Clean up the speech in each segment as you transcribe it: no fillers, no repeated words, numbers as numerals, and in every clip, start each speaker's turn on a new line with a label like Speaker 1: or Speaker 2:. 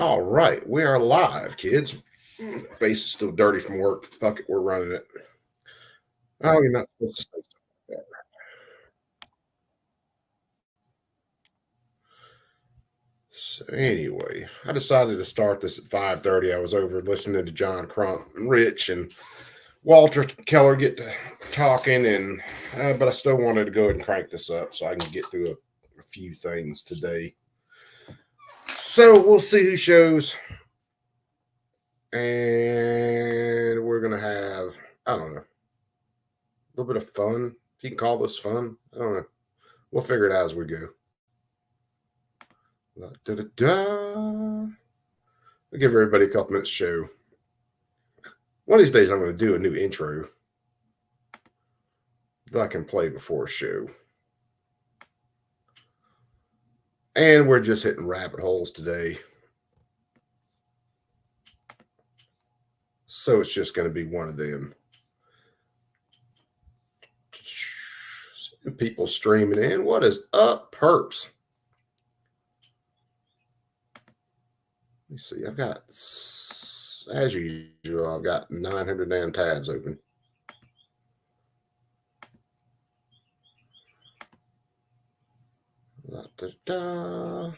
Speaker 1: All right, we are live, kids. Face is still dirty from work. Fuck it, we're running it. Oh, you're not supposed to say stuff like that. So anyway, I decided to start this at 5:30. I was over listening to John Crump and Rich and Walter Keller get to talking, and but I still wanted to go ahead and crank this up so I can get through a few things today. So we'll see who shows, and we're gonna have I don't know a little bit of fun. If you can call this fun, I don't know. We'll figure it out as we go. Da, da, da. I'll give everybody a couple minutes to show. One of these days, I'm going to do a new intro that I can play before a show. And we're just hitting rabbit holes today. So it's just going to be one of them. People streaming in. What is up, perps? Let me see. I've got, as usual, I've got 900 damn tabs open. Da, da, da.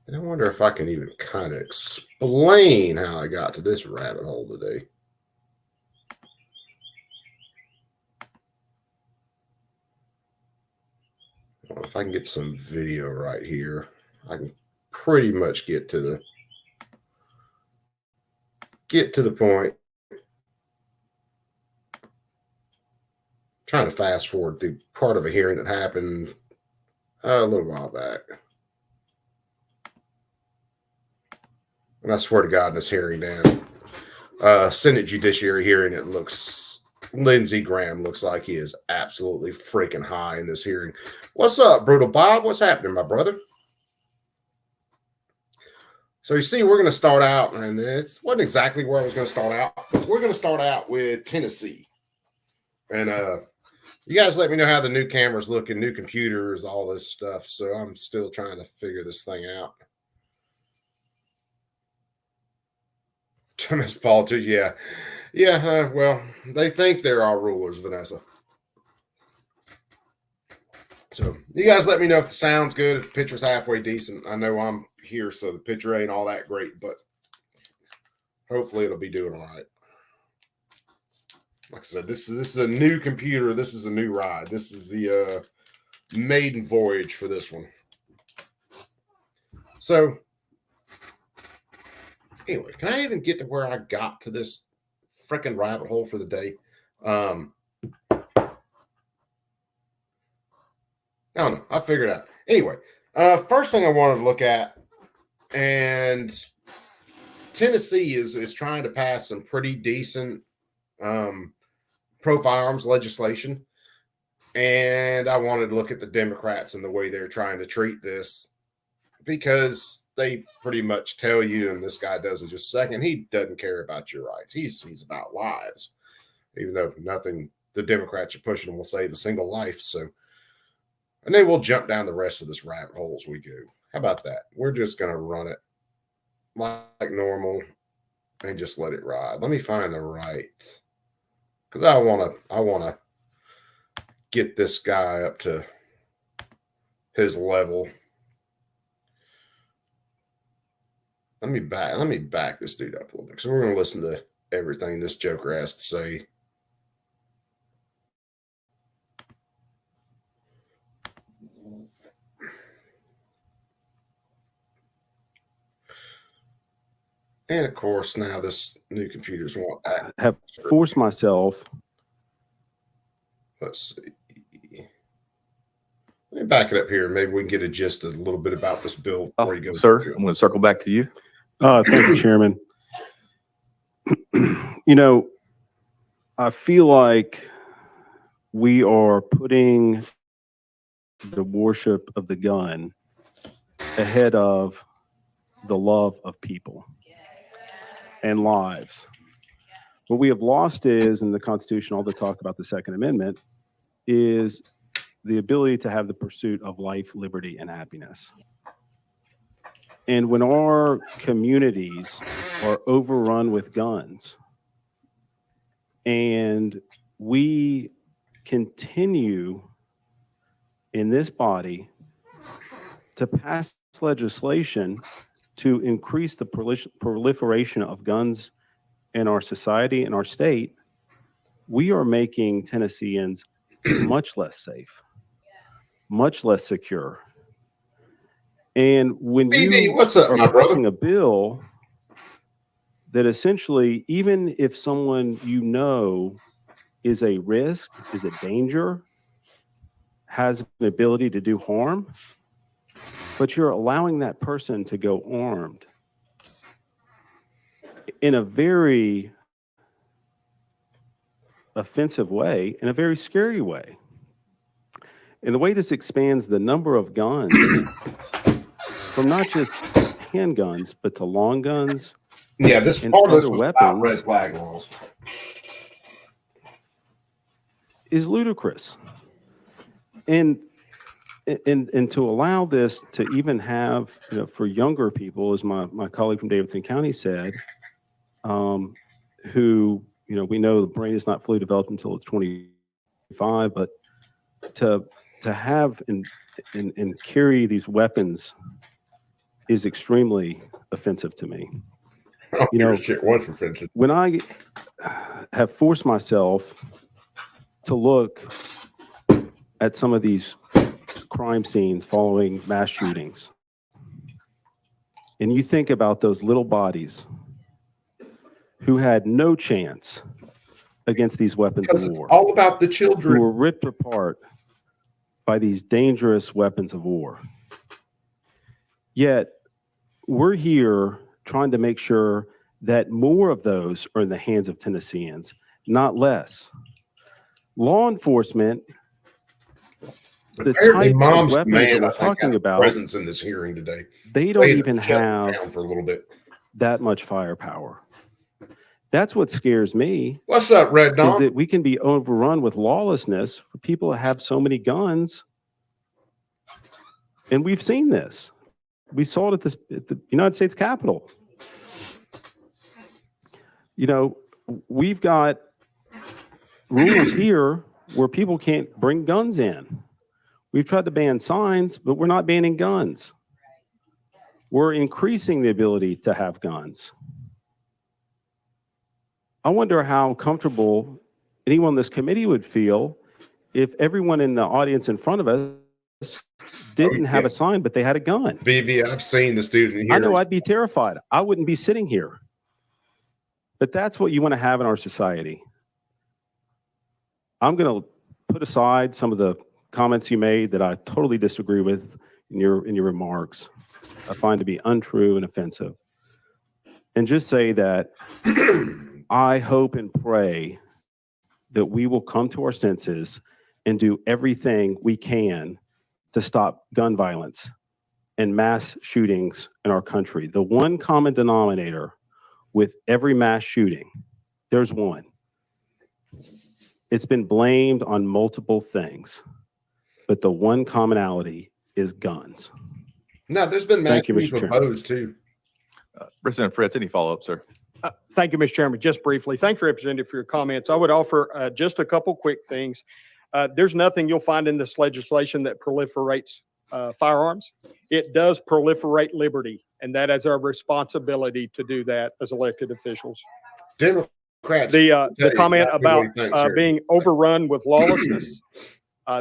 Speaker 1: And I wonder if I can even kind of explain how I got to this rabbit hole today. Well, if I can get some video right here, I can pretty much get to the point. Trying to fast forward through part of a hearing that happened a little while back. And I swear to God, in this hearing, Dan, Senate Judiciary hearing, it looks, Lindsey Graham looks like he is absolutely freaking high in this hearing. What's up, Brutal Bob? What's happening, my brother? So you see, we're going to start out, and it wasn't exactly where I was going to start out, but we're going to start out with Tennessee. And you guys let me know how the new cameras look and new computers, all this stuff. So I'm still trying to figure this thing out. Thomas politicians, yeah. Yeah, well, they think they're our rulers, Vanessa. So you guys let me know if the sound's good, if the picture's halfway decent. I know I'm here, so the picture ain't all that great, but hopefully it'll be doing all right. Like I said, this is a new computer. This is a new ride. This is the maiden voyage for this one. So anyway, can I even get to where I got to this freaking rabbit hole for the day? I don't know. I'll figure it out. Anyway, first thing I wanted to look at, and Tennessee is trying to pass some pretty decent pro-firearms legislation. And I wanted to look at the Democrats and the way they're trying to treat this, because they pretty much tell you, and this guy does in just a second, he doesn't care about your rights. He's about lives, even though nothing the Democrats are pushing will save a single life. So, and then we'll jump down the rest of this rabbit hole as we go. How about that? We're just going to run it like normal and just let it ride. Let me find the right, because I want to get this guy up to his level. Let me back this dude up a little bit, because we're going to listen to everything this joker has to say. And of course, now this new computer's want.
Speaker 2: I have forced myself.
Speaker 1: Let's see. Let me back it up here. Maybe we can get a gist a little bit about this bill before you go.
Speaker 3: Sir, I'm going to circle back to you.
Speaker 2: Thank you, Chairman. You know, I feel like we are putting the worship of the gun ahead of the love of people and lives. What we have lost is, in the Constitution, all the talk about the Second Amendment, is the ability to have the pursuit of life, liberty, and happiness. And when our communities are overrun with guns and we continue in this body to pass legislation to increase the proliferation of guns in our society and our state, we are making Tennesseans much less safe, much less secure. And when
Speaker 1: BB,
Speaker 2: you
Speaker 1: what's up,
Speaker 2: are
Speaker 1: my brother?
Speaker 2: passing a bill that essentially, even if someone you know is a risk, is a danger, has an ability to do harm, but you're allowing that person to go armed in a very offensive way, in a very scary way. And the way this expands the number of guns from not just handguns, but to long guns
Speaker 1: Yeah, this
Speaker 2: and
Speaker 1: part of this
Speaker 2: other
Speaker 1: was about
Speaker 2: weapons
Speaker 1: red flag laws.
Speaker 2: is ludicrous. And to allow this to even have, for younger people, as my colleague from Davidson County said, who, we know the brain is not fully developed until it's 25, but to have and carry these weapons is extremely offensive to me.
Speaker 1: Shit, what's offensive?
Speaker 2: When I have forced myself to look at some of these crime scenes following mass shootings, and you think about those little bodies who had no chance against these weapons
Speaker 1: Because
Speaker 2: of
Speaker 1: it's
Speaker 2: war,
Speaker 1: all about the
Speaker 2: who
Speaker 1: children.
Speaker 2: were ripped apart by these dangerous weapons of war. Yet, we're here trying to make sure that more of those are in the hands of Tennesseans, not less. Law enforcement, the
Speaker 1: Apparently,
Speaker 2: types of
Speaker 1: mom's
Speaker 2: weapons
Speaker 1: man,
Speaker 2: that
Speaker 1: I
Speaker 2: we're
Speaker 1: think,
Speaker 2: talking
Speaker 1: had a
Speaker 2: about,
Speaker 1: presence in this hearing today.
Speaker 2: they don't
Speaker 1: Later,
Speaker 2: even
Speaker 1: shut it
Speaker 2: have
Speaker 1: down for a little bit.
Speaker 2: that much firepower. That's what scares me,
Speaker 1: What's up, Red
Speaker 2: is
Speaker 1: Dawn?
Speaker 2: that we can be overrun with lawlessness for people that have so many guns. And we've seen this. We saw it at the United States Capitol. We've got rules here where people can't bring guns in. We've tried to ban signs, but we're not banning guns. We're increasing the ability to have guns. I wonder how comfortable anyone on this committee would feel if everyone in the audience in front of us didn't have a sign, but they had a gun.
Speaker 1: BB, I've seen the student here.
Speaker 2: I know I'd be terrified. I wouldn't be sitting here. But that's what you want to have in our society. I'm going to put aside some of the comments you made that I totally disagree with in your remarks. I find to be untrue and offensive. And just say that I hope and pray that we will come to our senses and do everything we can to stop gun violence and mass shootings in our country. The one common denominator with every mass shooting, there's one. It's been blamed on multiple things, but the one commonality is guns.
Speaker 1: No, there's been mass
Speaker 2: Thank you,
Speaker 1: shootings
Speaker 2: Mr.
Speaker 1: with
Speaker 2: Chairman.
Speaker 1: bows too.
Speaker 3: Representative Fritz, any follow-up, sir?
Speaker 4: Thank you, Mr. Chairman. Just briefly, thank you, Representative, for your comments. I would offer just a couple quick things. There's nothing you'll find in this legislation that proliferates firearms. It does proliferate liberty, and that is our responsibility to do that as elected officials.
Speaker 1: Democrats.
Speaker 4: The comment
Speaker 1: exactly
Speaker 4: about
Speaker 1: what he thinks here.
Speaker 4: being overrun with lawlessness,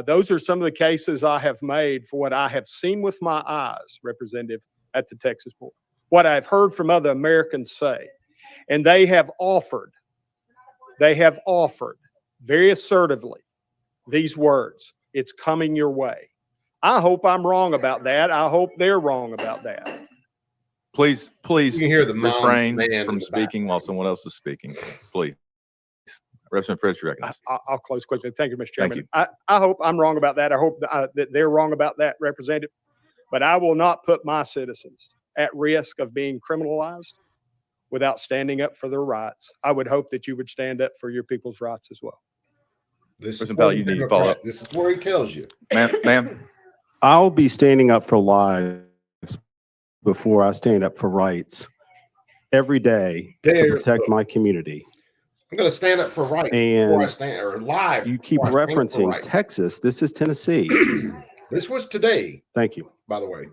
Speaker 4: those are some of the cases I have made for what I have seen with my eyes, Representative, at the Texas Board. What I've heard from other Americans say, and they have offered very assertively these words: it's coming your way. I hope I'm wrong about that. I hope they're wrong about that.
Speaker 3: Please
Speaker 1: You can hear the mom
Speaker 3: refrain
Speaker 1: man in
Speaker 3: from
Speaker 1: the
Speaker 3: speaking while someone else is speaking. Please. Representative Fritz, you recognize.
Speaker 4: I'll close quickly. Thank you, Mr.
Speaker 3: Thank
Speaker 4: Chairman. I hope I'm wrong about that. I hope that they're wrong about that, Representative. But I will not put my citizens at risk of being criminalized without standing up for their rights. I would hope that you would stand up for your people's rights as well.
Speaker 1: This is
Speaker 3: President Bell,
Speaker 1: where
Speaker 3: you
Speaker 1: the
Speaker 3: need to follow
Speaker 1: Democrat-
Speaker 3: up.
Speaker 1: This is where he tells you.
Speaker 3: Ma'am,
Speaker 2: I'll be standing up for lives, before I stand up for rights every day to
Speaker 1: There's
Speaker 2: protect
Speaker 1: the-
Speaker 2: my community.
Speaker 1: I'm going to stand up for right before I
Speaker 2: And
Speaker 1: stand or live.
Speaker 2: you keep
Speaker 1: before I stand up for
Speaker 2: referencing
Speaker 1: right.
Speaker 2: Texas. This is Tennessee.
Speaker 1: This was today,
Speaker 2: Thank you.
Speaker 1: by the way.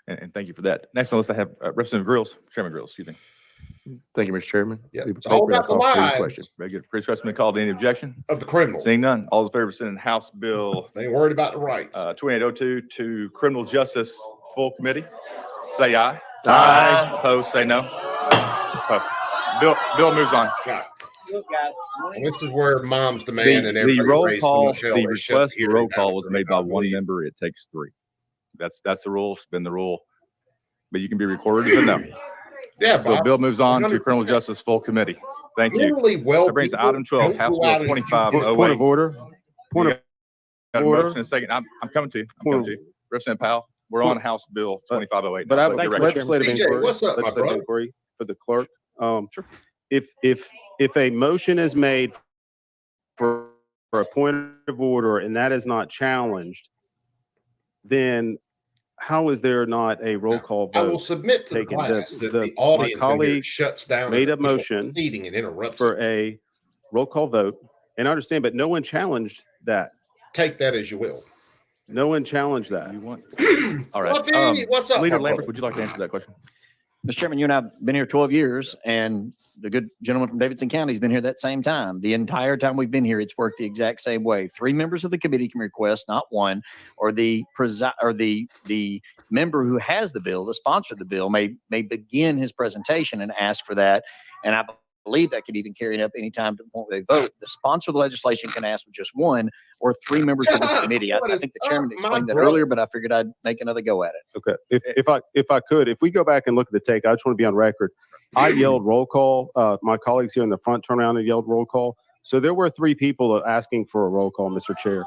Speaker 3: And thank you for that. Next on the list, I have Representative Grills, Chairman Grills, excuse me.
Speaker 5: Thank you, Mr. Chairman.
Speaker 1: Yeah,
Speaker 5: Leave
Speaker 1: it's all
Speaker 5: appropriate,
Speaker 1: about the
Speaker 5: I'll call for any
Speaker 1: lives
Speaker 5: question.
Speaker 3: Very good. Pretty sure it's been called. Any objection?
Speaker 1: of the criminal.
Speaker 3: Seeing none, all those in favor of sending House Bill
Speaker 1: They ain't worried about the rights.
Speaker 3: 2802 to Criminal Justice Full Committee, say aye.
Speaker 5: Aye.
Speaker 3: Opposed, say no. Bill moves on.
Speaker 1: God. And this is where mom's demand and
Speaker 3: The
Speaker 1: everybody
Speaker 3: roll
Speaker 1: raised so
Speaker 3: call,
Speaker 1: much hell
Speaker 3: the
Speaker 1: they shut
Speaker 3: request
Speaker 1: the
Speaker 3: for
Speaker 1: hearing
Speaker 3: roll
Speaker 1: down
Speaker 3: call was
Speaker 1: for
Speaker 3: made by
Speaker 1: about a
Speaker 3: one
Speaker 1: week.
Speaker 3: member. It takes three. That's the rule. It's been the rule. But you can be recorded as a no.
Speaker 1: Yeah,
Speaker 3: So
Speaker 1: Bob.
Speaker 3: Bill moves on to
Speaker 1: 100%.
Speaker 3: Criminal Justice Full Committee. Thank you.
Speaker 1: Literally, well,
Speaker 3: That brings to
Speaker 1: people
Speaker 3: item 12,
Speaker 1: don't
Speaker 3: House
Speaker 1: go out
Speaker 3: Bill
Speaker 1: and-
Speaker 3: 2508.
Speaker 2: Point of order. Point of
Speaker 3: Got a
Speaker 2: order.
Speaker 3: motion in a second. I'm coming to you. I'm
Speaker 2: Point
Speaker 3: coming to you. Representative Powell, we're on House Bill 2508.
Speaker 2: But I have
Speaker 3: Now,
Speaker 2: a
Speaker 3: put your record.
Speaker 2: legislative
Speaker 1: DJ,
Speaker 2: inquiry.
Speaker 1: what's up, my
Speaker 2: legislative
Speaker 1: brother?
Speaker 2: inquiry for the clerk. If a motion is made for a point of order and that is not challenged, then how is there not a roll call
Speaker 1: I will
Speaker 2: vote
Speaker 1: submit to the
Speaker 2: taken.
Speaker 1: class that
Speaker 2: The-
Speaker 1: the audience in here
Speaker 2: colleague
Speaker 1: shuts down
Speaker 2: made a
Speaker 1: official
Speaker 2: motion
Speaker 1: proceeding and interrupts
Speaker 2: for
Speaker 1: it.
Speaker 2: a roll call vote? And I understand, but no one challenged that.
Speaker 1: Take that as you will.
Speaker 2: No one challenged that.
Speaker 3: You want? All right.
Speaker 1: Fluffy, what's up,
Speaker 3: Leader
Speaker 1: my
Speaker 3: Lambert,
Speaker 1: brother?
Speaker 3: would you like to answer that question?
Speaker 6: Mr. Chairman, you and I have been here 12 years, and the good gentleman from Davidson County has been here that same time. The entire time we've been here, it's worked the exact same way. 3 members of the committee can request, not one, or the member who has the bill, the sponsor of the bill, may begin his presentation and ask for that. And I believe that could even carry it up anytime to the point where they vote. The sponsor of the legislation can ask for just 1 or 3 members of the committee. I
Speaker 1: What
Speaker 6: think the
Speaker 1: is
Speaker 6: chairman
Speaker 1: up, my
Speaker 6: explained that
Speaker 1: brother?
Speaker 6: earlier, but I figured I'd make another go at it.
Speaker 2: Okay, if I could, if we go back and look at the take, I just want to be on record. I yelled roll call. My colleagues here in the front turned around and yelled roll call. So there were 3 people asking for a roll call, Mr. Chair.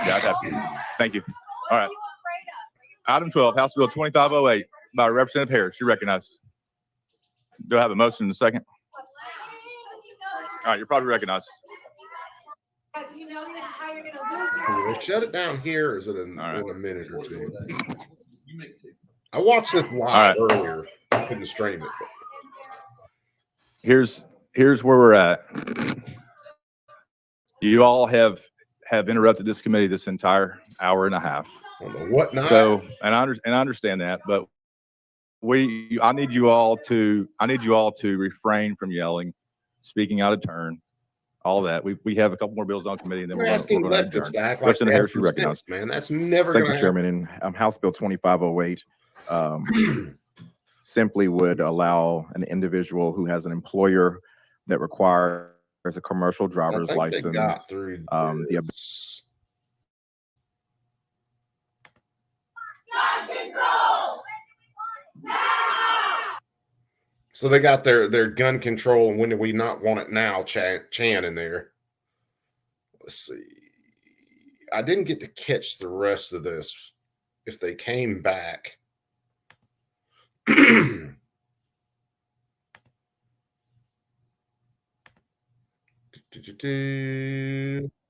Speaker 3: Yeah, I'd have you. Thank you. All right. Item 12, House Bill 2508 by Representative Harris. You're recognized. Do I have a motion in a second? All right, you're probably recognized.
Speaker 1: We'll shut it down here. Or is it in
Speaker 3: right.
Speaker 1: a minute or two? I watched this live
Speaker 3: right.
Speaker 1: earlier. I couldn't stream it. But
Speaker 3: Here's where we're at. You all have interrupted this committee this entire hour and a half.
Speaker 1: on the whatnot.
Speaker 3: So, and I understand that, but I need you all to refrain from yelling, speaking out of turn, all that. We have a couple more bills on committee, and then
Speaker 1: You're
Speaker 3: we're
Speaker 1: asking
Speaker 3: going to
Speaker 1: leftists
Speaker 3: adjourn.
Speaker 1: to act like
Speaker 3: Representative
Speaker 1: they
Speaker 3: Harris,
Speaker 1: have
Speaker 3: you
Speaker 1: some
Speaker 3: recognize.
Speaker 1: sense, man. That's never
Speaker 5: Thank
Speaker 1: going
Speaker 5: you,
Speaker 1: to happen.
Speaker 5: Chairman. And House Bill 2508 simply would allow an individual who has an employer that requires a commercial
Speaker 1: I
Speaker 5: driver's
Speaker 1: think they got
Speaker 5: license.
Speaker 1: through
Speaker 5: the
Speaker 1: this. So they got their gun control, and when do we not want it now? Chan in there. Let's see. I didn't get to catch the rest of this. If they came back.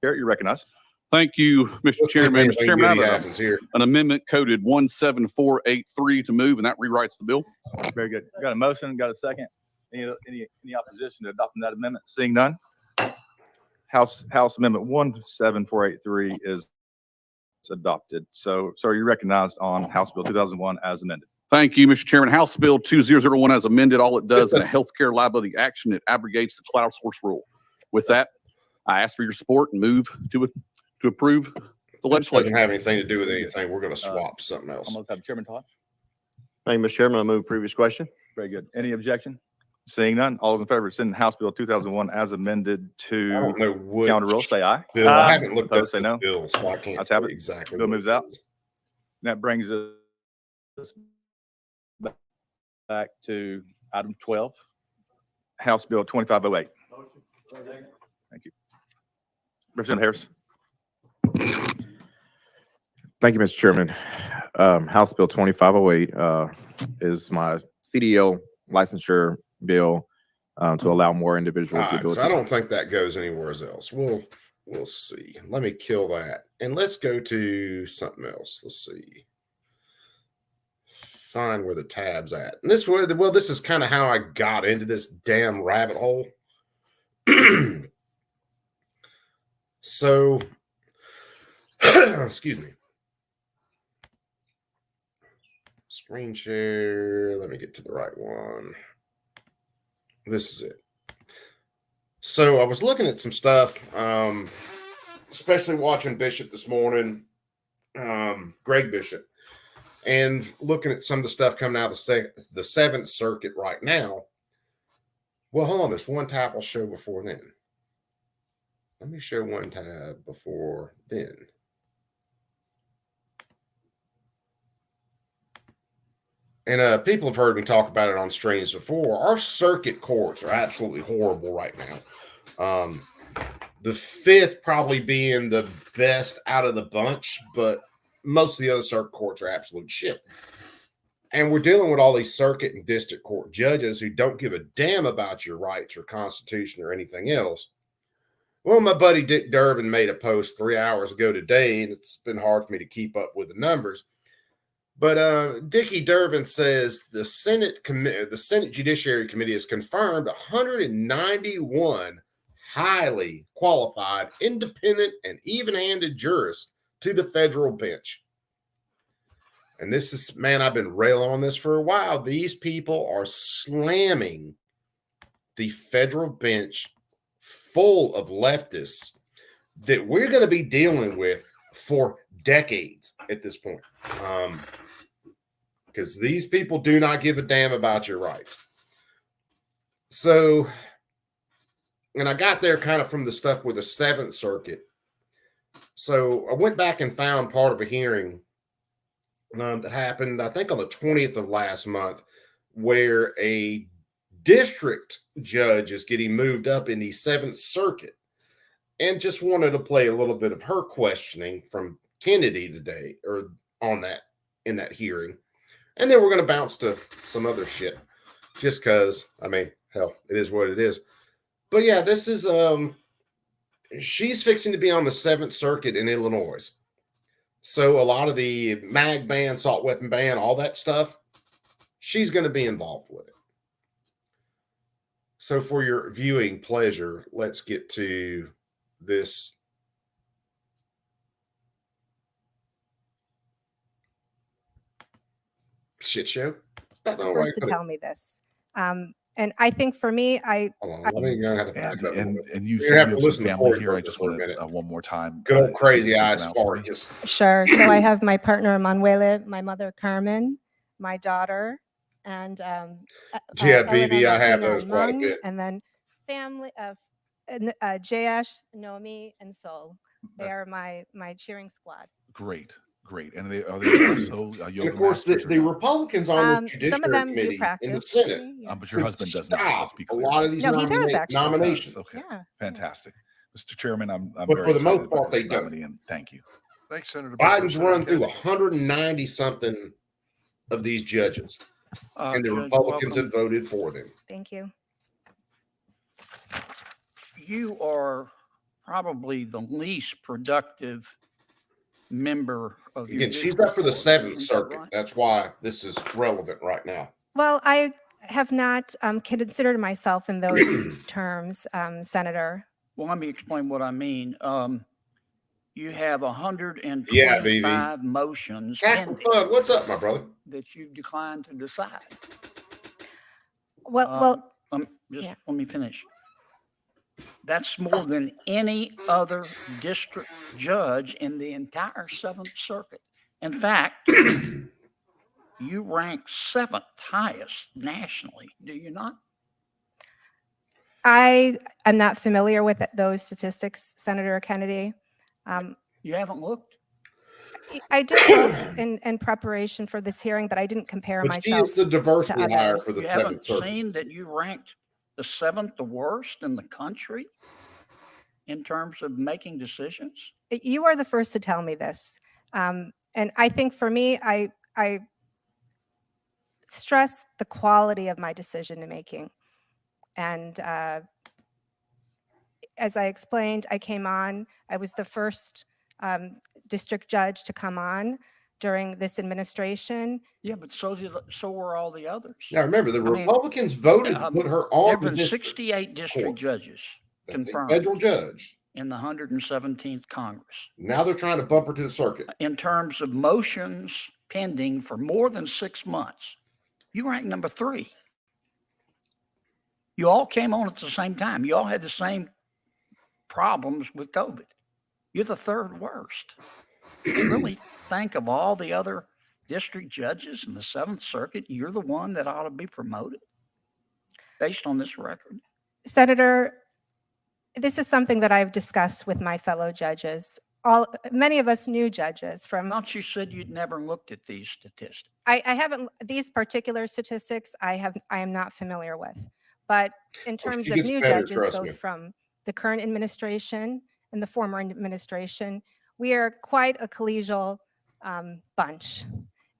Speaker 3: Garrett, you're recognized.
Speaker 7: Thank you, Mr. Chairman. Mr. Chairman, I have
Speaker 1: happens here.
Speaker 7: an amendment coded 17483 to move, and that rewrites the bill.
Speaker 3: Very good. Got a motion, got a second. Any opposition to adopting that amendment? Seeing none. House Amendment 17483 is adopted. So, sir, you're recognized on House Bill 2001 as amended.
Speaker 7: Thank you, Mr. Chairman. House Bill 2001 as amended, all it does in a healthcare liability action, it abrogates the cloud source rule. With that, I ask for your support and move to approve the
Speaker 1: Doesn't
Speaker 7: legislation.
Speaker 1: have anything to do with anything. We're going to swap to something
Speaker 3: I'm
Speaker 1: else.
Speaker 3: going to have Chairman Todd.
Speaker 5: Thank you, Mr. Chairman. I move previous question.
Speaker 3: Very good. Any objection? Seeing none, all those in favor of sending House Bill 2001 as amended
Speaker 1: I
Speaker 3: to
Speaker 1: don't know what
Speaker 3: counter roll, say aye.
Speaker 1: bill. I haven't looked up
Speaker 3: Opposed, say
Speaker 1: this
Speaker 3: no.
Speaker 1: bill, so I can't
Speaker 3: Let's have
Speaker 1: say
Speaker 3: it.
Speaker 1: exactly.
Speaker 3: Bill
Speaker 1: what
Speaker 3: moves
Speaker 1: it
Speaker 3: out.
Speaker 1: is.
Speaker 3: That brings us back to item 12, House Bill 2508. Thank you. Representative Harris.
Speaker 5: Thank you, Mr. Chairman. House Bill 2508 is my CDL licensure bill to allow more individuals
Speaker 1: All
Speaker 5: the
Speaker 1: right, so
Speaker 5: ability.
Speaker 1: I don't think that goes anywhere else. We'll see. Let me kill that, and let's go to something else. Let's see. find where the tab's at. And this way, well, this is kind of how I got into this damn rabbit hole. So, excuse me. Screen share. Let me get to the right one. This is it. So I was looking at some stuff, especially watching Bishop this morning, Greg Bishop, and looking at some of the stuff coming out of the Seventh Circuit right now. Well, hold on. There's one tab I'll show before then. Let me show one tab before then. And people have heard me talk about it on streams before. Our circuit courts are absolutely horrible right now. The fifth probably being the best out of the bunch, but most of the other circuit courts are absolute shit. And we're dealing with all these circuit and district court judges who don't give a damn about your rights or Constitution or anything else. Well, my buddy Dick Durbin made a post 3 hours ago today, and it's been hard for me to keep up with the numbers. But Dickie Durbin says the Senate Judiciary Committee has confirmed 191 highly qualified, independent, and even-handed jurists to the federal bench. And this is, man, I've been railing on this for a while. These people are slamming the federal bench full of leftists that we're going to be dealing with for decades at this point. Because these people do not give a damn about your rights. So, and I got there kind of from the stuff with the Seventh Circuit. So I went back and found part of a hearing that happened, I think, on the 20th of last month, where a district judge is getting moved up in the Seventh Circuit, and just wanted to play a little bit of her questioning from Kennedy today, or on that, in that hearing. And then we're going to bounce to some other shit just because, I mean, hell, it is what it is. But yeah, this is, she's fixing to be on the Seventh Circuit in Illinois. So a lot of the mag ban, assault weapon ban, all that stuff, she's going to be involved with it. So for your viewing pleasure, let's get to this. Shit show.
Speaker 8: First to tell me this. And I think for me,
Speaker 1: Hold on, let me go ahead
Speaker 9: And you
Speaker 1: You
Speaker 9: said
Speaker 1: have
Speaker 9: you
Speaker 1: to
Speaker 9: have
Speaker 1: listen
Speaker 9: some
Speaker 1: to
Speaker 9: family
Speaker 1: Corey
Speaker 9: here. I
Speaker 1: for
Speaker 9: just
Speaker 1: a
Speaker 9: want
Speaker 1: minute.
Speaker 9: to one more time.
Speaker 1: Good old crazy
Speaker 9: break
Speaker 1: eyes
Speaker 9: them out for me.
Speaker 1: Spartacus.
Speaker 8: sure. So I have my partner Manuela, my mother Carmen, my daughter, and
Speaker 1: Yeah,
Speaker 8: Elena
Speaker 1: BB, I have
Speaker 8: Martina
Speaker 1: those quite a
Speaker 8: Mung,
Speaker 1: bit.
Speaker 8: and then family of Jayesh, Nomi, and Sol. They are my cheering squad.
Speaker 9: Great. And are they also yoga
Speaker 1: And of course,
Speaker 9: masters or
Speaker 1: the
Speaker 9: not?
Speaker 1: Republicans on the
Speaker 8: Some of
Speaker 1: Judiciary
Speaker 8: them do
Speaker 1: Committee in the
Speaker 8: practice.
Speaker 1: Senate
Speaker 8: Yeah.
Speaker 9: But your
Speaker 1: could
Speaker 9: husband does not. Let's
Speaker 1: stop
Speaker 9: be
Speaker 1: a
Speaker 9: clear.
Speaker 1: lot of these
Speaker 8: No, he does, actually.
Speaker 1: nominations.
Speaker 9: Okay.
Speaker 8: Yeah.
Speaker 9: Fantastic. Mr. Chairman, I'm
Speaker 1: But
Speaker 9: very
Speaker 1: for the most
Speaker 9: excited about
Speaker 1: part, they
Speaker 9: this
Speaker 1: don't.
Speaker 9: nominee, and thank you.
Speaker 10: Thanks, Senator.
Speaker 1: Biden's
Speaker 10: Booker.
Speaker 1: run through
Speaker 10: Kennedy.
Speaker 1: 190 something of these judges, and the
Speaker 11: Judge,
Speaker 1: Republicans
Speaker 11: welcome.
Speaker 1: have voted for them.
Speaker 8: Thank you.
Speaker 11: You are probably the least productive member of your
Speaker 1: Again, she's
Speaker 11: district
Speaker 1: up for the
Speaker 11: court,
Speaker 1: Seventh
Speaker 11: isn't that
Speaker 1: Circuit.
Speaker 11: right?
Speaker 1: That's why this is relevant right now.
Speaker 8: Well, I have not considered myself in those terms, Senator.
Speaker 11: Well, let me explain what I mean. You have 125
Speaker 1: Yeah, baby.
Speaker 11: motions
Speaker 1: Jackson
Speaker 11: pending
Speaker 1: Flood, what's up, my brother?
Speaker 11: that you've declined to decide.
Speaker 8: Well,
Speaker 11: Just
Speaker 8: yeah.
Speaker 11: let me finish. That's more than any other district judge in the entire Seventh Circuit. In fact, you rank seventh highest nationally, do you not?
Speaker 8: I am not familiar with those statistics, Senator Kennedy.
Speaker 11: You haven't looked?
Speaker 8: I did look in preparation for this hearing, but I didn't compare
Speaker 1: But she
Speaker 8: myself.
Speaker 1: is the diversity
Speaker 8: to
Speaker 1: hire
Speaker 8: others.
Speaker 1: for the
Speaker 11: You
Speaker 1: Seventh
Speaker 11: haven't
Speaker 1: Circuit.
Speaker 11: seen that you ranked the seventh, the worst in the country in terms of making decisions?
Speaker 8: You are the first to tell me this. And I think for me, I stress the quality of my decision making. And as I explained, I came on, I was the first district judge to come on. during this administration.
Speaker 11: Yeah, but so were all the others.
Speaker 1: Now remember, the
Speaker 11: I mean,
Speaker 1: Republicans voted to put her on
Speaker 11: There've
Speaker 1: the
Speaker 11: been
Speaker 1: district
Speaker 11: 68 district
Speaker 1: court.
Speaker 11: judges
Speaker 1: That's a
Speaker 11: confirmed
Speaker 1: federal judge.
Speaker 11: in the 117th Congress.
Speaker 1: Now they're trying to bump her to the circuit.
Speaker 11: In terms of motions pending for more than 6 months, you rank number 3. You all came on at the same time. You all had the same problems with COVID. You're the 3rd worst. You really think of all the other district judges in the 7th Circuit, you're the one that ought to be promoted based on this record?
Speaker 8: Senator, this is something that I've discussed with my fellow judges. Many of us new judges from.
Speaker 11: Not you said you'd never looked at these statistics.
Speaker 8: I haven't, these particular statistics, I am not familiar with. But in terms
Speaker 1: she
Speaker 8: of
Speaker 1: gets
Speaker 8: new
Speaker 1: better,
Speaker 8: judges,
Speaker 1: trust me.
Speaker 8: both from the current administration and the former administration, we are quite a collegial bunch,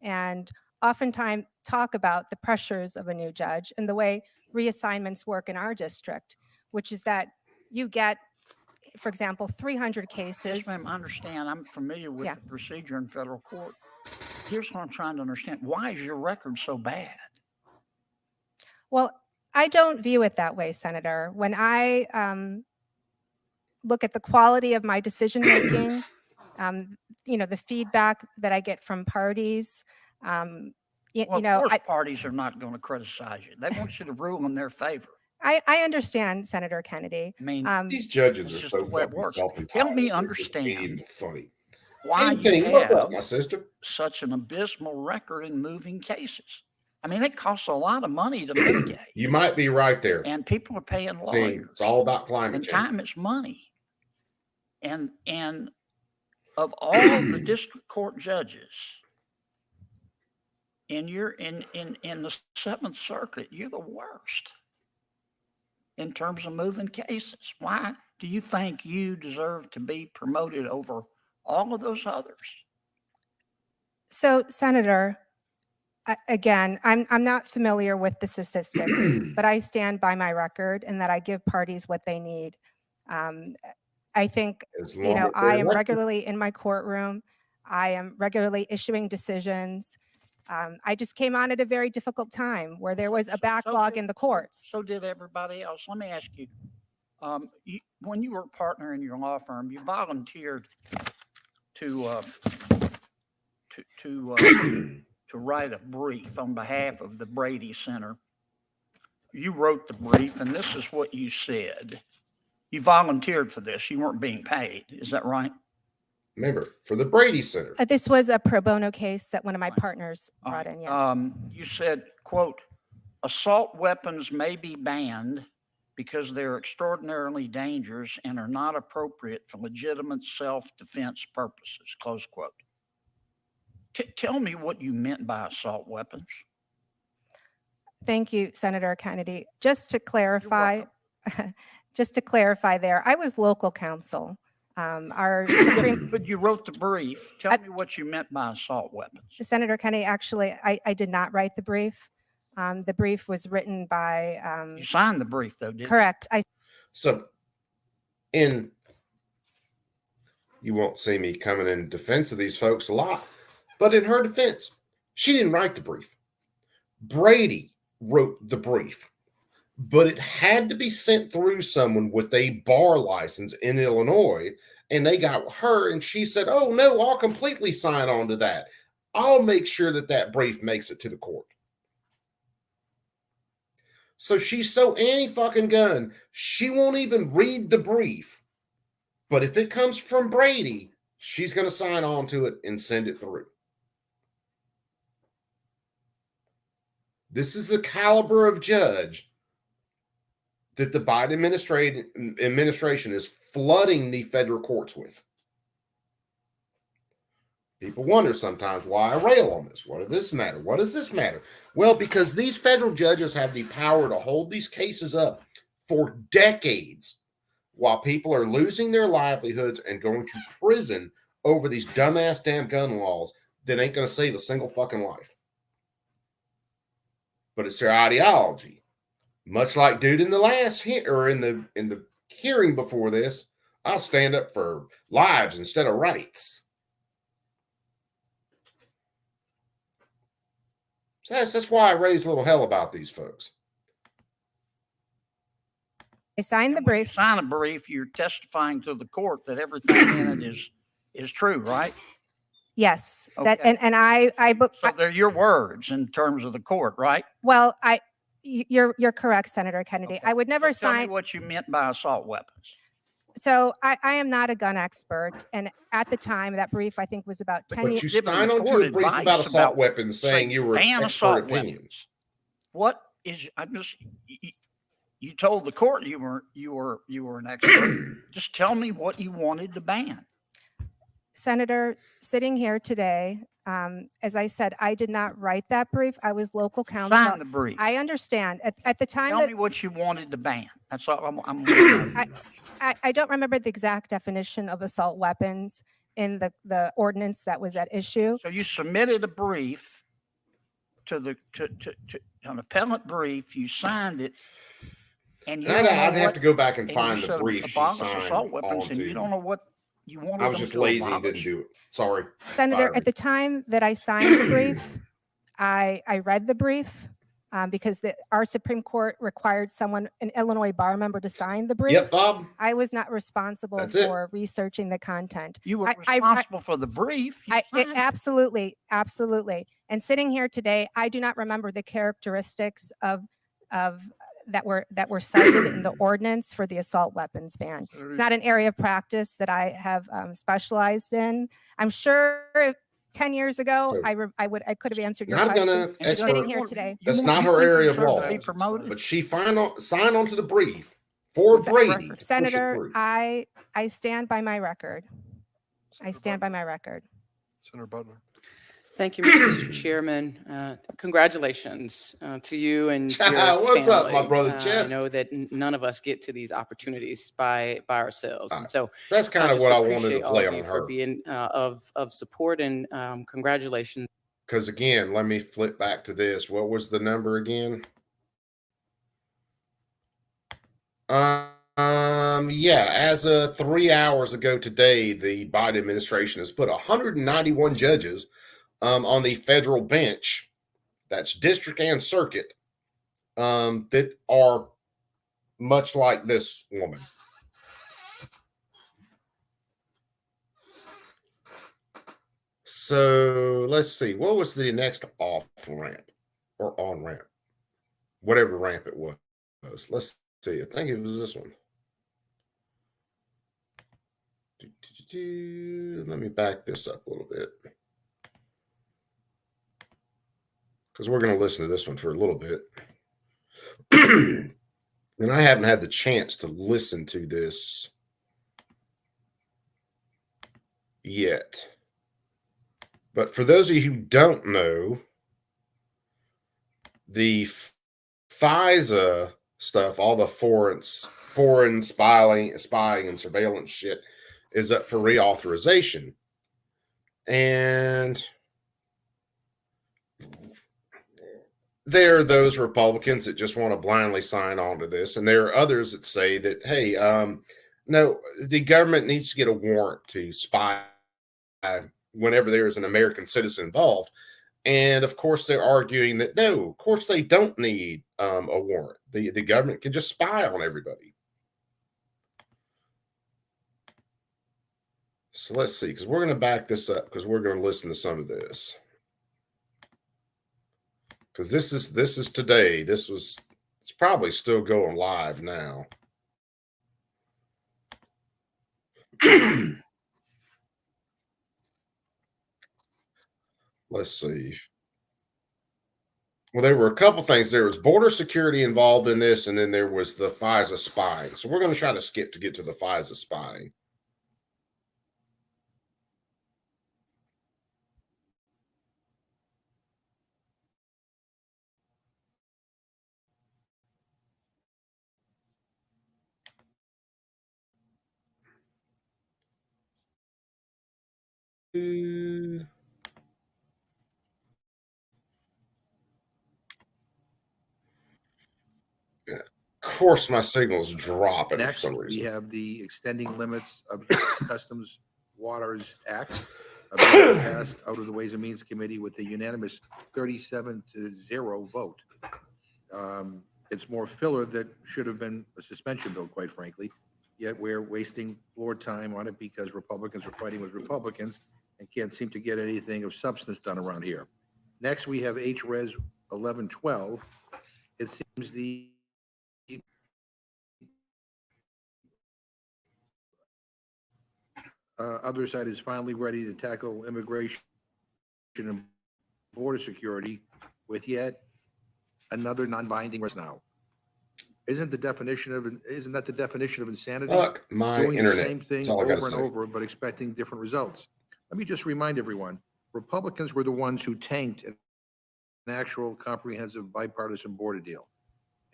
Speaker 8: and oftentimes talk about the pressures of a new judge and the way reassignments work in our district, which is that you get, for example, 300 cases.
Speaker 11: Yes, ma'am, I understand. I'm familiar with the procedure in federal court. Here's what I'm trying to understand. Why is your record so bad?
Speaker 8: Well, I don't view it that way, Senator. When I look at the quality of my decision making, the feedback that I get from parties,
Speaker 11: Well, of course, parties are not going to criticize you. They want you to rule in their favor.
Speaker 8: I understand, Senator Kennedy.
Speaker 11: I mean,
Speaker 1: These judges
Speaker 11: it's
Speaker 1: are
Speaker 11: just
Speaker 1: so
Speaker 11: the way it
Speaker 1: fucking
Speaker 11: works.
Speaker 1: self-entitled.
Speaker 11: Help me
Speaker 1: It just
Speaker 11: understand
Speaker 1: ain't even funny.
Speaker 11: why
Speaker 1: Same thing.
Speaker 11: you
Speaker 1: What's up,
Speaker 11: have
Speaker 1: my sister?
Speaker 11: such an abysmal record in moving cases. I mean, it costs a lot of money to litigate,
Speaker 1: You might be right there.
Speaker 11: and people are paying
Speaker 1: See,
Speaker 11: lawyers.
Speaker 1: it's all about climate
Speaker 11: And
Speaker 1: change.
Speaker 11: time is money. And of all the district court judges in the 7th Circuit, you're the worst in terms of moving cases. Why do you think you deserve to be promoted over all of those others?
Speaker 8: So, Senator, again, I'm not familiar with the statistics, but I stand by my record and that I give parties what they need. I think,
Speaker 1: As long as
Speaker 8: I
Speaker 1: they're
Speaker 8: am
Speaker 1: elected.
Speaker 8: regularly in my courtroom. I am regularly issuing decisions. I just came on at a very difficult time where there was a backlog in the courts.
Speaker 11: So did everybody else. Let me ask you, when you were a partner in your law firm, you volunteered to write a brief on behalf of the Brady Center. You wrote the brief, and this is what you said. You volunteered for this. You weren't being paid. Is that right?
Speaker 1: Remember, for the Brady Center.
Speaker 8: This was a pro bono case that one of my partners
Speaker 11: All
Speaker 8: brought
Speaker 11: right.
Speaker 8: in, yes.
Speaker 11: You said, quote, assault weapons may be banned because they're extraordinarily dangerous and are not appropriate for legitimate self-defense purposes, close quote. Tell me what you meant by assault weapons.
Speaker 8: Thank you, Senator Kennedy. Just to clarify, there, I was local counsel. Our Supreme,
Speaker 11: But you wrote the brief. Tell me what you meant by assault weapons.
Speaker 8: Senator Kennedy, actually, I did not write the brief. The brief was written by,
Speaker 11: You signed the brief, though, didn't you?
Speaker 8: correct.
Speaker 1: So, you won't see me coming in defense of these folks a lot, but in her defense, she didn't write the brief. Brady wrote the brief, but it had to be sent through someone with a bar license in Illinois, and they got her, and she said, "Oh no, I'll completely sign on to that. I'll make sure that that brief makes it to the court." So she's so anti-fucking gun, she won't even read the brief. But if it comes from Brady, she's going to sign on to it and send it through. This is the caliber of judge that the Biden administration is flooding the federal courts with. People wonder sometimes why I rail on this. What does this matter? What does this matter? Well, because these federal judges have the power to hold these cases up for decades while people are losing their livelihoods and going to prison over these dumbass damn gun laws that ain't going to save a single fucking life. But it's their ideology. Much like dude in the last in the hearing before this, I'll stand up for lives instead of rights. So that's why I raise a little hell about these folks.
Speaker 8: I signed the
Speaker 11: And when you
Speaker 8: brief.
Speaker 11: sign a brief, you're testifying to the court that everything in it is true, right?
Speaker 8: Yes, that,
Speaker 11: Okay.
Speaker 8: and I,
Speaker 11: So they're your words in terms of the court, right?
Speaker 8: well, you're correct, Senator Kennedy.
Speaker 11: Okay.
Speaker 8: I would never
Speaker 11: So tell me
Speaker 8: sign.
Speaker 11: what you meant by assault weapons.
Speaker 8: So I am not a gun expert. And at the time, that brief, I think, was about 10
Speaker 1: But
Speaker 8: years.
Speaker 1: you
Speaker 11: Given
Speaker 1: sign
Speaker 11: the
Speaker 1: on to
Speaker 11: court
Speaker 1: a brief
Speaker 11: advice
Speaker 1: about assault
Speaker 11: about
Speaker 1: weapons saying you were
Speaker 11: ban
Speaker 1: expert
Speaker 11: assault
Speaker 1: opinions.
Speaker 11: weapons. What is, I'm just, you told the court you were an expert. Just tell me what you wanted to ban.
Speaker 8: Senator, sitting here today, as I said, I did not write that brief. I was local counsel.
Speaker 11: Sign the brief.
Speaker 8: I understand. At the time
Speaker 11: Tell
Speaker 8: that
Speaker 11: me what you wanted to ban. That's all I'm
Speaker 8: I don't remember the exact definition of assault weapons in the ordinance that was at issue.
Speaker 11: So you submitted a brief to an appellate brief, you signed it, and you
Speaker 1: And
Speaker 11: don't know
Speaker 1: I'd have
Speaker 11: what-
Speaker 1: to go back and
Speaker 11: and you
Speaker 1: find
Speaker 11: said
Speaker 1: the brief she
Speaker 11: abolish
Speaker 1: signed
Speaker 11: assault weapons, and you
Speaker 1: onto.
Speaker 11: don't know what you wanted.
Speaker 1: I was
Speaker 11: them
Speaker 1: just
Speaker 11: to
Speaker 1: lazy and
Speaker 11: abolish.
Speaker 1: didn't do it. Sorry.
Speaker 8: Senator,
Speaker 1: Byron.
Speaker 8: at the time that I signed the brief, I read the brief because our Supreme Court required someone, an Illinois bar member, to sign the brief.
Speaker 1: Yep, Bob.
Speaker 8: I was not responsible
Speaker 1: That's it.
Speaker 8: for researching the content.
Speaker 11: You were
Speaker 8: I-
Speaker 11: responsible for the brief. You signed it.
Speaker 8: Absolutely, absolutely. And sitting here today, I do not remember the characteristics of that were cited in the ordinance for the assault weapons ban. It's not an area of practice that I have specialized in. I'm sure if 10 years ago,
Speaker 1: So-
Speaker 8: I could have answered your
Speaker 1: Not
Speaker 8: question.
Speaker 1: gonna
Speaker 11: And you
Speaker 1: expert,
Speaker 8: sitting here today.
Speaker 1: That's
Speaker 11: you
Speaker 1: not
Speaker 11: you
Speaker 1: her
Speaker 11: think
Speaker 1: area
Speaker 11: you
Speaker 1: of
Speaker 11: deserve to
Speaker 1: law.
Speaker 11: be promoted?
Speaker 1: but she sign on to the brief for
Speaker 11: Set
Speaker 1: Brady.
Speaker 11: record.
Speaker 1: to push it
Speaker 8: Senator,
Speaker 1: through.
Speaker 8: I stand by my record. I stand by my record.
Speaker 9: Senator Butler.
Speaker 10: Thank you, Mr. Chairman. Congratulations to you and your
Speaker 1: What's up, my
Speaker 10: family.
Speaker 1: brother
Speaker 10: I
Speaker 1: Chess?
Speaker 10: know that none of us get to these opportunities by ourselves. And so
Speaker 1: That's kind of
Speaker 10: just
Speaker 1: what I wanted
Speaker 10: appreciate
Speaker 1: to
Speaker 10: all
Speaker 1: play
Speaker 10: of
Speaker 1: on
Speaker 10: you for
Speaker 1: her.
Speaker 10: being of support and congratulations.
Speaker 1: Because again, let me flip back to this. What was the number again? Yeah, as of 3 hours ago today, the Biden administration has put 191 judges on the federal bench, that's district and circuit, that are much like this woman. So let's see, what was the next off ramp or on ramp? Whatever ramp it was. Let's see. I think it was this one. Let me back this up a little bit. Because we're going to listen to this one for a little bit. And I haven't had the chance to listen to this yet. But for those of you who don't know, the FISA stuff, all the foreign spying and surveillance shit is up for reauthorization. And there are those Republicans that just want to blindly sign on to this. And there are others that say that, hey, no, the government needs to get a warrant to spy whenever there is an American citizen involved. And of course, they're arguing that no, of course, they don't need a warrant. The government can just spy on everybody. So let's see, because we're going to back this up because we're going to listen to some of this. Because this is today. It's probably still going live now. Let's see. Well, there were a couple things. There was border security involved in this, and then there was the FISA spying. So we're going to try to skip to get to the FISA spying. Of course, my signal's dropping for
Speaker 12: Next,
Speaker 1: some
Speaker 12: we
Speaker 1: reason.
Speaker 12: have the Extending Limits of Customs Waters Act. a bill passed out of the Ways and Means Committee with a unanimous 37-0 vote. It's more filler that should have been a suspension bill, quite frankly. Yet we're wasting floor time on it because Republicans are fighting with Republicans and can't seem to get anything of substance done around here. Next, we have HRes 1112. It seems the other side is finally ready to tackle immigration and border security with yet another non-binding now. Isn't that the definition of insanity?
Speaker 1: Fuck my
Speaker 12: Doing the
Speaker 1: internet.
Speaker 12: same thing
Speaker 1: That's all I
Speaker 12: over
Speaker 1: gotta
Speaker 12: and
Speaker 1: say.
Speaker 12: over, but expecting different results. Let me just remind everyone, Republicans were the ones who tanked an actual comprehensive bipartisan border deal.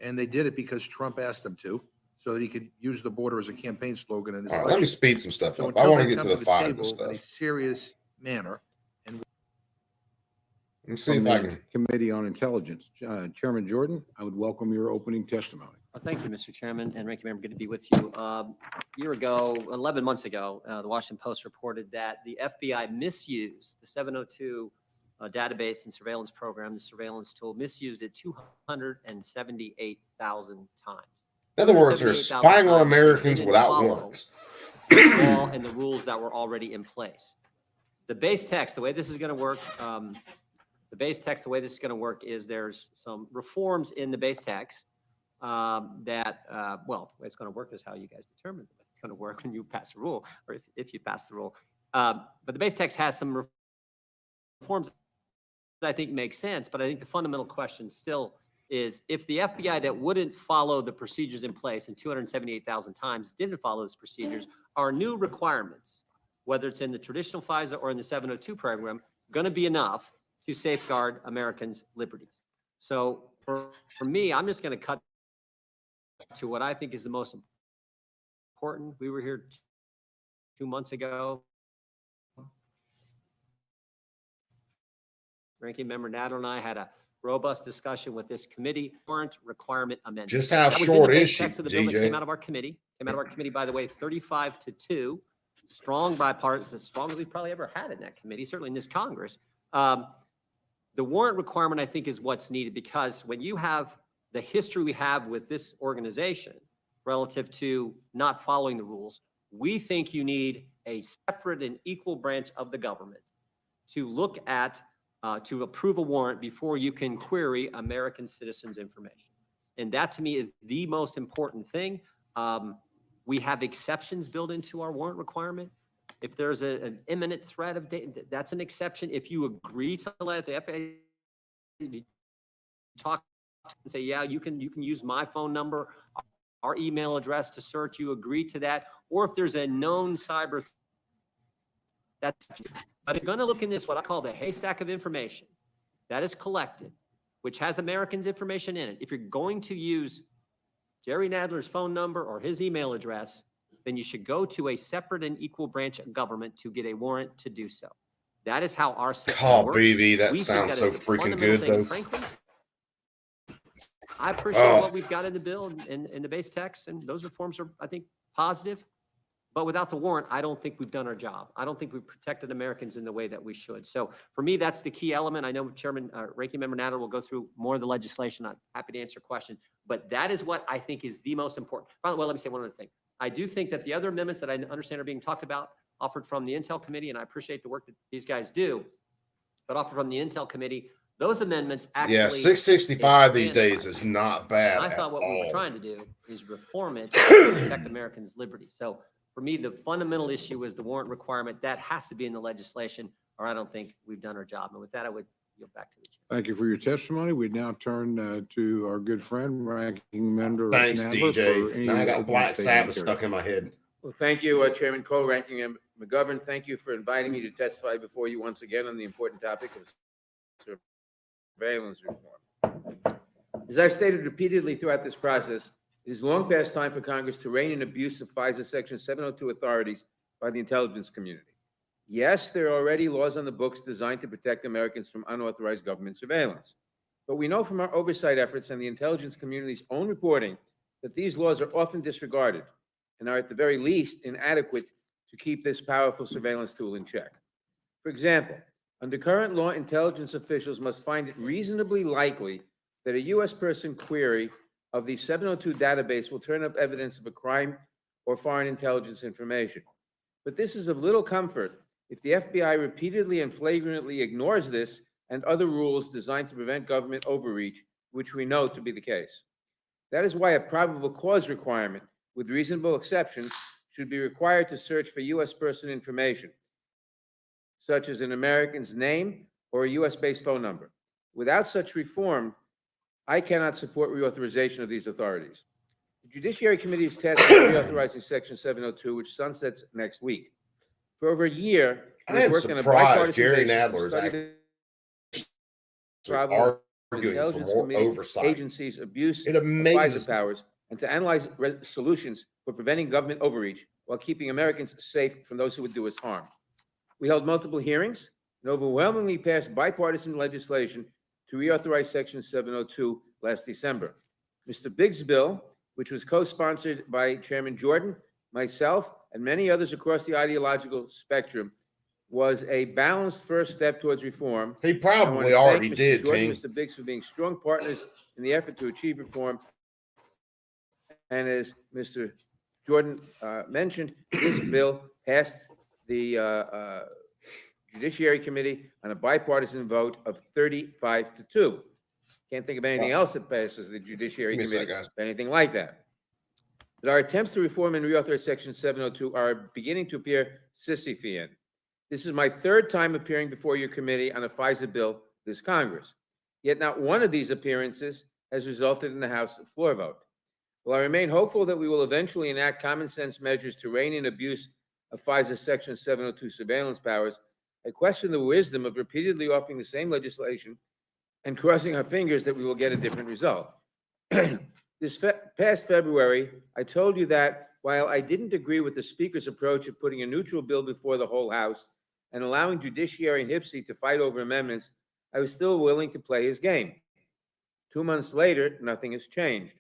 Speaker 12: And they did it because Trump asked them to, so that he could use the border as a campaign slogan in his
Speaker 1: All right, let me
Speaker 12: election.
Speaker 1: speed some stuff
Speaker 12: So
Speaker 1: up. I
Speaker 12: until
Speaker 1: want to
Speaker 12: they
Speaker 1: get to
Speaker 12: come
Speaker 1: the fire of
Speaker 12: table
Speaker 1: this
Speaker 12: in a
Speaker 1: stuff.
Speaker 12: serious manner,
Speaker 1: Let me see
Speaker 13: From
Speaker 1: if I
Speaker 13: the
Speaker 1: can.
Speaker 13: Committee on Intelligence. Chairman Jordan, I would welcome your opening testimony.
Speaker 14: Well, thank you, Mr. Chairman and Ranking Member. Good to be with you. A year ago, 11 months ago, the Washington Post reported that the FBI misused the 702 database and surveillance program, the surveillance tool, misused it 278,000 times.
Speaker 1: In other words, they're
Speaker 14: 278,000
Speaker 1: spying on
Speaker 14: times, they
Speaker 1: Americans
Speaker 14: didn't
Speaker 1: without
Speaker 14: follow
Speaker 1: warrants.
Speaker 14: the law and the rules that were already in place. The base text, the way this is going to work, is there's some reforms in the base text well, the way it's going to work is how you guys determine if it's going to work when you pass a rule, or if you pass the rule. But the base text has some reforms that I think make sense, but I think the fundamental question still is if the FBI that wouldn't follow the procedures in place and 278,000 times didn't follow those procedures, are new requirements, whether it's in the traditional FISA or in the 702 program, going to be enough to safeguard Americans' liberties? So for me, I'm just going to cut to what I think is the most important. We were here 2 months ago. Ranking Member Nadler and I had a robust discussion with this committee warrant requirement amendment.
Speaker 1: Just how
Speaker 14: That was in the
Speaker 1: short
Speaker 14: base
Speaker 1: is she,
Speaker 14: text of the bill that came
Speaker 1: DJ?
Speaker 14: out of our committee. Came out of our committee, by the way, 35-2. Strong bipartisan, the strongest we've probably ever had in that committee, certainly in this Congress. The warrant requirement, I think, is what's needed because when you have the history we have with this organization relative to not following the rules, we think you need a separate and equal branch of the government to look at, to approve a warrant before you can query American citizens' information. And that to me is the most important thing. We have exceptions built into our warrant requirement. If there's an imminent threat of data, that's an exception. If you agree to let the FAA talk and say, yeah, you can use my phone number, our email address to search, you agree to that. Or if there's a known cyber threat, that's, but I'm going to look in this, what I call the haystack of information that is collected, which has Americans' information in it. If you're going to use Jerry Nadler's phone number or his email address, then you should go to a separate and equal branch of government to get a warrant to do so. That is how our system
Speaker 1: Oh,
Speaker 14: works.
Speaker 1: BB, that
Speaker 14: We think
Speaker 1: sounds
Speaker 14: is
Speaker 1: so
Speaker 14: the
Speaker 1: freaking
Speaker 14: fundamental
Speaker 1: good,
Speaker 14: thing.
Speaker 1: though.
Speaker 14: Frankly, I appreciate what we've got in the bill and in the base text, and those reforms are, I think, positive. But without the warrant, I don't think we've done our job. I don't think we've protected Americans in the way that we should. So for me, that's the key element. I know Chairman, Ranking Member Nadler will go through more of the legislation. I'm happy to answer questions, but that is what I think is the most important. Well, let me say one other thing. I do think that the other amendments that I understand are being talked about, offered from the Intel Committee, and I appreciate the work that these guys do, but offered from the Intel Committee, those amendments actually.
Speaker 1: Yeah, 665 these
Speaker 14: expand
Speaker 1: days is not bad.
Speaker 14: I thought what we were
Speaker 1: at all.
Speaker 14: trying to do is reform it to protect Americans' liberty. So for me, the fundamental issue is the warrant requirement. That has to be in the legislation, or I don't think we've done our job. And with that, I would yield back to the chair.
Speaker 13: Thank you for your testimony. We now turn to our good friend, Ranking Member
Speaker 1: Thanks,
Speaker 13: Nadler, for
Speaker 1: DJ.
Speaker 13: any
Speaker 1: Now I got
Speaker 13: opening
Speaker 1: Black
Speaker 13: statement
Speaker 1: Sabbath
Speaker 13: here.
Speaker 1: stuck in my head.
Speaker 15: Well, thank you, Chairman Cole, Ranking Member McGovern. Thank you for inviting me to testify before you once again on the important topic of surveillance reform. As I've stated repeatedly throughout this process, it is long past time for Congress to rein in abuse of FISA Section 702 authorities by the intelligence community. Yes, there are already laws on the books designed to protect Americans from unauthorized government surveillance. But we know from our oversight efforts and the intelligence community's own reporting that these laws are often disregarded and are at the very least inadequate to keep this powerful surveillance tool in check. For example, under current law, intelligence officials must find it reasonably likely that a U.S. person query of the 702 database will turn up evidence of a crime or foreign intelligence information. But this is of little comfort if the FBI repeatedly and flagrantly ignores this and other rules designed to prevent government overreach, which we know to be the case. That is why a probable cause requirement, with reasonable exceptions, should be required to search for U.S. person information, such as an American's name or a U.S.-based phone number. Without such reform, I cannot support reauthorization of these authorities. The Judiciary Committee is tasked with reauthorizing Section 702, which sunsets next week. For over a year,
Speaker 1: I
Speaker 15: we've
Speaker 1: am
Speaker 15: worked on a
Speaker 1: surprised
Speaker 15: bipartisan
Speaker 1: Jerry
Speaker 15: basis to
Speaker 1: Nadler is
Speaker 15: study
Speaker 1: actually
Speaker 15: the problem of
Speaker 1: arguing for
Speaker 15: intelligence
Speaker 1: more
Speaker 15: committee
Speaker 1: oversight.
Speaker 15: agencies' abuse
Speaker 1: It
Speaker 15: of
Speaker 1: amazes
Speaker 15: FISA
Speaker 1: me.
Speaker 15: powers and to analyze solutions for preventing government overreach while keeping Americans safe from those who would do us harm. We held multiple hearings and overwhelmingly passed bipartisan legislation to reauthorize Section 702 last December. Mr. Biggs' bill, which was co-sponsored by Chairman Jordan, myself, and many others across the ideological spectrum, was a balanced first step towards reform.
Speaker 1: He
Speaker 15: I want
Speaker 1: probably
Speaker 15: to
Speaker 1: already
Speaker 15: thank Mr.
Speaker 1: did,
Speaker 15: Jordan,
Speaker 1: Ting.
Speaker 15: Mr. Biggs, for being strong partners in the effort to achieve reform. And as Mr. Jordan mentioned, this bill passed the Judiciary Committee on a bipartisan vote of 35-2. Can't think of anything else that passes the Judiciary
Speaker 1: Give me a sec,
Speaker 15: Committee,
Speaker 1: guys.
Speaker 15: anything like that. But our attempts to reform and reauthorize Section 702 are beginning to appear Sisyphean. This is my third time appearing before your committee on a FISA bill this Congress. Yet not one of these appearances has resulted in the House floor vote. While I remain hopeful that we will eventually enact common sense measures to rein in abuse of FISA Section 702 surveillance powers, I question the wisdom of repeatedly offering the same legislation and crossing our fingers that we will get a different result. This past February, I told you that while I didn't agree with the Speaker's approach of putting a neutral bill before the whole House and allowing Judiciary and HPSCI to fight over amendments, I was still willing to play his game. 2 months later, nothing has changed.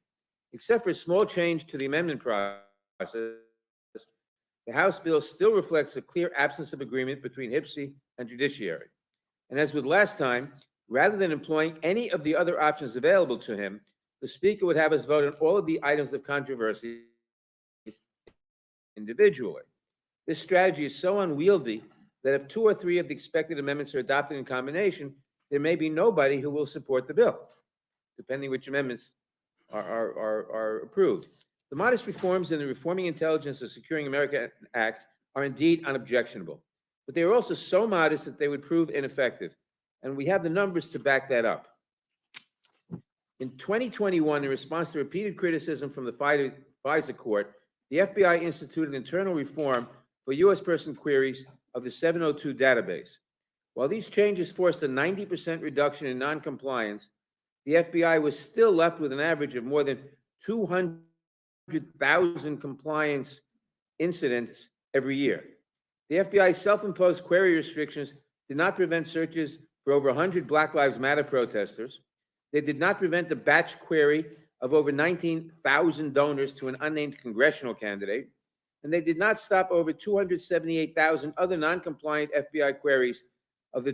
Speaker 15: Except for a small change to the amendment process, the House bill still reflects a clear absence of agreement between HPSCI and Judiciary. And as with last time, rather than employing any of the other options available to him, the Speaker would have us vote on all of the items of controversy individually. This strategy is so unwieldy that if 2 or 3 of the expected amendments are adopted in combination, there may be nobody who will support the bill, depending which amendments are approved. The modest reforms in the Reforming Intelligence and Securing America Act are indeed unobjectionable, but they are also so modest that they would prove ineffective, and we have the numbers to back that up. In 2021, in response to repeated criticism from the FISA court, the FBI instituted internal reform for U.S. person queries of the 702 database. While these changes forced a 90% reduction in noncompliance, the FBI was still left with an average of more than 200,000 compliance incidents every year. The FBI's self-imposed query restrictions did not prevent searches for over 100 Black Lives Matter protesters. They did not prevent the batch query of over 19,000 donors to an unnamed congressional candidate. And they did not stop over 278,000 other non-compliant FBI queries of the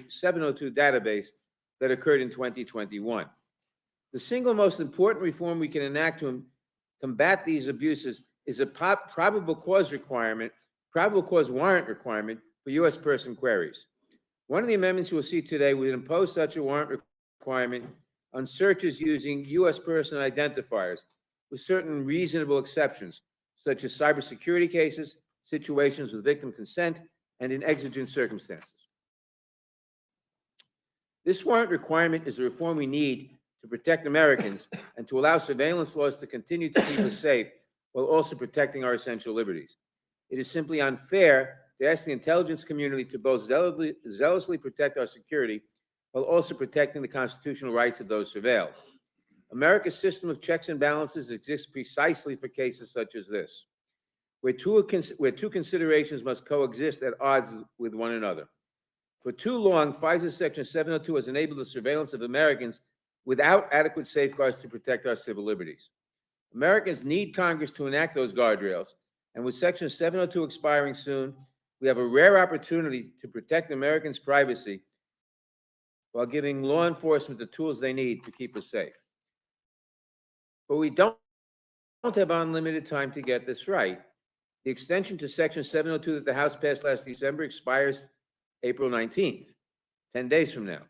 Speaker 15: 702 database that occurred in 2021. The single most important reform we can enact to combat these abuses is a probable cause warrant requirement for U.S. person queries. One of the amendments you will see today would impose such a warrant requirement on searches using U.S. person identifiers with certain reasonable exceptions, such as cybersecurity cases, situations with victim consent, and in exigent circumstances. This warrant requirement is the reform we need to protect Americans and to allow surveillance laws to continue to keep us safe while also protecting our essential liberties. It is simply unfair to ask the intelligence community to both zealously protect our security while also protecting the constitutional rights of those surveilled. America's system of checks and balances exists precisely for cases such as this, where two considerations must coexist at odds with one another. For too long, FISA Section 702 has enabled the surveillance of Americans without adequate safeguards to protect our civil liberties. Americans need Congress to enact those guardrails, and with Section 702 expiring soon, We have a rare opportunity to protect Americans' privacy while giving law enforcement the tools they need to keep us safe. But we don't have unlimited time to get this right. The extension to Section 702 that the House passed last December expires April 19th, 10 days from now.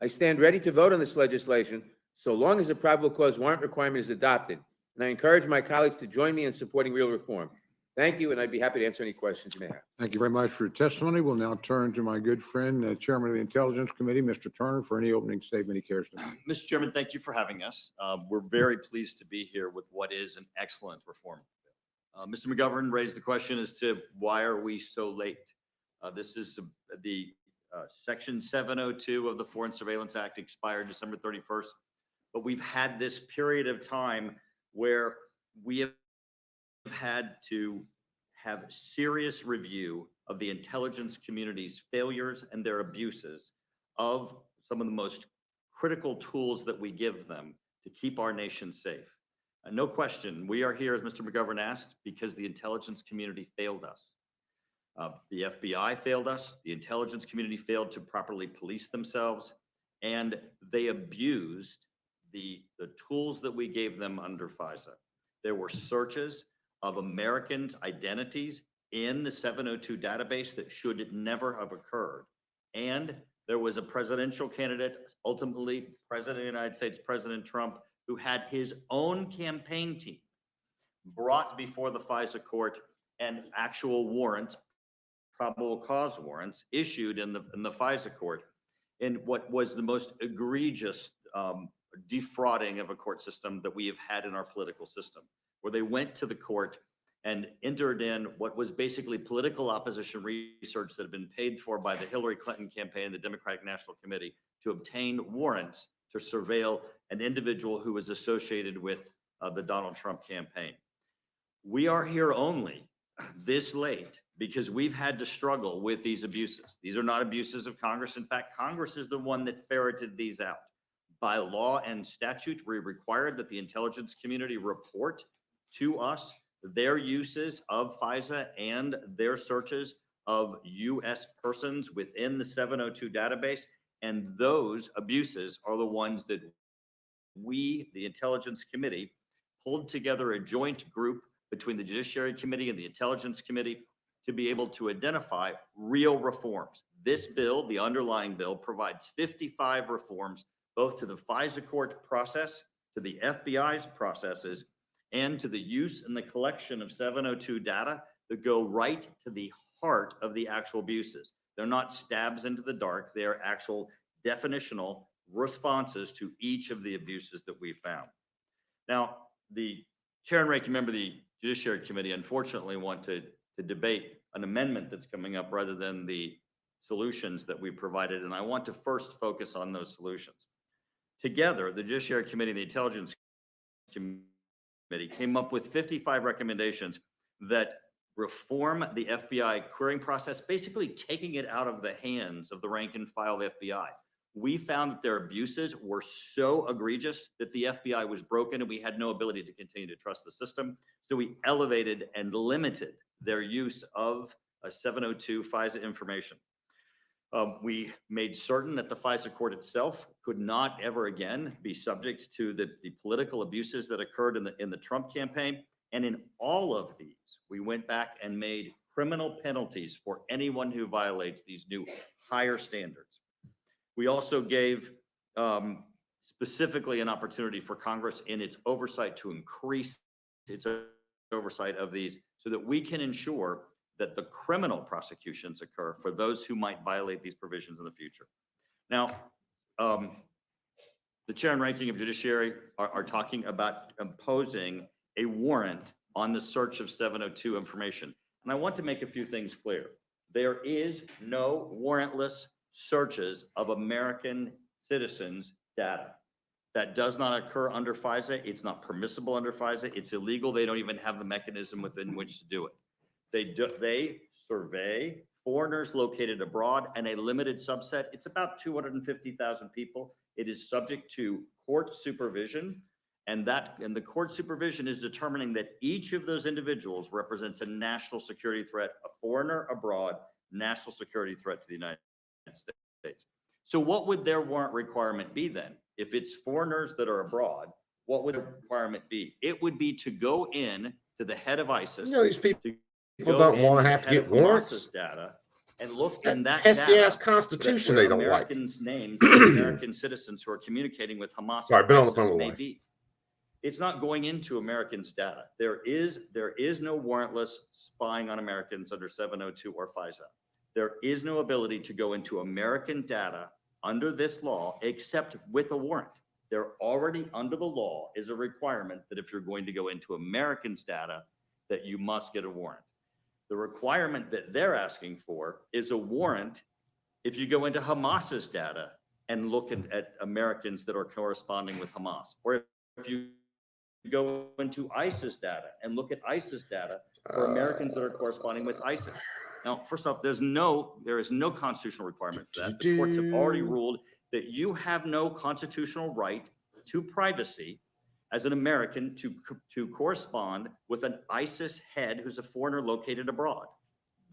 Speaker 15: I stand ready to vote on this legislation so long as the probable cause warrant requirement is adopted, and I encourage my colleagues to join me in supporting real reform. Thank you, and I'd be happy to answer any questions you may have.
Speaker 13: Thank you very much for your testimony. We'll now turn to my good friend, Chairman of the Intelligence Committee, Mr. Turner, for any opening statement he cares to make.
Speaker 16: Mr. Chairman, thank you for having us. We're very pleased to be here with what is an excellent reform. Mr. McGovern raised the question as to why are we so late? This is the Section 702 of the Foreign Surveillance Act expired December 31st, but we've had this period of time where we have had to have serious review of the intelligence community's failures and their abuses of some of the most critical tools that we give them to keep our nation safe. No question, we are here, as Mr. McGovern asked, because the intelligence community failed us. The FBI failed us, the intelligence community failed to properly police themselves, and they abused the tools that we gave them under FISA. There were searches of Americans' identities in the 702 database that should never have occurred. And there was a presidential candidate, ultimately President of the United States, President Trump, who had his own campaign team brought before the FISA court and actual warrants, probable cause warrants, issued in the FISA court in what was the most egregious defrauding of a court system that we have had in our political system, where they went to the court and entered in what was basically political opposition research that had been paid for by the Hillary Clinton campaign and the Democratic National Committee to obtain warrants to surveil an individual who was associated with the Donald Trump campaign. We are here only this late because we've had to struggle with these abuses. These are not abuses of Congress. In fact, Congress is the one that ferreted these out. By law and statute, we required that the intelligence community report to us their uses of FISA and their searches of U.S. persons within the 702 database. And those abuses are the ones that we, the Intelligence Committee, pulled together a joint group between the Judiciary Committee and the Intelligence Committee to be able to identify real reforms. This bill, the underlying bill, provides 55 reforms, both to the FISA court process, to the FBI's processes, and to the use and the collection of 702 data that go right to the heart of the actual abuses. They're not stabs into the dark. They're actual definitional responses to each of the abuses that we found. Now, the chair and ranking member of the Judiciary Committee unfortunately want to debate an amendment that's coming up rather than the solutions that we provided. And I want to first focus on those solutions. Together, the Judiciary Committee and the Intelligence Committee came up with 55 recommendations that reform the FBI querying process, basically taking it out of the hands of the rank and file of FBI. We found that their abuses were so egregious that the FBI was broken and we had no ability to continue to trust the system. So we elevated and limited their use of a 702 FISA information. We made certain that the FISA court itself could not ever again be subject to the political abuses that occurred in the Trump campaign. And in all of these, we went back and made criminal penalties for anyone who violates these new higher standards. We also gave specifically an opportunity for Congress in its oversight to increase its oversight of these so that we can ensure that the criminal prosecutions occur for those who might violate these provisions in the future. Now, the chair and ranking of Judiciary are talking about imposing a warrant on the search of 702 information. And I want to make a few things clear. There is no warrantless searches of American citizens' data. That does not occur under FISA. It's not permissible under FISA. It's illegal. They don't even have the mechanism within which to do it. They survey foreigners located abroad and a limited subset. It's about 250,000 people. It is subject to court supervision, and the court supervision is determining that each of those individuals represents a national security threat, a foreigner abroad, national security threat to the United States. So what would their warrant requirement be then? If it's foreigners that are abroad, what would the requirement be? It would be to go in to the head of ISIS.
Speaker 1: You know, these people
Speaker 16: go
Speaker 1: don't want
Speaker 16: in
Speaker 1: to have to
Speaker 16: head
Speaker 1: get
Speaker 16: of Hamas's
Speaker 1: warrants.
Speaker 16: data and look in
Speaker 1: That
Speaker 16: that
Speaker 1: pesky
Speaker 16: data
Speaker 1: ass constitution
Speaker 16: where
Speaker 1: they don't like.
Speaker 16: Americans' names of American citizens who are communicating with Hamas
Speaker 1: Sorry,
Speaker 16: and
Speaker 1: been on the
Speaker 16: ISIS
Speaker 1: phone with
Speaker 16: may
Speaker 1: wife.
Speaker 16: be. It's not going into Americans' data. There is no warrantless spying on Americans under 702 or FISA. There is no ability to go into American data under this law except with a warrant. There already under the law is a requirement that if you're going to go into Americans' data, that you must get a warrant. The requirement that they're asking for is a warrant if you go into Hamas's data and look at Americans that are corresponding with Hamas, or if you go into ISIS data and look at ISIS data for Americans that are corresponding with ISIS. Now, first off, there is no constitutional requirement for that. The courts have already ruled that you have no constitutional right to privacy as an American to correspond with an ISIS head who's a foreigner located abroad.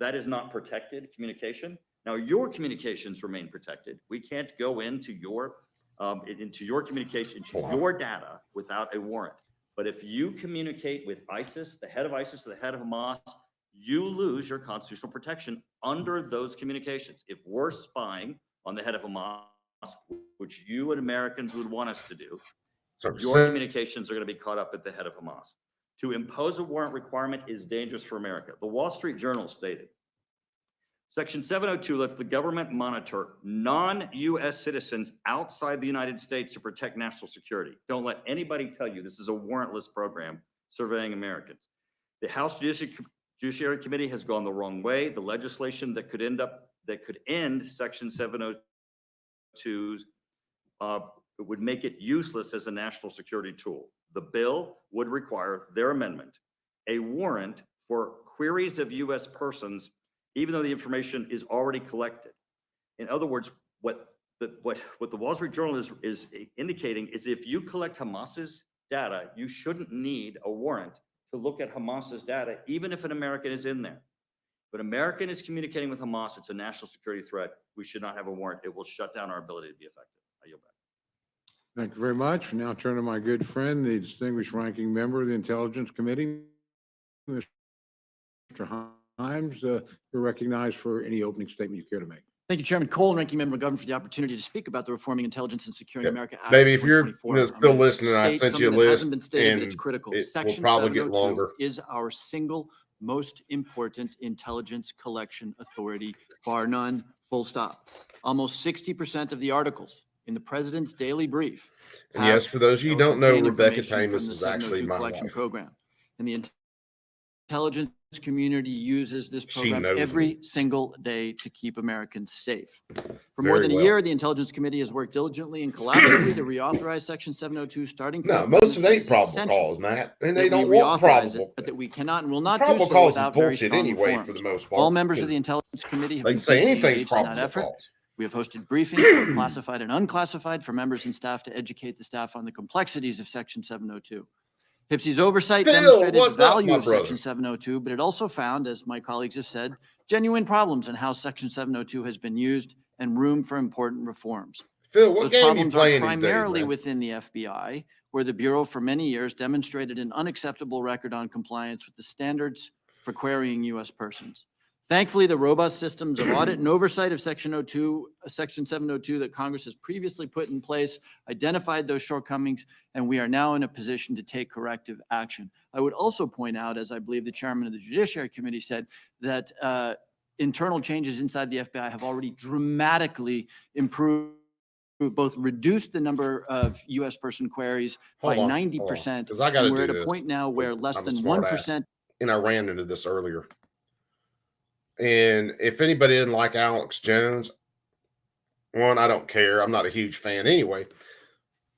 Speaker 16: That is not protected communication. Now, your communications remain protected. We can't go into your communication, to your data without a warrant. But if you communicate with ISIS, the head of ISIS, or the head of Hamas, you lose your constitutional protection under those communications. If we're spying on the head of Hamas, which you and Americans would want us to do, your communications are going to be caught up at the head of Hamas. To impose a warrant requirement is dangerous for America. The Wall Street Journal stated, Section 702 lets the government monitor non-U.S. citizens outside the United States to protect national security. Don't let anybody tell you this is a warrantless program surveying Americans. The House Judiciary Committee has gone the wrong way. The legislation that could end Section 702 would make it useless as a national security tool. The bill would require their amendment, a warrant for queries of U.S. persons, even though the information is already collected. In other words, what the Wall Street Journal is indicating is if you collect Hamas's data, you shouldn't need a warrant to look at Hamas's data, even if an American is in there. But American is communicating with Hamas, it's a national security threat. We should not have a warrant. It will shut down our ability to be effective. I yield back.
Speaker 13: Thank you very much. Now turn to my good friend, the distinguished ranking member of the Intelligence Committee, Mr. Himes. You're recognized for any opening statement you care to make.
Speaker 17: Thank you, Chairman Cole, Ranking Member McGovern, for the opportunity to speak about the Reforming Intelligence and Securing America Act.
Speaker 1: Maybe if you're
Speaker 17: 2024.
Speaker 1: still
Speaker 17: I'm gonna
Speaker 1: listening, I
Speaker 17: state
Speaker 1: sent you a
Speaker 17: something that
Speaker 1: list,
Speaker 17: hasn't been stated, but
Speaker 1: and
Speaker 17: it's critical.
Speaker 1: it will
Speaker 17: Section
Speaker 1: probably get
Speaker 17: 702
Speaker 1: longer.
Speaker 17: is our single most important intelligence collection authority, bar none, full stop. Almost 60% of the articles in the President's daily brief.
Speaker 1: And yes, for those of you who don't know,
Speaker 17: contain
Speaker 1: Rebecca
Speaker 17: information from
Speaker 1: Tamus
Speaker 17: the
Speaker 1: is actually
Speaker 17: 702
Speaker 1: my
Speaker 17: collection
Speaker 1: wife.
Speaker 17: program. And the intelligence community uses this
Speaker 1: She
Speaker 17: program
Speaker 1: knows
Speaker 17: every single day to keep Americans safe. For
Speaker 1: Very
Speaker 17: more than a
Speaker 1: well.
Speaker 17: year, the Intelligence Committee has worked diligently and collaboratively to reauthorize Section 702, starting
Speaker 1: No,
Speaker 17: from
Speaker 1: most of it ain't
Speaker 17: it's
Speaker 1: probable
Speaker 17: essential
Speaker 1: cause, Matt, and
Speaker 17: that
Speaker 1: they
Speaker 17: we
Speaker 1: don't want
Speaker 17: reauthorize
Speaker 1: probable.
Speaker 17: it, but that we cannot and will not do
Speaker 1: Probable
Speaker 17: so
Speaker 1: cause is
Speaker 17: without very
Speaker 1: bullshit
Speaker 17: strong
Speaker 1: anyway,
Speaker 17: reforms.
Speaker 1: for the most part.
Speaker 17: All members of
Speaker 1: because
Speaker 17: the Intelligence Committee have
Speaker 1: they
Speaker 17: been
Speaker 1: say
Speaker 17: deeply
Speaker 1: anything's
Speaker 17: engaged in that
Speaker 1: probable
Speaker 17: effort.
Speaker 1: cause.
Speaker 17: We have hosted briefings, both classified and unclassified, for members and staff to educate the staff on the complexities of Section 702. HPSC's oversight
Speaker 1: Phil,
Speaker 17: demonstrated the
Speaker 1: what's up,
Speaker 17: value
Speaker 1: my
Speaker 17: of
Speaker 1: brother?
Speaker 17: Section 702, but it also found, as my colleagues have said, genuine problems in how Section 702 has been used and room for important reforms.
Speaker 1: Phil, what
Speaker 17: Those
Speaker 1: game you
Speaker 17: problems are
Speaker 1: playing these days,
Speaker 17: primarily
Speaker 1: man?
Speaker 17: within the FBI, where the Bureau for many years demonstrated an unacceptable record on compliance with the standards for querying U.S. persons. Thankfully, the robust systems of audit and oversight of Section 702 that Congress has previously put in place identified those shortcomings, and we are now in a position to take corrective action. I would also point out, as I believe the chairman of the Judiciary Committee said, that internal changes inside the FBI have already dramatically improved, both reduced the number of U.S. person queries by 90%.
Speaker 1: Because I got to
Speaker 17: and we're
Speaker 1: do
Speaker 17: at a
Speaker 1: this.
Speaker 17: point now where less
Speaker 1: I'm a
Speaker 17: than
Speaker 1: smart ass.
Speaker 17: 1%.
Speaker 1: And I ran into this earlier. And if anybody didn't like Alex Jones, one, I don't care. I'm not a huge fan anyway.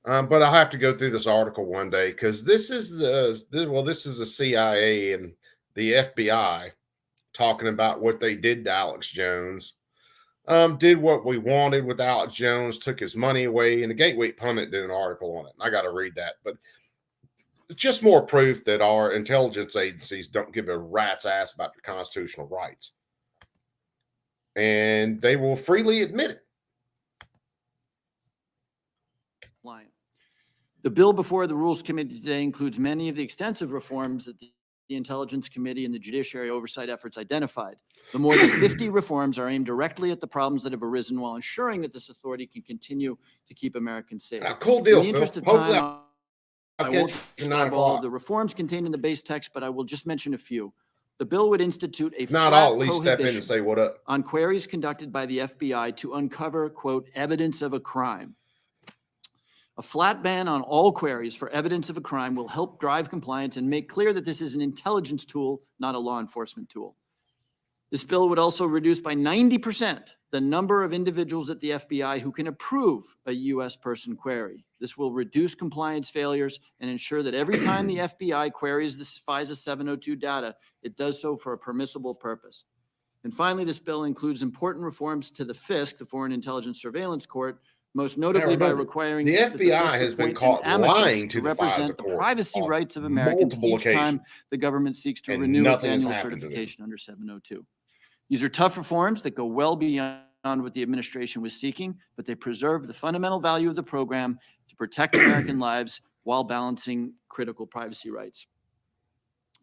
Speaker 1: But I'll have to go through this article one day because this is the CIA and the FBI talking about what they did to Alex Jones. Did what we wanted with Alex Jones, took his money away, and the Gateway Pundit did an article on it. I got to read that, but it's just more proof that our intelligence agencies don't give a rat's ass about their constitutional rights. and they will freely admit it.
Speaker 17: Compliant. The bill before the Rules Committee today includes many of the extensive reforms that the Intelligence Committee and the judiciary oversight efforts identified. The more than 50 reforms are aimed directly at the problems that have arisen while ensuring that this authority can continue to keep Americans safe.
Speaker 1: Cool deal,
Speaker 17: In the interest
Speaker 1: Phil.
Speaker 17: of
Speaker 1: Hopefully
Speaker 17: time, I
Speaker 1: catch
Speaker 17: won't
Speaker 1: you at 9
Speaker 17: describe all
Speaker 1: o'clock.
Speaker 17: of the reforms contained in the base text, but I will just mention a few. The bill would institute a
Speaker 1: If not
Speaker 17: flat
Speaker 1: all, at least step in and
Speaker 17: prohibition
Speaker 1: say what up.
Speaker 17: on queries conducted by the FBI to uncover, quote, evidence of a crime. A flat ban on all queries for evidence of a crime will help drive compliance and make clear that this is an intelligence tool, not a law enforcement tool. This bill would also reduce by 90% the number of individuals at the FBI who can approve a U.S. person query. This will reduce compliance failures and ensure that every time the FBI queries this FISA 702 data, it does so for a permissible purpose. And finally, this bill includes important reforms to the FISC, the Foreign Intelligence Surveillance Court, most notably by
Speaker 1: remember,
Speaker 17: requiring
Speaker 1: the
Speaker 17: that
Speaker 1: FBI
Speaker 17: FISC
Speaker 1: has been
Speaker 17: appoint
Speaker 1: caught
Speaker 17: an amicus
Speaker 1: lying to the
Speaker 17: represent
Speaker 1: FISA
Speaker 17: the
Speaker 1: court
Speaker 17: privacy
Speaker 1: on
Speaker 17: rights of Americans
Speaker 1: multiple
Speaker 17: each time
Speaker 1: occasions,
Speaker 17: the government seeks to
Speaker 1: and
Speaker 17: renew its
Speaker 1: nothing has
Speaker 17: annual
Speaker 1: happened to them.
Speaker 17: certification under 702. These are tough reforms that go well beyond what the administration was seeking, but they preserve the fundamental value of the program to protect American lives while balancing critical privacy rights.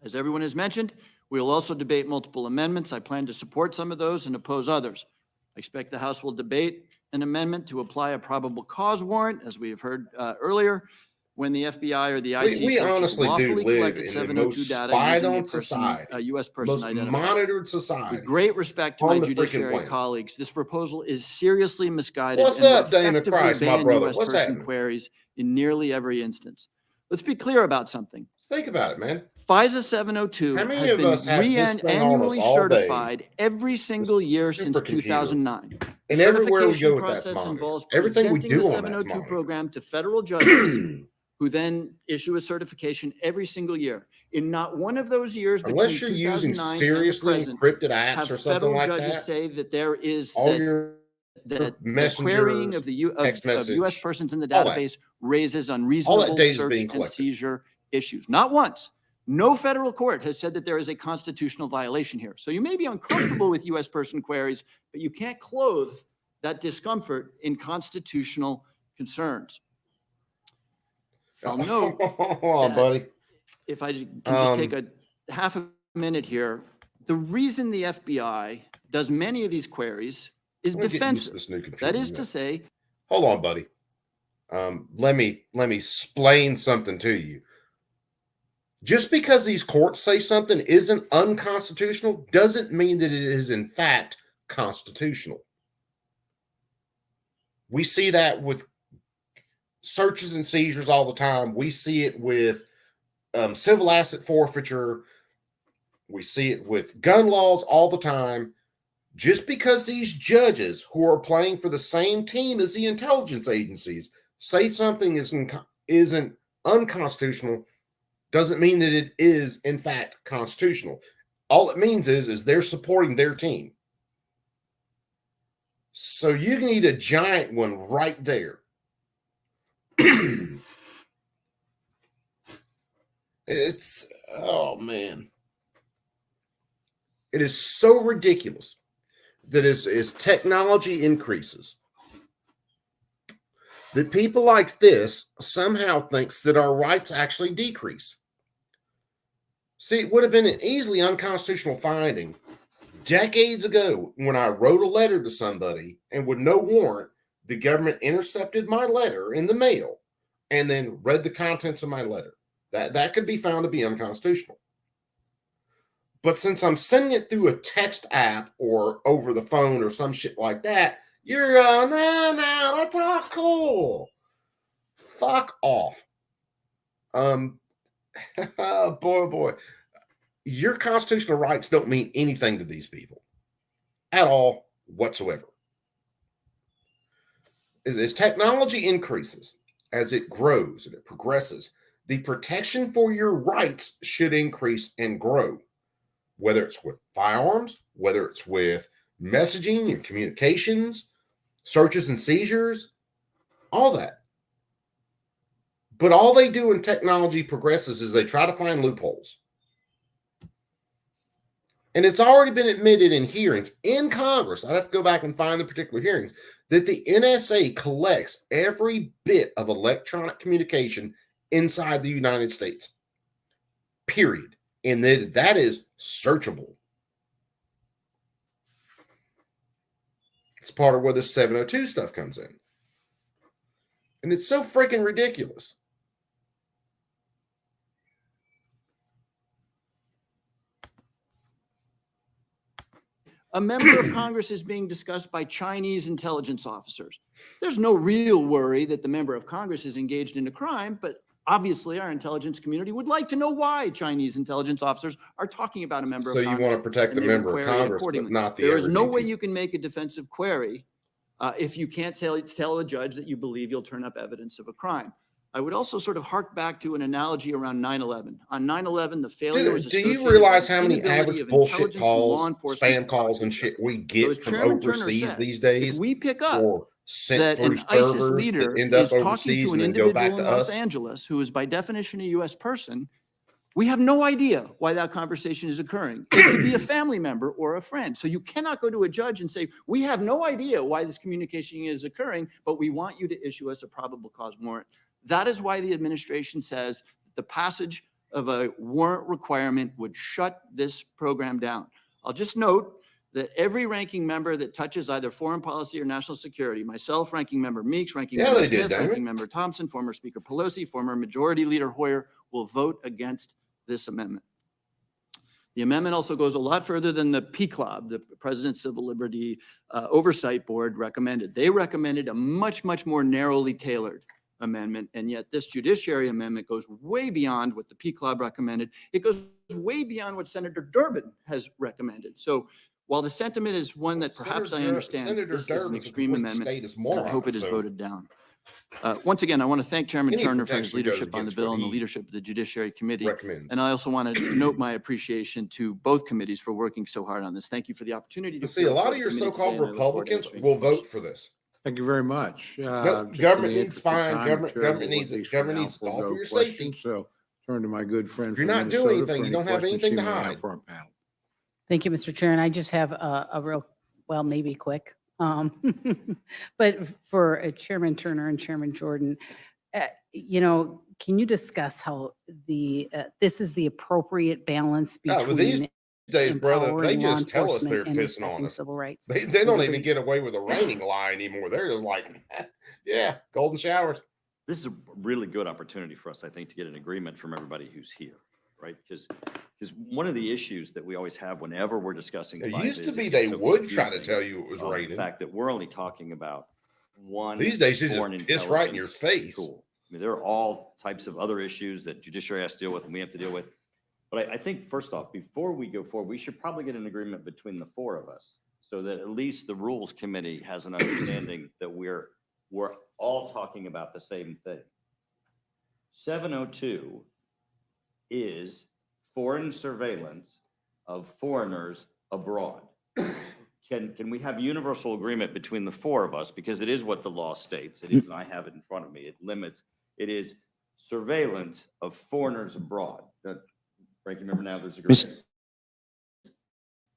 Speaker 17: As everyone has mentioned, we will also debate multiple amendments. I plan to support some of those and oppose others. I expect the House will debate an amendment to apply a probable cause warrant, as we have heard earlier, when the FBI or the IC
Speaker 1: We
Speaker 17: searches
Speaker 1: honestly do
Speaker 17: lawfully
Speaker 1: live
Speaker 17: collected
Speaker 1: in the
Speaker 17: 702
Speaker 1: most
Speaker 17: data
Speaker 1: spied
Speaker 17: using
Speaker 1: on society,
Speaker 17: a U.S. person
Speaker 1: most
Speaker 17: identifier.
Speaker 1: monitored society.
Speaker 17: With great respect to
Speaker 1: on
Speaker 17: my
Speaker 1: the freaking
Speaker 17: judiciary
Speaker 1: planet.
Speaker 17: colleagues, this proposal is seriously misguided
Speaker 1: What's
Speaker 17: and would
Speaker 1: up, Dana
Speaker 17: effectively
Speaker 1: Price, my
Speaker 17: ban
Speaker 1: brother?
Speaker 17: U.S.
Speaker 1: What's
Speaker 17: person
Speaker 1: happening?
Speaker 17: queries in nearly every instance. Let's be clear about something.
Speaker 1: Think about it, man.
Speaker 17: FISA 702
Speaker 1: How many
Speaker 17: has
Speaker 1: of
Speaker 17: been
Speaker 1: us have this thing on us
Speaker 17: annually
Speaker 1: all day?
Speaker 17: certified every single year since
Speaker 1: super computer.
Speaker 17: 2009. The
Speaker 1: And everywhere we
Speaker 17: certification
Speaker 1: go with that
Speaker 17: process
Speaker 1: monitor,
Speaker 17: involves
Speaker 1: everything we
Speaker 17: presenting
Speaker 1: do
Speaker 17: the
Speaker 1: on that
Speaker 17: 702
Speaker 1: monitor.
Speaker 17: program to federal judges who then issue a certification every single year. In not one of those years
Speaker 1: Unless
Speaker 17: between
Speaker 1: you're using
Speaker 17: 2009 and the
Speaker 1: seriously
Speaker 17: present
Speaker 1: encrypted apps
Speaker 17: have
Speaker 1: or something
Speaker 17: federal
Speaker 1: like
Speaker 17: judges
Speaker 1: that,
Speaker 17: say that there is
Speaker 1: all
Speaker 17: that
Speaker 1: your
Speaker 17: the
Speaker 1: messengers,
Speaker 17: querying of the
Speaker 1: text
Speaker 17: of U.S.
Speaker 1: message,
Speaker 17: persons in the
Speaker 1: all that.
Speaker 17: database raises unreasonable
Speaker 1: data's
Speaker 17: search
Speaker 1: being
Speaker 17: and
Speaker 1: collected.
Speaker 17: seizure issues. Not once. No federal court has said that there is a constitutional violation here. So you may be uncomfortable with U.S. person queries, but you can't clothe that discomfort in constitutional concerns. I'll note
Speaker 1: Hold on,
Speaker 17: that
Speaker 1: buddy.
Speaker 17: if I can just take a half a minute here, the reason the FBI does many of these queries is
Speaker 1: I'm getting used to
Speaker 17: defensive.
Speaker 1: this new computer,
Speaker 17: That is
Speaker 1: you
Speaker 17: to
Speaker 1: know.
Speaker 17: say,
Speaker 1: Hold on, buddy. Let me explain something to you. Just because these courts say something isn't unconstitutional doesn't mean that it is in fact constitutional. We see that with searches and seizures all the time. We see it with civil asset forfeiture. We see it with gun laws all the time. Just because these judges who are playing for the same team as the intelligence agencies say something isn't unconstitutional doesn't mean that it is in fact constitutional. All it means is they're supporting their team. So you need a giant one right there. Oh man. It is so ridiculous that as technology increases, that people like this somehow thinks that our rights actually decrease. See, it would have been an easily unconstitutional finding decades ago when I wrote a letter to somebody and with no warrant, the government intercepted my letter in the mail and then read the contents of my letter. That could be found to be unconstitutional. But since I'm sending it through a text app or over the phone or some shit like that, you're no, that's not cool. Fuck off. Boy. Your constitutional rights don't mean anything to these people at all whatsoever. As technology increases, as it grows and it progresses, the protection for your rights should increase and grow, whether it's with firearms, whether it's with messaging and communications, searches and seizures, all that. But all they do when technology progresses is they try to find loopholes. And it's already been admitted in hearings in Congress. I'd have to go back and find the particular hearings that the NSA collects every bit of electronic communication inside the United States. Period. And that is searchable. It's part of where the 702 stuff comes in. And it's so freaking ridiculous.
Speaker 17: A member of Congress is being discussed by Chinese intelligence officers. There's no real worry that the member of Congress is engaged in a crime, but obviously our intelligence community would like to know why Chinese intelligence officers are talking about a member
Speaker 1: So
Speaker 17: of
Speaker 1: you
Speaker 17: Congress.
Speaker 1: want to protect
Speaker 17: and
Speaker 1: the
Speaker 17: they would
Speaker 1: member of
Speaker 17: query it
Speaker 1: Congress, but
Speaker 17: accordingly.
Speaker 1: not the
Speaker 17: There is no
Speaker 1: everyday
Speaker 17: way
Speaker 1: people.
Speaker 17: you can make a defensive query if you can't tell a judge that you believe you'll turn up evidence of a crime. I would also sort of hark back to an analogy around 9/11. On 9/11, the failure was
Speaker 1: Do you
Speaker 17: associated
Speaker 1: realize
Speaker 17: with
Speaker 1: how many
Speaker 17: inability
Speaker 1: average
Speaker 17: of
Speaker 1: bullshit
Speaker 17: intelligence and law
Speaker 1: calls,
Speaker 17: enforcement
Speaker 1: spam
Speaker 17: to
Speaker 1: calls,
Speaker 17: talk
Speaker 1: and
Speaker 17: to each
Speaker 1: shit
Speaker 17: other.
Speaker 1: we
Speaker 17: So
Speaker 1: get
Speaker 17: as
Speaker 1: from
Speaker 17: Chairman Turner
Speaker 1: overseas
Speaker 17: said,
Speaker 1: these days?
Speaker 17: if we pick up
Speaker 1: or sent
Speaker 17: that
Speaker 1: through
Speaker 17: an ISIS
Speaker 1: servers
Speaker 17: leader
Speaker 1: that end up
Speaker 17: is talking
Speaker 1: overseas
Speaker 17: to an
Speaker 1: and then go back
Speaker 17: individual
Speaker 1: to
Speaker 17: in Los
Speaker 1: us?
Speaker 17: Angeles who is by definition a U.S. person, we have no idea why that conversation is occurring. It could be a family member or a friend. So you cannot go to a judge and say, we have no idea why this communication is occurring, but we want you to issue us a probable cause warrant. That is why the administration says that the passage of a warrant requirement would shut this program down. I'll just note that every ranking member that touches either foreign policy or national security, myself, Ranking Member Meeks, Ranking
Speaker 1: Yeah,
Speaker 17: Member
Speaker 1: they did,
Speaker 17: Smith,
Speaker 1: damn it.
Speaker 17: Ranking Member Thompson, former Speaker Pelosi, former Majority Leader Hoyer, will vote against this amendment. The amendment also goes a lot further than the PCLOB, the President's Civil Liberty Oversight Board, recommended. They recommended a much, much more narrowly tailored amendment, and yet this judiciary amendment goes way beyond what the PCLOB recommended. It goes way beyond what Senator Durbin has recommended. So while the sentiment is one that perhaps I understand,
Speaker 1: Senator
Speaker 17: this is an
Speaker 1: Durbin's a
Speaker 17: extreme
Speaker 1: complete
Speaker 17: amendment,
Speaker 1: status
Speaker 17: and I
Speaker 1: moron,
Speaker 17: hope it is
Speaker 1: so-
Speaker 17: voted down. Once again, I want to thank Chairman
Speaker 1: Any
Speaker 17: Turner for his
Speaker 1: protection goes
Speaker 17: leadership on the
Speaker 1: against
Speaker 17: bill
Speaker 1: what
Speaker 17: and the
Speaker 1: he
Speaker 17: leadership of the Judiciary Committee.
Speaker 1: recommends.
Speaker 17: And I also want to note my appreciation to both committees for working so hard on this. Thank you for the opportunity to.
Speaker 1: But see, a
Speaker 17: appear
Speaker 1: lot
Speaker 17: before
Speaker 1: of
Speaker 17: the
Speaker 1: your
Speaker 17: committee
Speaker 1: so-called
Speaker 17: today, and I look forward to
Speaker 1: Republicans
Speaker 17: answering
Speaker 1: will
Speaker 17: your
Speaker 1: vote
Speaker 17: questions.
Speaker 1: for this.
Speaker 13: Thank you very much.
Speaker 1: No,
Speaker 13: Just in the
Speaker 1: government needs
Speaker 13: interest of
Speaker 1: fine.
Speaker 13: time,
Speaker 1: Government
Speaker 13: Chair,
Speaker 1: needs
Speaker 13: we'll
Speaker 1: it.
Speaker 13: at least for
Speaker 1: Government
Speaker 13: now
Speaker 1: needs it all for
Speaker 13: forego
Speaker 1: your safety.
Speaker 13: questions. So turn to my good friend
Speaker 1: If you're
Speaker 13: from
Speaker 1: not doing
Speaker 13: Minnesota
Speaker 1: anything,
Speaker 13: for
Speaker 1: you
Speaker 13: any
Speaker 1: don't have
Speaker 13: questions
Speaker 1: anything
Speaker 13: he
Speaker 1: to
Speaker 13: may have
Speaker 1: hide.
Speaker 13: for our panel.
Speaker 18: Thank you, Mr. Chair. And I just have a real, well, maybe quick. But for Chairman Turner and Chairman Jordan, can you discuss how this is the appropriate balance
Speaker 1: Yeah, but these
Speaker 18: between
Speaker 1: days, brother, they
Speaker 18: empowering law
Speaker 1: just tell us they're
Speaker 18: enforcement and
Speaker 1: pissing on
Speaker 18: respecting
Speaker 1: us.
Speaker 18: civil rights?
Speaker 1: They don't
Speaker 18: Would
Speaker 1: even
Speaker 18: agree.
Speaker 1: get away with a raining lie anymore. They're just like, yeah, golden showers.
Speaker 16: This is a really good opportunity for us, I think, to get an agreement from everybody who's here, right? Because one of the issues that we always have whenever we're discussing.
Speaker 1: It
Speaker 16: FISA
Speaker 1: used to
Speaker 16: is
Speaker 1: be
Speaker 16: it
Speaker 1: they
Speaker 16: gets so
Speaker 1: would try to
Speaker 16: confusing,
Speaker 1: tell you it was
Speaker 16: The
Speaker 1: raining.
Speaker 16: fact that we're only talking about one.
Speaker 1: These days, you
Speaker 16: foreign
Speaker 1: just piss right in your
Speaker 16: intelligence
Speaker 1: face.
Speaker 16: tool. I mean, there are all types of other issues that judiciary has to deal with and we have to deal with. But I think first off, before we go forward, we should probably get an agreement between the four of us so that at least the Rules Committee has an understanding that we're all talking about the same thing. 702 is foreign surveillance of foreigners abroad. Can we have universal agreement between the four of us? Because it is what the law states. It is, and I have it in front of me. It is surveillance of foreigners abroad. Ranking Member Nadler's agreement.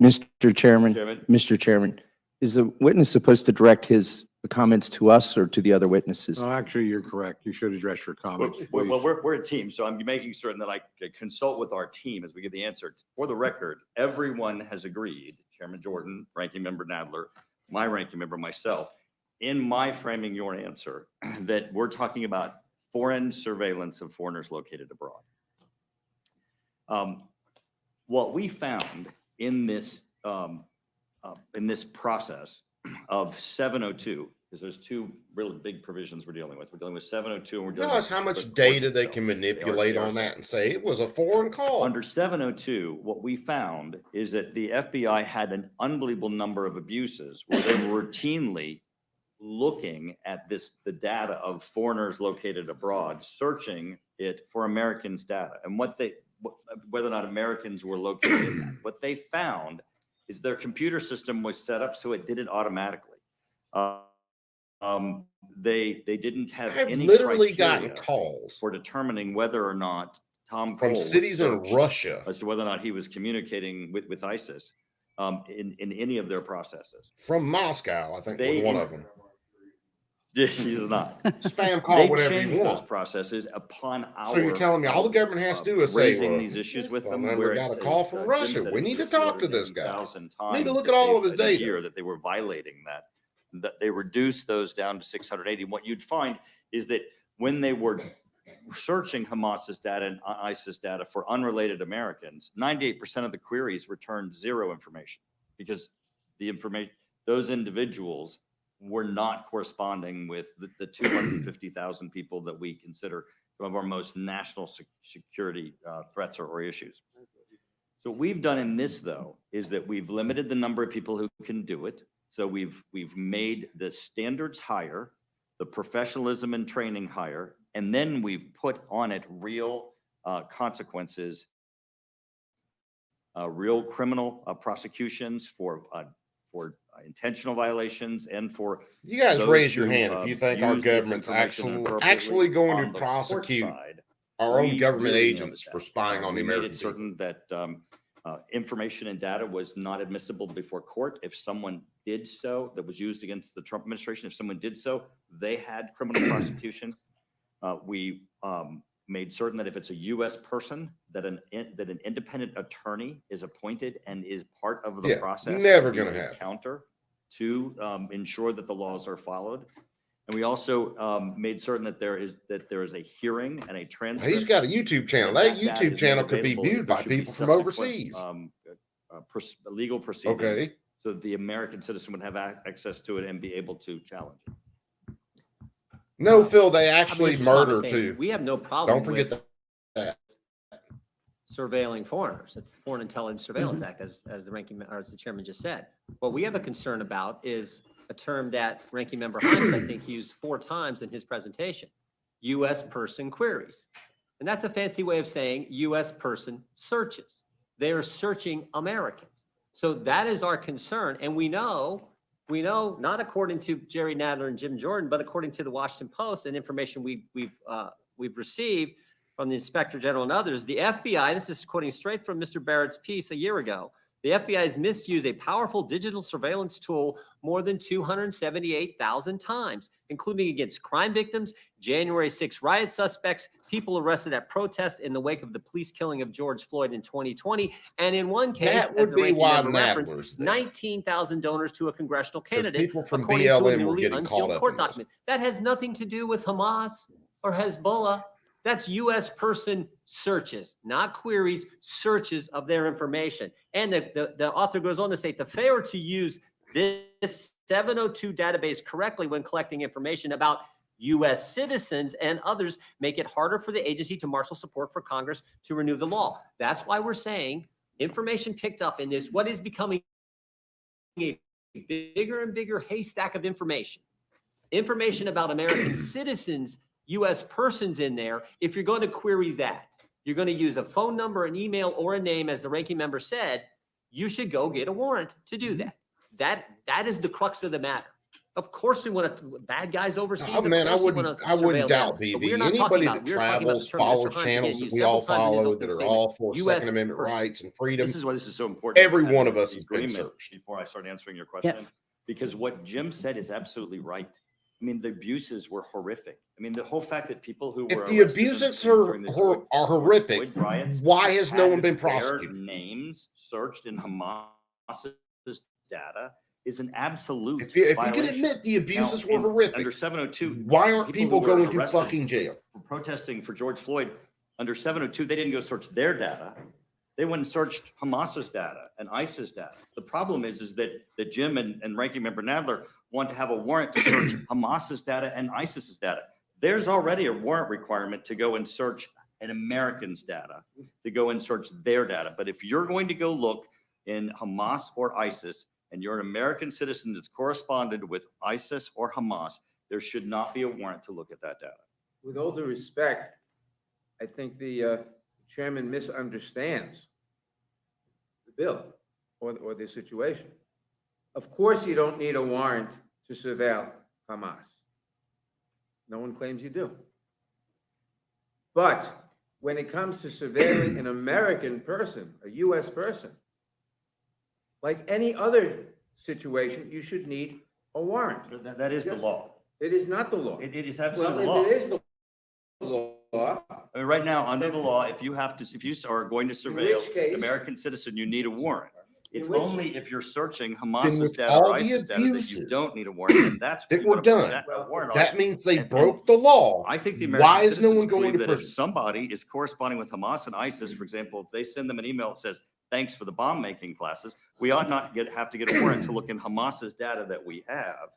Speaker 19: Mr. Chairman,
Speaker 16: Chairman.
Speaker 19: Mr. Chairman, is the witness supposed to direct his comments to us or to the other witnesses?
Speaker 13: No, actually, you're correct. You should address your comments, please.
Speaker 16: Well, we're a team, so I'm making certain that I consult with our team as we give the answer. For the record, everyone has agreed, Chairman Jordan, Ranking Member Nadler, my ranking member, myself, in my framing your answer, that we're talking about foreign surveillance of foreigners located abroad. What we found in this process of 702, because there's two really big provisions we're dealing with. We're dealing with 702 and we're dealing
Speaker 1: Realize
Speaker 16: with
Speaker 1: how much
Speaker 16: the courts
Speaker 1: data they
Speaker 16: itself.
Speaker 1: can manipulate
Speaker 16: They are
Speaker 1: on that and say it was a foreign call.
Speaker 16: Under 702, what we found is that the FBI had an unbelievable number of abuses where they were routinely looking at the data of foreigners located abroad, searching it for Americans' data and whether or not Americans were located in that. What they found is their computer system was set up so it did it automatically. They didn't have
Speaker 1: I've
Speaker 16: any
Speaker 1: literally gotten
Speaker 16: criteria
Speaker 1: calls
Speaker 16: for determining whether or not Tom
Speaker 1: From
Speaker 16: Cole was
Speaker 1: cities in
Speaker 16: searched
Speaker 1: Russia.
Speaker 16: as to whether or not he was communicating with ISIS in any of their processes.
Speaker 1: From Moscow, I think was one of them.
Speaker 16: He's not.
Speaker 1: Spam call,
Speaker 16: They
Speaker 1: whatever
Speaker 16: changed
Speaker 1: you
Speaker 16: those
Speaker 1: want.
Speaker 16: processes upon our.
Speaker 1: So you're telling me all the government has to do is say,
Speaker 16: raising
Speaker 1: well,
Speaker 16: these issues with
Speaker 1: phone
Speaker 16: them.
Speaker 1: number
Speaker 16: where
Speaker 1: got
Speaker 16: it's,
Speaker 1: a call
Speaker 16: as,
Speaker 1: from
Speaker 16: Jim
Speaker 1: Russia.
Speaker 16: said,
Speaker 1: We
Speaker 16: it's
Speaker 1: need to talk to this
Speaker 16: 280,000
Speaker 1: guy. We need to
Speaker 16: times
Speaker 1: look
Speaker 16: that
Speaker 1: at all
Speaker 16: they-
Speaker 1: of his
Speaker 16: a
Speaker 1: data.
Speaker 16: year that they were violating that they reduced those down to 680. What you'd find is that when they were searching Hamas's data and ISIS data for unrelated Americans, 98% of the queries returned zero information because the information, those individuals were not corresponding with the 250,000 people that we consider some of our most national security threats or issues. So what we've done in this, though, is that we've limited the number of people who can do it. So we've made the standards higher, the professionalism and training higher, and then we've put on it real consequences, real criminal prosecutions for intentional violations and for
Speaker 1: You guys
Speaker 16: those
Speaker 1: raise your
Speaker 16: who,
Speaker 1: hand if you think our
Speaker 16: use this
Speaker 1: government's
Speaker 16: information inappropriately.
Speaker 1: actually going
Speaker 16: On
Speaker 1: to
Speaker 16: the
Speaker 1: prosecute
Speaker 16: court side,
Speaker 1: our own
Speaker 16: we
Speaker 1: government
Speaker 16: really nailed
Speaker 1: agents
Speaker 16: it
Speaker 1: for
Speaker 16: down.
Speaker 1: spying on the
Speaker 16: We made
Speaker 1: American
Speaker 16: it
Speaker 1: people.
Speaker 16: certain that information and data was not admissible before court. If someone did so, that was used against the Trump administration, if someone did so, they had criminal prosecution. We made certain that if it's a U.S. person, that an independent attorney is appointed and is part of the
Speaker 1: Yeah,
Speaker 16: process.
Speaker 1: never
Speaker 16: to be
Speaker 1: gonna
Speaker 16: a
Speaker 1: happen.
Speaker 16: counter to ensure that the laws are followed. And we also made certain that there is a hearing and a transcript.
Speaker 1: He's got a YouTube channel.
Speaker 16: and
Speaker 1: That
Speaker 16: data
Speaker 1: YouTube
Speaker 16: is
Speaker 1: channel
Speaker 16: made
Speaker 1: could be
Speaker 16: available if
Speaker 1: viewed
Speaker 16: there
Speaker 1: by
Speaker 16: should be
Speaker 1: people from
Speaker 16: subsequent,
Speaker 1: overseas.
Speaker 16: Legal proceedings.
Speaker 1: Okay.
Speaker 16: So that the American citizen would have access to it and be able to challenge it.
Speaker 1: No, Phil, they
Speaker 14: I mean,
Speaker 1: actually
Speaker 14: it's just not
Speaker 1: murder
Speaker 14: saying-
Speaker 1: too.
Speaker 14: We have no problem.
Speaker 1: Don't forget
Speaker 14: with
Speaker 1: that.
Speaker 14: surveilling foreigners. It's the Foreign Intelligence Surveillance Act, as the or as the chairman just said. What we have a concern about is a term that Ranking Member Hines, I think, used 4 times in his presentation: U.S. person queries. And that's a fancy way of saying U.S. person searches. They are searching Americans. So that is our concern. And we know, not according to Jerry Nadler and Jim Jordan, but according to the Washington Post and information we've received from the Inspector General and others, the FBI, this is quoting straight from Mr. Barrett's piece a year ago, the FBI has misused a powerful digital surveillance tool more than 278,000 times, including against crime victims, January 6 riot suspects, people arrested at protests in the wake of the police killing of George Floyd in 2020, and in one case,
Speaker 1: That
Speaker 14: as
Speaker 1: would
Speaker 14: the
Speaker 1: be
Speaker 14: ranking
Speaker 1: why
Speaker 14: member
Speaker 1: Nadler's
Speaker 14: referenced,
Speaker 1: there.
Speaker 14: 19,000 donors to a congressional candidate,
Speaker 1: people from
Speaker 14: according to a
Speaker 1: BLM were
Speaker 14: newly
Speaker 1: getting caught
Speaker 14: unsealed
Speaker 1: up
Speaker 14: court
Speaker 1: in this.
Speaker 14: document. That has nothing to do with Hamas or Hezbollah. That's U.S. person searches, not queries, searches of their information. And the author goes on to say, the failure to use this 702 database correctly when collecting information about U.S. citizens and others make it harder for the agency to marshal support for Congress to renew the law. That's why we're saying information picked up in this, what is becoming a bigger and bigger haystack of information about American citizens, U.S. persons in there. If you're going to query that, you're going to use a phone number, an email, or a name, as the ranking member said, you should go get a warrant to do that. That is the crux of the matter. Of course, we want to bad guys overseas.
Speaker 1: Oh, man, I wouldn't doubt
Speaker 14: BV.
Speaker 1: BV. Anybody that travels, follows channels that we all follow, that are all for Second Amendment rights and freedom.
Speaker 16: This is why this is so important.
Speaker 1: Every
Speaker 16: to have
Speaker 1: one of
Speaker 16: an
Speaker 1: us has been
Speaker 16: agreement
Speaker 1: searched.
Speaker 16: Before I start answering your question,
Speaker 18: Yes.
Speaker 16: because what Jim said is absolutely right. I mean, the abuses were horrific. I mean, the whole fact that people who were
Speaker 1: If the
Speaker 16: arrested
Speaker 1: abuses
Speaker 16: during the George
Speaker 1: horrific,
Speaker 16: Floyd riots
Speaker 1: why has no
Speaker 16: had
Speaker 1: one been
Speaker 16: their
Speaker 1: prosecuted?
Speaker 16: names searched in Hamas's data is an absolute
Speaker 1: If you can
Speaker 16: violation.
Speaker 1: admit the abuses
Speaker 16: Now,
Speaker 1: were horrific,
Speaker 16: under 702,
Speaker 1: why aren't people
Speaker 16: who were
Speaker 1: going to
Speaker 16: arrested
Speaker 1: fucking jail?
Speaker 16: for protesting for George Floyd, under 702, they didn't go search their data. They went and searched Hamas's data and ISIS data. The problem is that Jim and Ranking Member Nadler want to have a warrant to search Hamas's data and ISIS's data. There's already a warrant requirement to go and search an American's data, to go and search their data. But if you're going to go look in Hamas or ISIS, and you're an American citizen that's corresponded with ISIS or Hamas, there should not be a warrant to look at that data.
Speaker 15: With all due respect, I think the chairman misunderstands the bill or the situation. Of course, you don't need a warrant to surveil Hamas. No one claims you do. But when it comes to surveilling an American person, a US person, like any other situation, you should need a warrant.
Speaker 16: That is the law.
Speaker 15: It is not the law.
Speaker 16: It is absolutely the
Speaker 15: Well,
Speaker 16: law.
Speaker 15: if it is the law,
Speaker 16: I mean, right now, under the law, if you are going to surveil
Speaker 15: which case-
Speaker 16: an American citizen, you need a warrant. It's
Speaker 15: which-
Speaker 16: only if you're searching
Speaker 1: Then
Speaker 16: Hamas's
Speaker 1: with
Speaker 16: data
Speaker 1: all
Speaker 16: or
Speaker 1: the
Speaker 16: ISIS data that you
Speaker 1: abuses
Speaker 16: don't need a warrant, and that's.
Speaker 1: that
Speaker 16: what you
Speaker 1: were
Speaker 16: wanna put
Speaker 1: done,
Speaker 16: that warrant on.
Speaker 1: that means they
Speaker 16: And-
Speaker 1: broke the law.
Speaker 16: I think the
Speaker 1: Why
Speaker 16: American
Speaker 1: is no one
Speaker 16: citizens
Speaker 1: going
Speaker 16: believe
Speaker 1: to
Speaker 16: that if
Speaker 1: prison?
Speaker 16: somebody is corresponding with Hamas and ISIS, for example, if they send them an email that says, thanks for the bomb making classes, we ought not have to get a warrant to look in Hamas's data that we have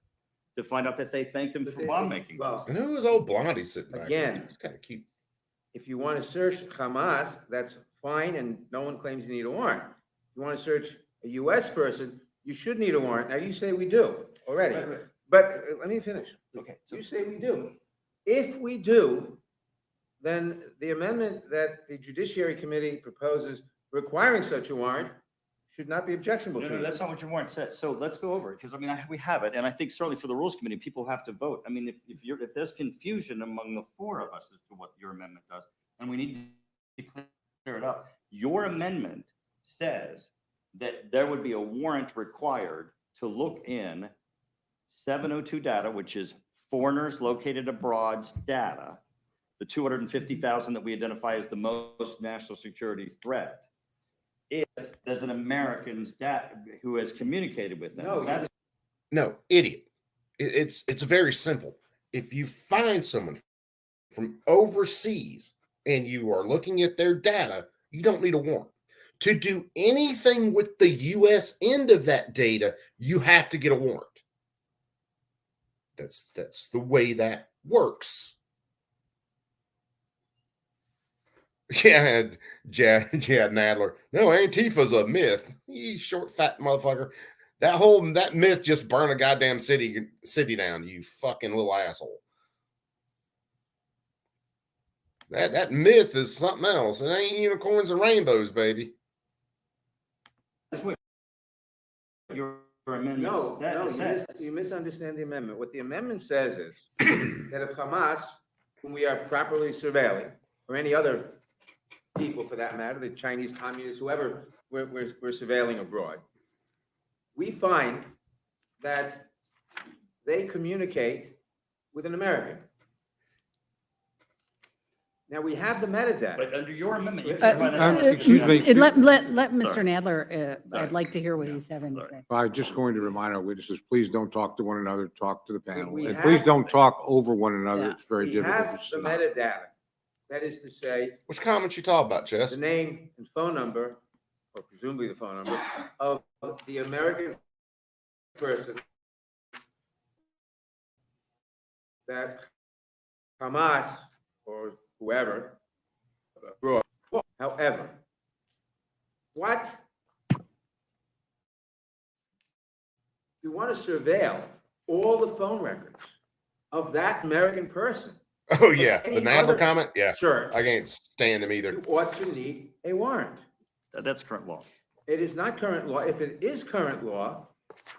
Speaker 16: to find out that they thanked them for bomb making classes.
Speaker 1: And who was old Blondie sitting back there?
Speaker 15: Again.
Speaker 1: It's kind of cute.
Speaker 15: if you want to search Hamas, that's fine, and no one claims you need a warrant. If you want to search a US person, you should need a warrant. Now, you say we do already. But let me finish.
Speaker 16: Okay.
Speaker 15: You say we do. If we do, then the amendment that the Judiciary Committee proposes requiring such a warrant should not be objectionable to
Speaker 16: No,
Speaker 15: you.
Speaker 16: that's not what your warrant says. So let's go over it, because I mean, we have it, and I think certainly for the Rules Committee, people have to vote. I mean, if there's confusion among the four of us as to what your amendment does, and we need to clear it up. Your amendment says that there would be a warrant required to look in 702 data, which is foreigners located abroad's data, the 250,000 that we identify as the most national security threat. If there's an American's who has communicated with them.
Speaker 15: No,
Speaker 16: That's
Speaker 1: No, idiot. It's very simple. If you find someone from overseas and you are looking at their data, you don't need a warrant. To do anything with the US end of that data, you have to get a warrant. That's the way that works. Yeah, Jad Nadler. No, Antifa's a myth. You short, fat motherfucker. That myth just burned a goddamn city down, you fucking little asshole. That myth is something else. It ain't unicorns and rainbows, baby.
Speaker 16: what your amendment
Speaker 15: No,
Speaker 16: says.
Speaker 15: you misunderstand the amendment. What the amendment says is that if Hamas, whom we are properly surveilling, or any other people for that matter, the Chinese communists, whoever we're surveilling abroad, we find that they communicate with an American. Now, we have the metadata.
Speaker 16: But under your amendment, you
Speaker 15: Uh,
Speaker 16: can't find that.
Speaker 13: Excuse me.
Speaker 18: Let Mr.
Speaker 13: Sorry.
Speaker 18: Nadler,
Speaker 16: Sorry.
Speaker 18: I'd like to hear what he's having to say.
Speaker 13: I'm just going to remind our witnesses, please don't talk to one another, talk to the panel.
Speaker 15: We
Speaker 13: And please
Speaker 15: have-
Speaker 13: don't talk over one another.
Speaker 18: Yeah.
Speaker 13: It's very
Speaker 15: We
Speaker 13: difficult.
Speaker 15: have
Speaker 13: to
Speaker 15: the
Speaker 13: stop.
Speaker 15: metadata. That is to say,
Speaker 1: Which comment you talk about, Chess?
Speaker 15: the name and phone number, or presumably the phone number, of the American person that Hamas or whoever brought. However, what you want to surveil all the phone records of that American person?
Speaker 1: Oh yeah, the
Speaker 15: Any
Speaker 1: Nadler
Speaker 15: other
Speaker 1: comment. Yeah,
Speaker 15: search,
Speaker 1: I can't stand him either.
Speaker 15: you ought to need a warrant.
Speaker 16: That's current law.
Speaker 15: It is not current law. If it is current law,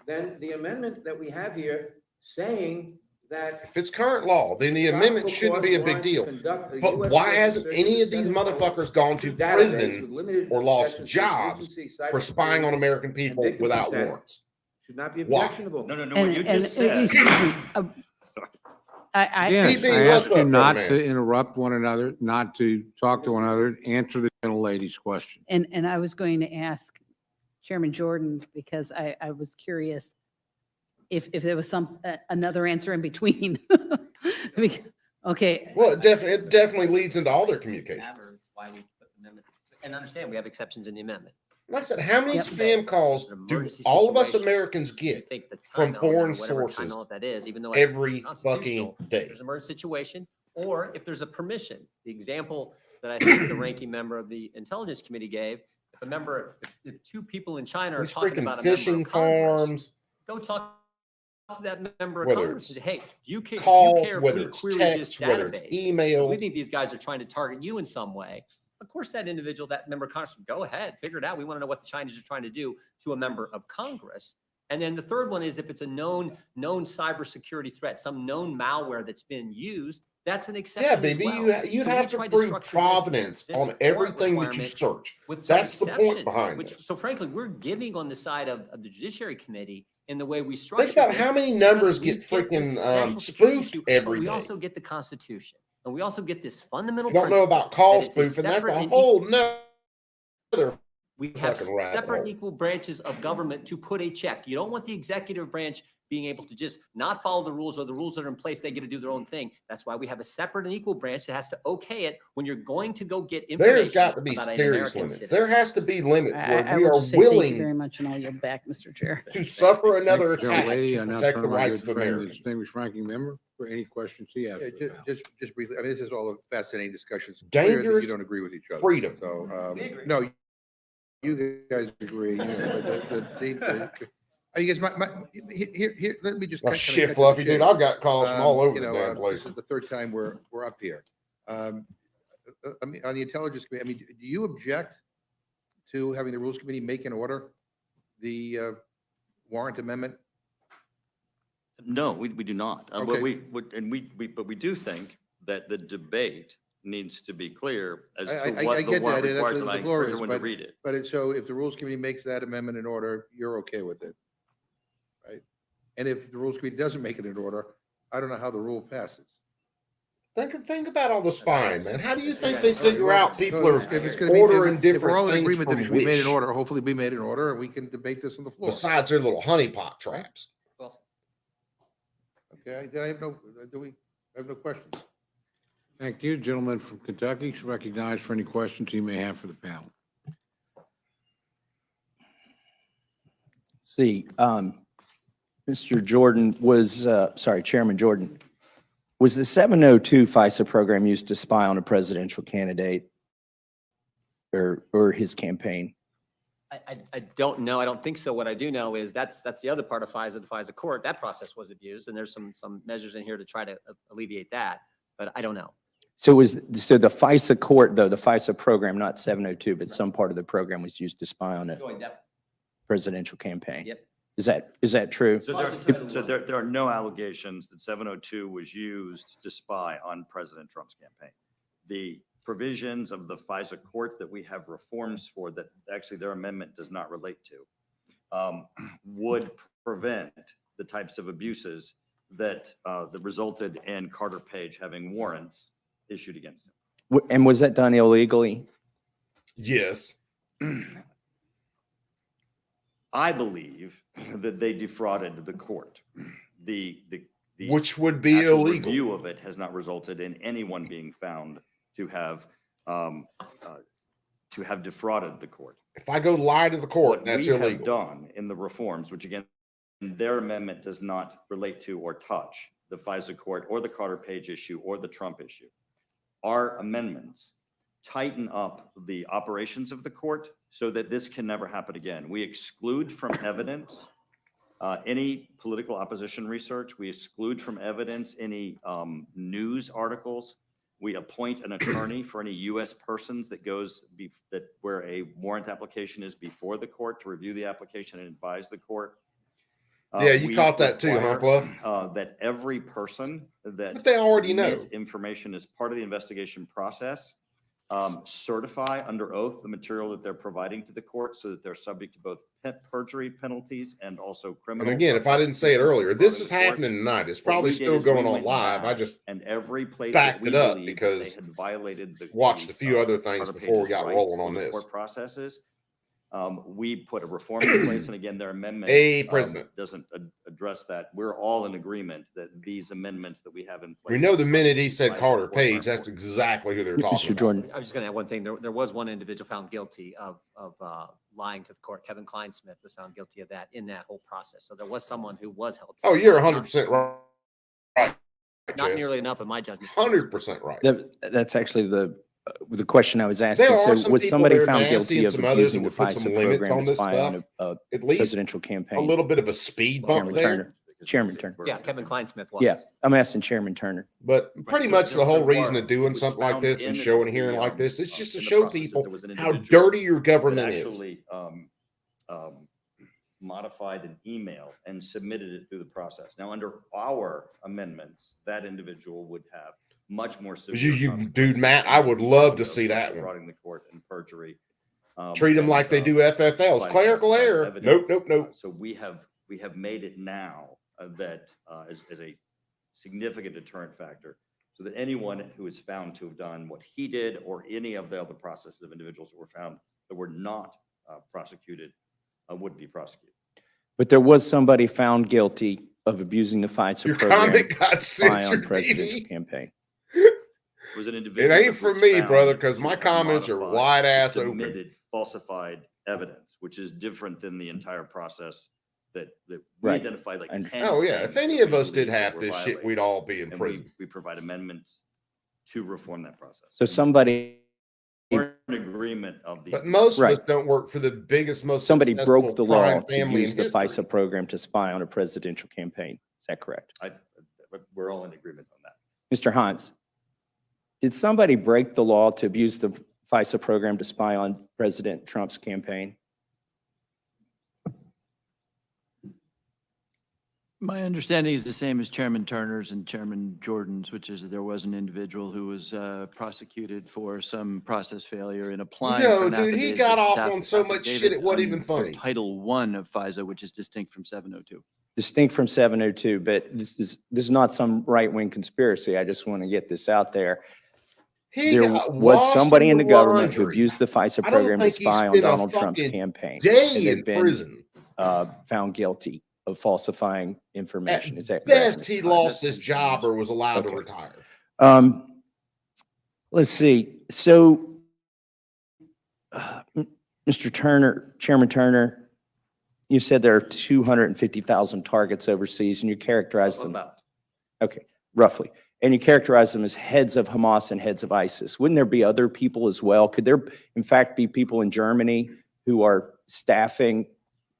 Speaker 15: then the amendment that we have here saying that.
Speaker 1: If it's current law, then the amendment shouldn't be a big deal. But why hasn't any of these motherfuckers gone to prison or lost jobs for spying on American people without warrants?
Speaker 15: Should not be
Speaker 1: Why?
Speaker 15: objectionable.
Speaker 16: No, what
Speaker 18: And,
Speaker 16: you
Speaker 18: and,
Speaker 16: just said.
Speaker 18: excuse me,
Speaker 16: Sorry.
Speaker 13: Yes,
Speaker 1: He
Speaker 13: I
Speaker 1: was
Speaker 13: ask you
Speaker 1: up,
Speaker 13: not
Speaker 1: man.
Speaker 13: to interrupt one another, not to talk to one another, answer the gentlelady's question.
Speaker 18: and I was going to ask Chairman Jordan, because I was curious if there was another answer in between. Okay.
Speaker 1: Well, it definitely leads into all their communication.
Speaker 14: It's why we put the amendment. And understand, we have exceptions in the amendment.
Speaker 1: Like I said, how many
Speaker 14: Yep.
Speaker 1: spam calls
Speaker 14: An
Speaker 1: do
Speaker 14: emergency
Speaker 1: all of us
Speaker 14: situation,
Speaker 1: Americans
Speaker 14: You
Speaker 1: get
Speaker 14: think the
Speaker 1: from
Speaker 14: time element or
Speaker 1: foreign
Speaker 14: whatever time
Speaker 1: sources
Speaker 14: element that is, even though it's
Speaker 1: every
Speaker 14: constitutional,
Speaker 1: fucking day?
Speaker 14: There's an emergency situation, or if there's a permission. The example that I think the ranking member of the Intelligence Committee gave, if two people in China are
Speaker 1: These
Speaker 14: talking
Speaker 1: freaking
Speaker 14: about a member
Speaker 1: fishing
Speaker 14: of Congress,
Speaker 1: farms,
Speaker 14: go talk to that member of
Speaker 1: Whether
Speaker 14: Congress and say, hey, you care
Speaker 1: calls,
Speaker 14: if
Speaker 1: whether
Speaker 14: we
Speaker 1: it's
Speaker 14: query this
Speaker 1: text, whether it's
Speaker 14: database? Because
Speaker 1: email.
Speaker 14: we think these guys are trying to target you in some way. Of course, that individual, that member of Congress, go ahead, figure it out. We want to know what the Chinese are trying to do to a member of Congress. And then the third one is if it's a known cybersecurity threat, some known malware that's been used, that's an exception.
Speaker 1: Yeah,
Speaker 14: as
Speaker 1: baby,
Speaker 14: well.
Speaker 1: you'd
Speaker 14: So we
Speaker 1: have to
Speaker 14: tried
Speaker 1: prove
Speaker 14: structure this-
Speaker 1: provenance
Speaker 14: this
Speaker 1: on
Speaker 14: warrant
Speaker 1: everything that you
Speaker 14: requirement
Speaker 1: search.
Speaker 14: with some
Speaker 1: That's the point
Speaker 14: exceptions,
Speaker 1: behind
Speaker 14: which,
Speaker 1: this.
Speaker 14: so frankly, we're giving on the side of the Judiciary Committee in the way we structure.
Speaker 1: Think about
Speaker 14: this
Speaker 1: how many
Speaker 14: because
Speaker 1: numbers
Speaker 14: we
Speaker 1: get
Speaker 14: this
Speaker 1: freaking
Speaker 14: national security
Speaker 1: spoofed
Speaker 14: issue,
Speaker 1: every
Speaker 14: but we
Speaker 1: day.
Speaker 14: also get the Constitution, and we also get this fundamental.
Speaker 1: If you don't know
Speaker 14: principle
Speaker 1: about call
Speaker 14: that it's a
Speaker 1: spoofing, that's
Speaker 14: separate
Speaker 1: a
Speaker 14: and
Speaker 1: whole nother
Speaker 14: we have
Speaker 1: fucking rabbit
Speaker 14: separate and
Speaker 1: hole.
Speaker 14: equal branches of government to put a check. You don't want the executive branch being able to just not follow the rules, or the rules that are in place, they get to do their own thing. That's why we have a separate and equal branch that has to okay it when you're going to go get information.
Speaker 1: There's got to be
Speaker 14: about an
Speaker 1: serious
Speaker 14: American
Speaker 1: limits.
Speaker 14: citizen.
Speaker 1: There has to be limits where
Speaker 18: I
Speaker 1: we
Speaker 18: will
Speaker 1: are
Speaker 18: just say thank you very
Speaker 1: willing
Speaker 18: much, and I'll yield back, Mr. Chair.
Speaker 1: to suffer another
Speaker 13: Thank you,
Speaker 1: attack
Speaker 13: lady. I
Speaker 1: to
Speaker 13: now
Speaker 1: protect
Speaker 13: turn
Speaker 1: the
Speaker 13: to my
Speaker 1: rights
Speaker 13: good
Speaker 1: of
Speaker 13: friend, the
Speaker 1: Americans.
Speaker 13: distinguished ranking member, for any questions he has.
Speaker 12: Yeah,
Speaker 13: for the panel.
Speaker 12: just briefly, I mean, this is all a fascinating discussion. It's clear that
Speaker 1: Dangerous
Speaker 12: You don't agree with each other.
Speaker 1: freedom.
Speaker 12: So, no, you guys agree. You know, you guys, here, let me just.
Speaker 1: Oh,
Speaker 12: kinda
Speaker 1: shit,
Speaker 12: cut to the
Speaker 1: Fluffy, dude,
Speaker 12: chase.
Speaker 1: I've got calls from all over
Speaker 12: You
Speaker 1: the
Speaker 12: know,
Speaker 1: damn place.
Speaker 12: This is the third time we're up here. I mean, on the Intelligence Committee, I mean, do you object to having the Rules Committee make an order the warrant amendment?
Speaker 16: No, we do not. But
Speaker 12: Okay.
Speaker 16: but we do think that the debate needs to be clear as
Speaker 12: I
Speaker 16: to what the
Speaker 12: get
Speaker 16: warrant
Speaker 12: that, and that's
Speaker 16: requires,
Speaker 12: what
Speaker 16: and I
Speaker 12: the floor
Speaker 16: encourage
Speaker 12: is,
Speaker 16: everyone to
Speaker 12: but-
Speaker 16: read it.
Speaker 12: But so if the Rules Committee makes that amendment in order, you're okay with it, right? And if the Rules Committee doesn't make it in order, I don't know how the rule passes.
Speaker 1: Think about all the spying, man. How do you think they figure out people
Speaker 12: So
Speaker 1: are
Speaker 12: if it's gonna be-
Speaker 1: ordering
Speaker 12: if
Speaker 1: different
Speaker 12: we're all in
Speaker 1: things
Speaker 12: agreement that
Speaker 1: from
Speaker 12: it should be made in
Speaker 1: which?
Speaker 12: order, hopefully be made in order, and we can debate this on the floor.
Speaker 1: Besides their little honeypot traps.
Speaker 12: Okay, I have no, I have no questions.
Speaker 13: Thank you. Gentleman from Kentucky is recognized for any questions he may have for the panel.
Speaker 19: See, Mr. Jordan Chairman Jordan, was the 702 FISA program used to spy on a presidential candidate or his campaign?
Speaker 14: I don't know. I don't think so. What I do know is that's the other part of FISA, the FISA court. That process was abused, and there's some measures in here to try to alleviate that, but I don't know.
Speaker 19: So the FISA court, though, the FISA program, not 702, but some part of the program was used to spy on a
Speaker 14: Going depth.
Speaker 19: presidential campaign?
Speaker 14: Yep.
Speaker 19: Is that true?
Speaker 16: So there are no allegations that 702 was used to spy on President Trump's campaign. The provisions of the FISA court that we have reforms for that actually their amendment does not relate to would prevent the types of abuses that resulted in Carter Page having warrants issued against him.
Speaker 19: And was that done illegally?
Speaker 1: Yes.
Speaker 16: I believe that they defrauded the court. The
Speaker 1: Which would be
Speaker 16: actual
Speaker 1: illegal.
Speaker 16: review of it has not resulted in anyone being found to have defrauded the court.
Speaker 1: If I go lie to the court,
Speaker 16: What
Speaker 1: that's
Speaker 16: we have
Speaker 1: illegal.
Speaker 16: done in the reforms, which again, their amendment does not relate to or touch the FISA court or the Carter Page issue or the Trump issue. Our amendments tighten up the operations of the court so that this can never happen again. We exclude from evidence any political opposition research. We exclude from evidence any news articles. We appoint an attorney for any U.S. persons that where a warrant application is before the court to review the application and advise the court.
Speaker 1: Yeah, you
Speaker 16: We
Speaker 1: caught that too, huh,
Speaker 16: require,
Speaker 1: Fluff?
Speaker 16: that every person that
Speaker 1: But they already know.
Speaker 16: submit information as part of the investigation process certify under oath the material that they're providing to the court so that they're subject to both perjury penalties and also criminal.
Speaker 1: And again, if I didn't say it earlier, this is
Speaker 16: Part of the court.
Speaker 1: happening tonight. It's
Speaker 16: What
Speaker 1: probably
Speaker 16: we did
Speaker 1: still
Speaker 16: is we
Speaker 1: going on
Speaker 16: went
Speaker 1: live. I
Speaker 16: back
Speaker 1: just
Speaker 16: and every place
Speaker 1: backed
Speaker 16: that
Speaker 1: it
Speaker 16: we
Speaker 1: up
Speaker 16: believed
Speaker 1: because
Speaker 16: they had violated the
Speaker 1: watched a few other things
Speaker 16: Carter
Speaker 1: before we
Speaker 16: Page's
Speaker 1: got
Speaker 16: rights
Speaker 1: rolling
Speaker 16: in
Speaker 1: on
Speaker 16: the
Speaker 1: this.
Speaker 16: court processes. We put a reform in place, and again, their amendment
Speaker 1: President.
Speaker 16: doesn't address that. We're all in agreement that these amendments that we have in place.
Speaker 1: We know the minute he said
Speaker 16: FISA
Speaker 1: Carter
Speaker 16: court are
Speaker 1: Page, that's exactly who they're talking about.
Speaker 14: I'm just going to add one thing. There was one individual found guilty of lying to the court. Kevin Kleinsmith was found guilty of that in that whole process. So there was someone who was held.
Speaker 1: Oh, you're 100% right.
Speaker 14: Not
Speaker 1: Jess.
Speaker 14: nearly enough, in my judgment.
Speaker 1: 100% right.
Speaker 19: That's actually the question I was asking.
Speaker 1: There are
Speaker 19: So
Speaker 1: some
Speaker 19: was
Speaker 1: people
Speaker 19: somebody
Speaker 1: that are
Speaker 19: found
Speaker 1: nasty
Speaker 19: guilty
Speaker 1: and
Speaker 19: of
Speaker 1: some others
Speaker 19: abusing
Speaker 1: that
Speaker 19: the
Speaker 1: would put some
Speaker 19: FISA
Speaker 1: limits
Speaker 19: program
Speaker 1: on
Speaker 19: to
Speaker 1: this
Speaker 19: spy on
Speaker 1: stuff.
Speaker 19: a
Speaker 1: At least
Speaker 19: presidential
Speaker 1: a
Speaker 19: campaign?
Speaker 1: little bit of a speed bump
Speaker 19: Chairman
Speaker 1: there.
Speaker 19: Turner. Chairman Turner.
Speaker 14: Yeah, Kevin Kleinsmith was.
Speaker 19: Yeah, I'm asking Chairman Turner.
Speaker 1: But pretty
Speaker 16: So
Speaker 1: much the
Speaker 16: there
Speaker 1: whole
Speaker 16: were-
Speaker 1: reason of doing
Speaker 16: was
Speaker 1: something like
Speaker 16: found
Speaker 1: this
Speaker 16: in
Speaker 1: and showing a hearing
Speaker 16: the,
Speaker 1: like this, it's just to
Speaker 16: in the
Speaker 1: show
Speaker 16: process that
Speaker 1: people
Speaker 16: there was an
Speaker 1: how
Speaker 16: individual
Speaker 1: dirty your
Speaker 16: that
Speaker 1: government is.
Speaker 16: actually modified an email and submitted it through the process. Now, under our amendments, that individual would have much more severe.
Speaker 1: Dude, Matt, I would love to see that one.
Speaker 16: Defrauding the court and perjury.
Speaker 1: Treat them
Speaker 16: and,
Speaker 1: like they do FFLs.
Speaker 16: providing
Speaker 1: Clerical
Speaker 16: falsified
Speaker 1: error.
Speaker 16: evidence.
Speaker 1: Nope.
Speaker 16: So we have made it now that as a significant deterrent factor, so that anyone who is found to have done what he did or any of the other processes of individuals that were found that were not prosecuted would be prosecuted.
Speaker 19: But there was somebody found guilty of abusing the FISA
Speaker 1: Your
Speaker 19: program
Speaker 1: comment got
Speaker 19: to spy on
Speaker 1: censored,
Speaker 19: presidential
Speaker 1: BB.
Speaker 19: campaign.
Speaker 16: It was an
Speaker 1: It
Speaker 16: individual.
Speaker 1: ain't
Speaker 16: that
Speaker 1: for
Speaker 16: was
Speaker 1: me,
Speaker 16: found
Speaker 1: brother, because
Speaker 16: to
Speaker 1: my
Speaker 16: have
Speaker 1: comments are
Speaker 16: modified,
Speaker 1: wide ass open.
Speaker 16: submitted falsified evidence, which is different than the entire process that we
Speaker 19: Right.
Speaker 16: identified like
Speaker 19: And-
Speaker 16: 10
Speaker 1: Oh, yeah. If
Speaker 16: things
Speaker 1: any
Speaker 16: that
Speaker 1: of
Speaker 16: we
Speaker 1: us did
Speaker 16: believe
Speaker 1: half
Speaker 16: were
Speaker 1: this shit,
Speaker 16: violated.
Speaker 1: we'd all be in
Speaker 16: And
Speaker 1: prison.
Speaker 16: we provide amendments to reform that process.
Speaker 19: So somebody,
Speaker 16: We're in agreement of these.
Speaker 1: But most
Speaker 19: Right.
Speaker 1: of us don't work for the biggest, most
Speaker 19: somebody
Speaker 1: successful
Speaker 19: broke the
Speaker 1: crime
Speaker 19: law to
Speaker 1: family
Speaker 19: use
Speaker 1: in
Speaker 19: the
Speaker 1: history.
Speaker 19: FISA program to spy on a presidential campaign. Is that correct?
Speaker 16: But we're all in agreement on that.
Speaker 19: Mr. Hines, did somebody break the law to abuse the FISA program to spy on President Trump's campaign?
Speaker 17: My understanding is the same as Chairman Turner's and Chairman Jordan's, which is that there was an individual who was prosecuted for some process failure in applying for
Speaker 1: No,
Speaker 17: an
Speaker 1: dude, he
Speaker 17: affidavit-
Speaker 1: got off
Speaker 17: aff-
Speaker 1: on so much shit,
Speaker 17: affidavit
Speaker 1: it wasn't even
Speaker 17: under
Speaker 1: funny.
Speaker 17: Title I of FISA, which is distinct from 702.
Speaker 19: Distinct from 702, but this is not some right-wing conspiracy. I just want to get this out there.
Speaker 1: He
Speaker 19: There
Speaker 1: got
Speaker 19: was
Speaker 1: washed
Speaker 19: somebody in the government who
Speaker 1: laundry.
Speaker 19: abused the FISA
Speaker 1: I don't
Speaker 19: program to
Speaker 1: think he
Speaker 19: spy on
Speaker 1: spent a
Speaker 19: Donald Trump's
Speaker 1: fucking
Speaker 19: campaign.
Speaker 1: day
Speaker 19: and they've
Speaker 1: in
Speaker 19: been,
Speaker 1: prison.
Speaker 19: Found guilty of falsifying information. Is that correct?
Speaker 1: Best, he
Speaker 19: Mr.
Speaker 1: lost his job or was allowed to
Speaker 19: Okay.
Speaker 1: retire.
Speaker 19: Let's see. So, Mr. Turner, Chairman Turner, you said there are 250,000 targets overseas, and you characterized them.
Speaker 16: About.
Speaker 19: Okay, roughly. And you characterize them as heads of Hamas and heads of ISIS. Wouldn't there be other people as well? Could there, in fact, be people in Germany who are staffing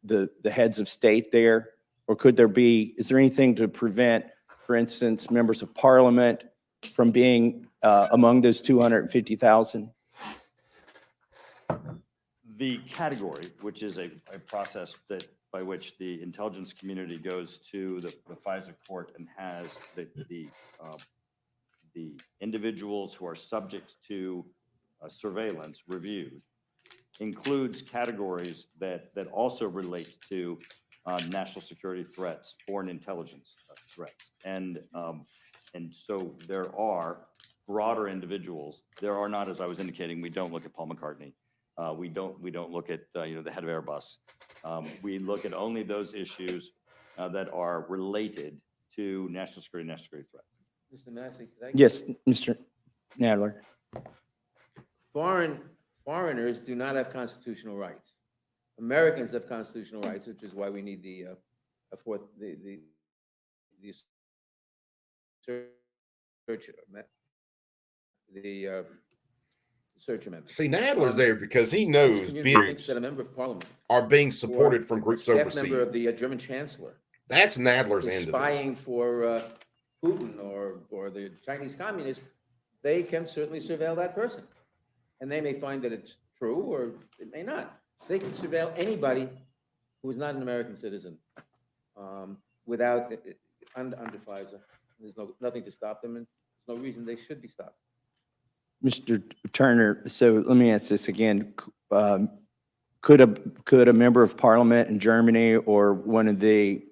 Speaker 19: the heads of state there? Or could there be, is there anything to prevent, for instance, members of parliament from being among those 250,000?
Speaker 16: The category, which is a process that by which the intelligence community goes to the FISA court and has the individuals who are subject to surveillance reviewed, includes categories that also relates to national security threats, foreign intelligence threats. And so there are broader individuals. There are not, as I was indicating, we don't look at Paul McCartney. We don't look at the head of Airbus. We look at only those issues that are related to national security threats.
Speaker 15: Mr. Massey,
Speaker 19: Yes, Mr. Nadler.
Speaker 15: Foreigners do not have constitutional rights. Americans have constitutional rights, which is why we need the search amendment.
Speaker 1: See, Nadler's there because he knows
Speaker 15: Community thinks
Speaker 1: groups
Speaker 15: that a member of parliament
Speaker 1: are being
Speaker 15: or
Speaker 1: supported from
Speaker 15: a
Speaker 1: groups
Speaker 15: staff
Speaker 1: overseas.
Speaker 15: member of the German chancellor
Speaker 1: That's Nadler's
Speaker 15: is
Speaker 1: end of this.
Speaker 15: spying for Putin or the Chinese communists, they can certainly surveil that person. And they may find that it's true or it may not. They can surveil anybody who is not an American citizen without, under FISA. There's nothing to stop them and there's no reason they should be stopped.
Speaker 19: Mr. Turner, so let me ask this again. Could a member of parliament in Germany or one of the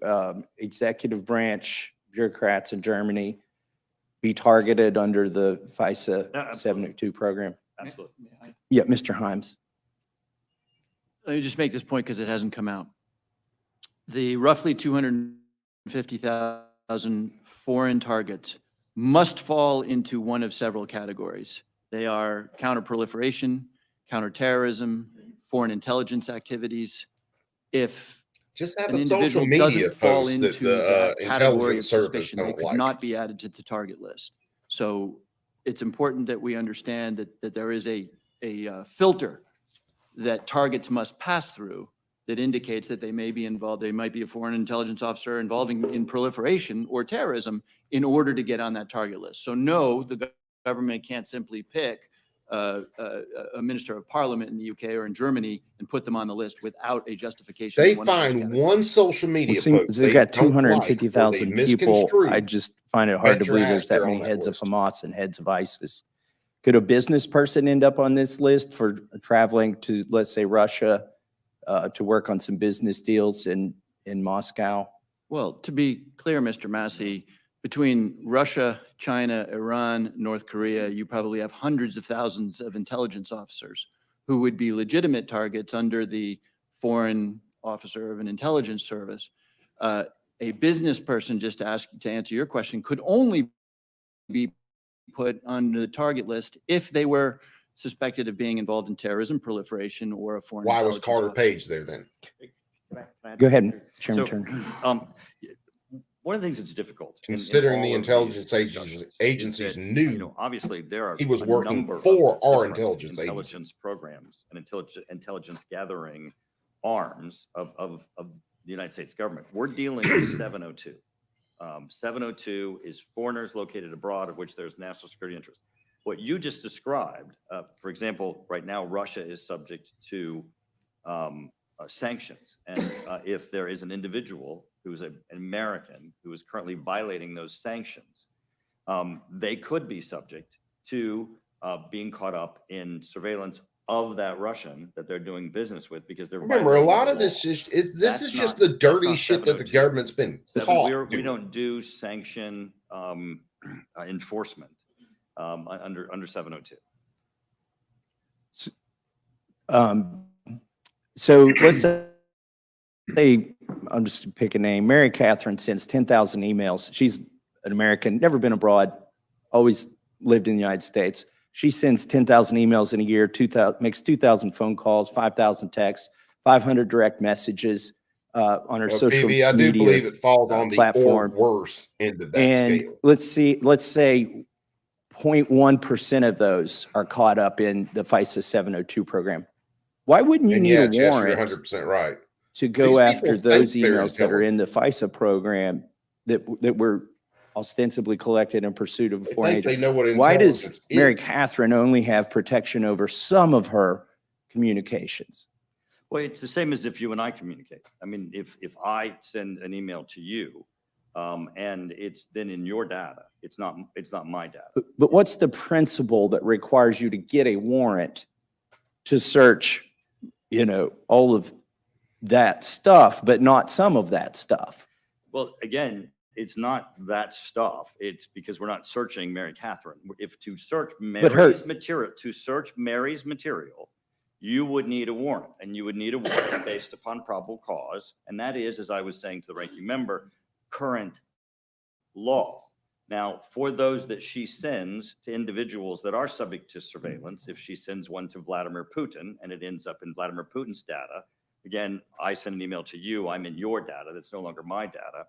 Speaker 19: executive branch bureaucrats in Germany be targeted under the FISA 702 program?
Speaker 16: Absolutely.
Speaker 19: Yeah, Mr. Himes.
Speaker 17: Let me just make this point because it hasn't come out. The roughly 250,000 foreign targets must fall into one of several categories. They are counterproliferation, counterterrorism, foreign intelligence activities. If
Speaker 1: Just have
Speaker 17: an
Speaker 1: a social
Speaker 17: individual
Speaker 1: media
Speaker 17: doesn't fall
Speaker 1: post that
Speaker 17: into
Speaker 1: the
Speaker 17: that category of
Speaker 1: intelligence service
Speaker 17: suspicion, they
Speaker 1: don't
Speaker 17: could
Speaker 1: like.
Speaker 17: not be added to the target list. So it's important that we understand that there is a filter that targets must pass through that indicates that they may be involved, they might be a foreign intelligence officer involving in proliferation or terrorism in order to get on that target list. So no, the government can't simply pick a minister of parliament in the UK or in Germany and put them on the list without a justification.
Speaker 1: They
Speaker 17: in one of those
Speaker 1: find
Speaker 17: categories.
Speaker 1: one social media post
Speaker 19: They've got
Speaker 1: don't like, or
Speaker 19: 250,000
Speaker 1: they
Speaker 19: people.
Speaker 1: misconstrue.
Speaker 19: I just find it hard to
Speaker 1: Bet your
Speaker 19: believe
Speaker 1: ass
Speaker 19: there's that
Speaker 1: they're on
Speaker 19: many
Speaker 1: that
Speaker 19: heads of
Speaker 1: list.
Speaker 19: Hamas and heads of ISIS. Could a business person end up on this list for traveling to, let's say, Russia to work on some business deals in Moscow?
Speaker 17: Well, to be clear, Mr. Massey, between Russia, China, Iran, North Korea, you probably have hundreds of thousands of intelligence officers who would be legitimate targets under the Foreign Officer of an Intelligence Service. A business person, just to answer your question, could only be put on the target list if they were suspected of being involved in terrorism, proliferation, or a foreign
Speaker 1: Why was
Speaker 17: intelligence
Speaker 1: Carter
Speaker 17: officer.
Speaker 1: Page there then?
Speaker 19: Go ahead, Chairman
Speaker 16: So,
Speaker 19: Turner.
Speaker 16: one of the things that's difficult.
Speaker 1: Considering the
Speaker 16: all of these
Speaker 1: intelligence
Speaker 16: discussions
Speaker 1: agencies
Speaker 16: is that,
Speaker 1: knew
Speaker 16: obviously there are
Speaker 1: he was
Speaker 16: a
Speaker 1: working
Speaker 16: number of
Speaker 1: for our
Speaker 16: different
Speaker 1: intelligence
Speaker 16: programs and intelligence gathering arms of the United States government. We're dealing with 702. 702 is foreigners located abroad, of which there's national security interest. What you just described, for example, right now, Russia is subject to sanctions. And if there is an individual who is an American who is currently violating those sanctions, they could be subject to being caught up in surveillance of that Russian that they're doing business with because they're
Speaker 1: Remember, a
Speaker 16: violating
Speaker 1: lot
Speaker 16: the
Speaker 1: of this
Speaker 16: law.
Speaker 1: is
Speaker 16: That's
Speaker 1: just
Speaker 16: not-
Speaker 1: the
Speaker 16: that's
Speaker 1: dirty
Speaker 16: not
Speaker 1: shit that the
Speaker 16: 702.
Speaker 1: government's been caught
Speaker 16: We
Speaker 1: doing.
Speaker 16: don't do sanction enforcement under 702.
Speaker 19: So let's say, I'm just pick a name, Mary Catherine sends 10,000 emails. She's an American, never been abroad, always lived in the United States. She sends 10,000 emails in a year, 2,000, makes 2,000 phone calls, 5,000 texts, 500 direct messages on her
Speaker 1: Well,
Speaker 19: social
Speaker 1: PV, I do
Speaker 19: media
Speaker 1: believe it falls on the
Speaker 19: platform.
Speaker 1: or worse end of that
Speaker 19: And
Speaker 1: scale.
Speaker 19: let's say 0.1% of those are caught up in the FISA 702 program. Why wouldn't you
Speaker 1: And
Speaker 19: need
Speaker 1: yeah,
Speaker 19: a
Speaker 1: Jess, you're
Speaker 19: warrant
Speaker 1: 100% right.
Speaker 19: to
Speaker 1: These
Speaker 19: go
Speaker 1: people
Speaker 19: after
Speaker 1: think
Speaker 19: those
Speaker 1: they're
Speaker 19: emails that are in the FISA program that were ostensibly collected in pursuit of a
Speaker 1: They
Speaker 19: foreign
Speaker 1: think they
Speaker 19: agent?
Speaker 1: know what
Speaker 19: Why does
Speaker 1: intelligence
Speaker 19: Mary
Speaker 1: is.
Speaker 19: Catherine only have protection over some of her communications?
Speaker 16: Well, it's the same as if you and I communicate. I mean, if I send an email to you and it's then in your data, it's not my data.
Speaker 19: But what's the principle that requires you to get a warrant to search, all of that stuff, but not some of that stuff?
Speaker 16: Well, again, it's not that stuff. It's because we're not searching Mary Catherine. If to search Mary's material, you would need a warrant, and you would need a warrant based upon probable cause. And that is, as I was saying to the ranking member, current law. Now, for those that she sends to individuals that are subject to surveillance, if she sends one to Vladimir Putin and it ends up in Vladimir Putin's data, again, I send an email to you, I'm in your data, that's no longer my data.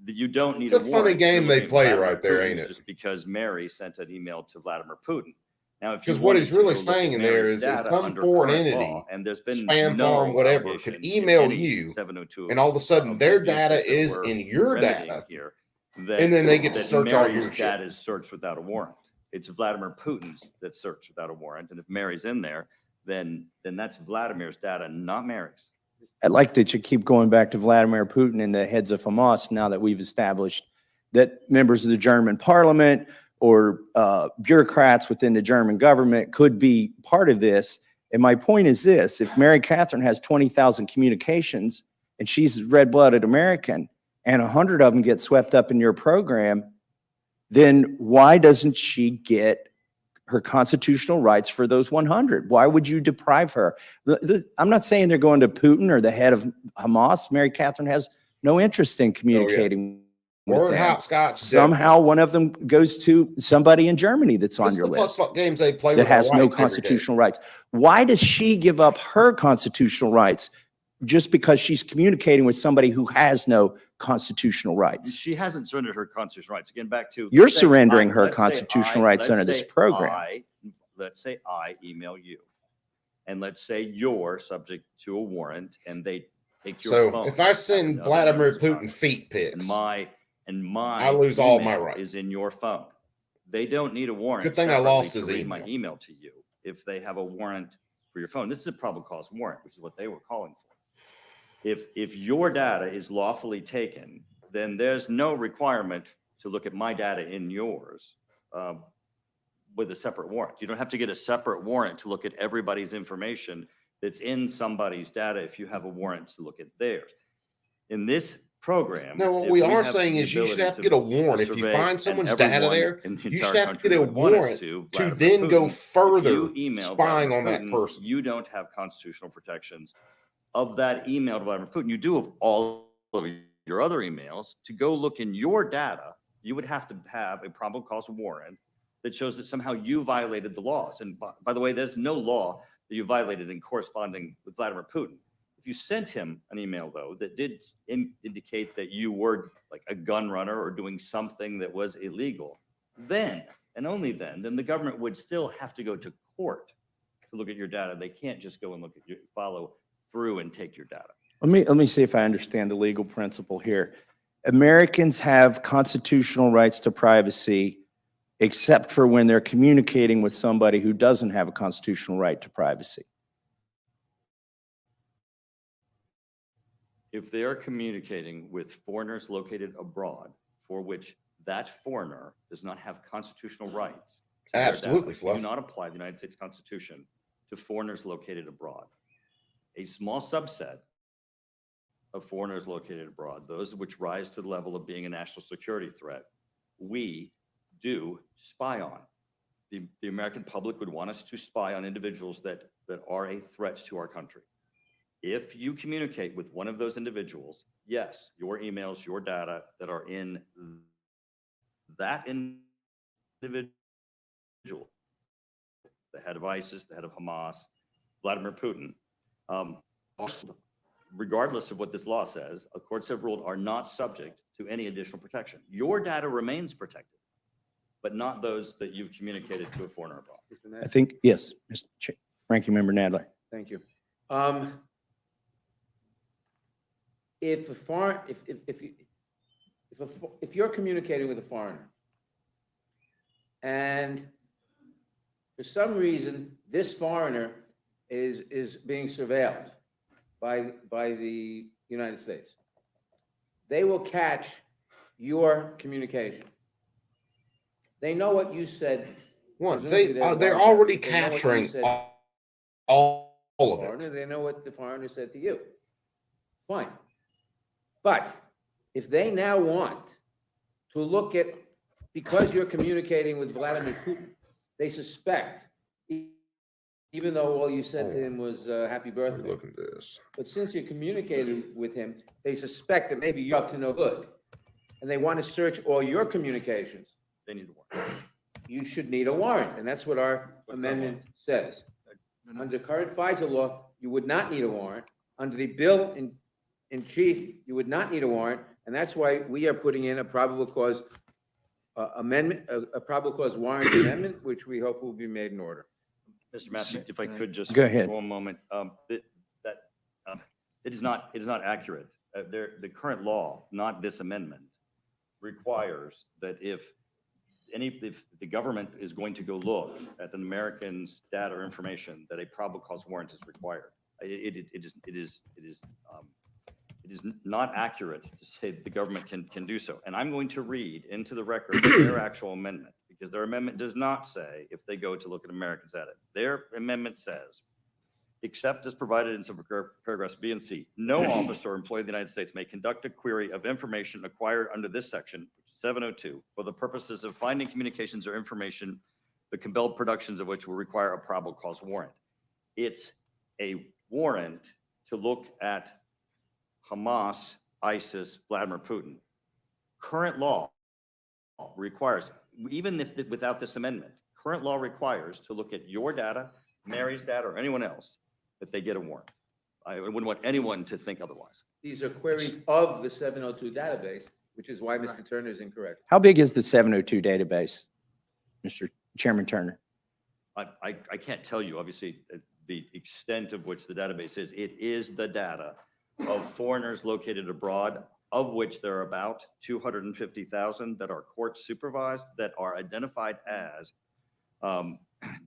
Speaker 16: You don't need
Speaker 1: It's a funny
Speaker 16: warrant.
Speaker 1: game
Speaker 16: You're
Speaker 1: they
Speaker 16: looking at
Speaker 1: play
Speaker 16: Vladimir
Speaker 1: right there,
Speaker 16: Putin's
Speaker 1: ain't it?
Speaker 16: Just because Mary sent an email to Vladimir Putin. Now, if you
Speaker 1: Because what
Speaker 16: wanted
Speaker 1: he's
Speaker 16: to
Speaker 1: really
Speaker 16: go look at
Speaker 1: saying in there
Speaker 16: Mary's
Speaker 1: is
Speaker 16: data
Speaker 1: some
Speaker 16: under
Speaker 1: foreign
Speaker 16: current
Speaker 1: entity,
Speaker 16: law, and there's been
Speaker 1: spam
Speaker 16: no
Speaker 1: farm, whatever,
Speaker 16: allegation
Speaker 1: could
Speaker 16: in
Speaker 1: email
Speaker 16: any
Speaker 1: you,
Speaker 16: 702
Speaker 1: and all of a sudden their
Speaker 16: abuses
Speaker 1: data
Speaker 16: that
Speaker 1: is
Speaker 16: we're
Speaker 1: in your
Speaker 16: remedying
Speaker 1: data,
Speaker 16: here,
Speaker 1: and then they get to
Speaker 16: that
Speaker 1: search all
Speaker 16: Mary's
Speaker 1: your shit.
Speaker 16: data is searched without a warrant. It's Vladimir Putin's that's searched without a warrant, and if Mary's in there, then that's Vladimir's data, not Mary's.
Speaker 19: I like that you keep going back to Vladimir Putin and the heads of Hamas now that we've established that members of the German parliament or bureaucrats within the German government could be part of this. And my point is this: if Mary Catherine has 20,000 communications and she's a red-blooded American and 100 of them get swept up in your program, then why doesn't she get her constitutional rights for those 100? Why would you deprive her? I'm not saying they're going to Putin or the head of Hamas. Mary Catherine has no interest in communicating with
Speaker 1: Or in
Speaker 19: them.
Speaker 1: hopscotch.
Speaker 19: Somehow one of them goes to somebody in Germany that's on
Speaker 1: This is
Speaker 19: your
Speaker 1: the
Speaker 19: list
Speaker 1: fuck games they play
Speaker 19: that
Speaker 1: with our
Speaker 19: has no
Speaker 1: rights every day.
Speaker 19: constitutional rights. Why does she give up her constitutional rights just because she's communicating with somebody who has no constitutional rights?
Speaker 16: She hasn't surrendered her constitutional rights. Again, back to
Speaker 19: You're
Speaker 16: let's say
Speaker 19: surrendering her
Speaker 16: let's say
Speaker 19: constitutional rights
Speaker 16: let's
Speaker 19: under this
Speaker 16: say
Speaker 19: program.
Speaker 16: Let's say I email you, and let's say you're subject to a warrant, and they take your
Speaker 1: So
Speaker 16: phone.
Speaker 1: if I send
Speaker 16: and other
Speaker 1: Vladimir
Speaker 16: members of
Speaker 1: Putin
Speaker 16: Congress,
Speaker 1: feet pics,
Speaker 16: and my
Speaker 1: I lose all my
Speaker 16: email
Speaker 1: rights.
Speaker 16: is in your phone. They don't need a warrant.
Speaker 1: Good thing I
Speaker 16: separately
Speaker 1: lost
Speaker 16: to
Speaker 1: his
Speaker 16: read my
Speaker 1: email.
Speaker 16: email to you if they have a warrant for your phone. This is a probable cause warrant, which is what they were calling for. If your data is lawfully taken, then there's no requirement to look at my data in yours with a separate warrant. You don't have to get a separate warrant to look at everybody's information that's in somebody's data if you have a warrant to look at theirs. In this program.
Speaker 1: No, what
Speaker 16: if
Speaker 1: we are
Speaker 16: have
Speaker 1: saying
Speaker 16: the
Speaker 1: is you should
Speaker 16: ability
Speaker 1: have to get a warrant. If you
Speaker 16: survey,
Speaker 1: find
Speaker 16: and
Speaker 1: someone's data
Speaker 16: everyone
Speaker 1: there,
Speaker 16: in the
Speaker 1: you
Speaker 16: entire
Speaker 1: should have to
Speaker 16: country
Speaker 1: get a
Speaker 16: would want us
Speaker 1: warrant
Speaker 16: to,
Speaker 1: to
Speaker 16: Vladimir
Speaker 1: then go
Speaker 16: Putin, if
Speaker 1: further
Speaker 16: you email
Speaker 1: spying
Speaker 16: Vladimir
Speaker 1: on that
Speaker 16: Putin,
Speaker 1: person.
Speaker 16: You don't have constitutional protections of that email to Vladimir Putin. You do of all of your other emails. To go look in your data, you would have to have a probable cause warrant that shows that somehow you violated the laws. And by the way, there's no law that you violated in corresponding with Vladimir Putin. If you sent him an email, though, that did indicate that you were like a gun runner or doing something that was illegal, then, and only then the government would still have to go to court to look at your data. They can't just go and look at your, follow through and take your data.
Speaker 19: Let me see if I understand the legal principle here. Americans have constitutional rights to privacy, except for when they're communicating with somebody who doesn't have a constitutional right to privacy.
Speaker 16: If they are communicating with foreigners located abroad for which that foreigner does not have constitutional rights, to their
Speaker 1: Absolutely,
Speaker 16: data,
Speaker 1: Fluff.
Speaker 16: do not apply the United States Constitution to foreigners located abroad. A small subset of foreigners located abroad, those which rise to the level of being a national security threat, we do spy on. The American public would want us to spy on individuals that are a threat to our country. If you communicate with one of those individuals, yes, your emails, your data that are in that individual, the head of ISIS, the head of Hamas, Vladimir Putin, regardless of what this law says, courts have ruled are not subject to any additional protection. Your data remains protected, but not those that you've communicated to a foreigner abroad.
Speaker 19: I think, yes, Mr. Ranking Member Nadler.
Speaker 15: Thank you. If a foreign, if you're communicating with a foreigner, and for some reason this foreigner is being surveilled by the United States, they will catch your communication. They know what you said.
Speaker 1: One,
Speaker 15: Presumably
Speaker 1: they're
Speaker 15: watching.
Speaker 1: already
Speaker 15: They know what you
Speaker 1: capturing
Speaker 15: said
Speaker 1: all of
Speaker 15: foreigner,
Speaker 1: it.
Speaker 15: they know what the foreigner said to you. Fine. But if they now want to look at, because you're communicating with Vladimir Putin, they suspect, even though all you said to him was happy birthday.
Speaker 1: Look at this.
Speaker 15: But since you communicated with him, they suspect that maybe you're up to no good. And they want to search all your communications.
Speaker 16: They need a warrant.
Speaker 15: You should need a warrant, and that's what our amendment says. Under current FISA law, you would not need a warrant. Under the bill in chief, you would not need a warrant, and that's why we are putting in a probable cause amendment, a probable cause warrant amendment, which we hope will be made in order.
Speaker 16: Mr. Matthews, if I could just.
Speaker 19: Go ahead.
Speaker 16: For one moment, it is not accurate. The current law, not this amendment, requires that if the government is going to go look at an American's data or information, that a probable cause warrant is required. It is not accurate to say the government can do so. And I'm going to read into the record their actual amendment, because their amendment does not say if they go to look at Americans' data. Their amendment says, except as provided in some paragraphs B and C, no officer or employee of the United States may conduct a query of information acquired under this section, 702, for the purposes of finding communications or information, the compelled productions of which will require a probable cause warrant. It's a warrant to look at Hamas, ISIS, Vladimir Putin. Current law requires, even if without this amendment, current law requires to look at your data, Mary's data, or anyone else, that they get a warrant. I wouldn't want anyone to think otherwise.
Speaker 15: These are queries of the 702 database, which is why Mr. Turner is incorrect.
Speaker 19: How big is the 702 database, Mr. Chairman Turner?
Speaker 16: I can't tell you, obviously, the extent of which the database is. It is the data of foreigners located abroad of which there are about 250,000 that are court supervised, that are identified as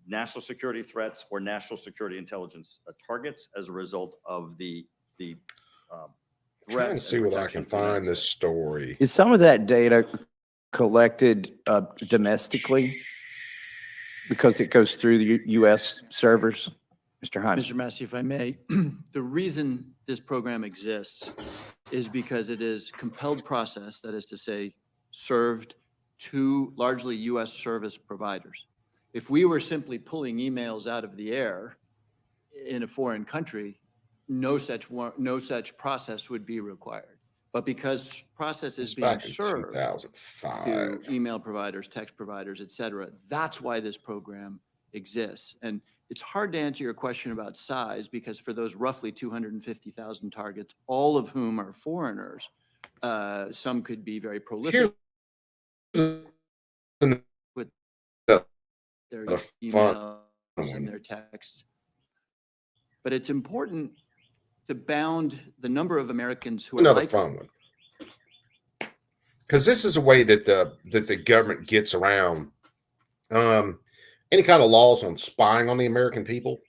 Speaker 16: national security threats or national security intelligence targets as a result of the
Speaker 1: Trying to
Speaker 16: threats
Speaker 1: see
Speaker 16: and
Speaker 1: what I
Speaker 16: protection
Speaker 1: can
Speaker 16: to the United
Speaker 1: find this
Speaker 16: States.
Speaker 1: story.
Speaker 19: Is some of that data collected domestically because it goes through the U.S. servers? Mr. Hyman?
Speaker 17: Mr. Massey, if I may, the reason this program exists is because it is compelled process, that is to say, served to largely U.S. service providers. If we were simply pulling emails out of the air in a foreign country, no such process would be required. But because process is
Speaker 1: It's
Speaker 17: being
Speaker 1: back in
Speaker 17: served
Speaker 1: 2005.
Speaker 17: to email providers, text providers, et cetera, that's why this program exists. And it's hard to answer your question about size because for those roughly 250,000 targets, all of whom are foreigners, some could be very prolific with their emails and their texts. But it's important to bound the number of Americans who are
Speaker 1: Another
Speaker 17: like
Speaker 1: fun one. Because this is a way that the government gets around any kind of laws on spying on the American people.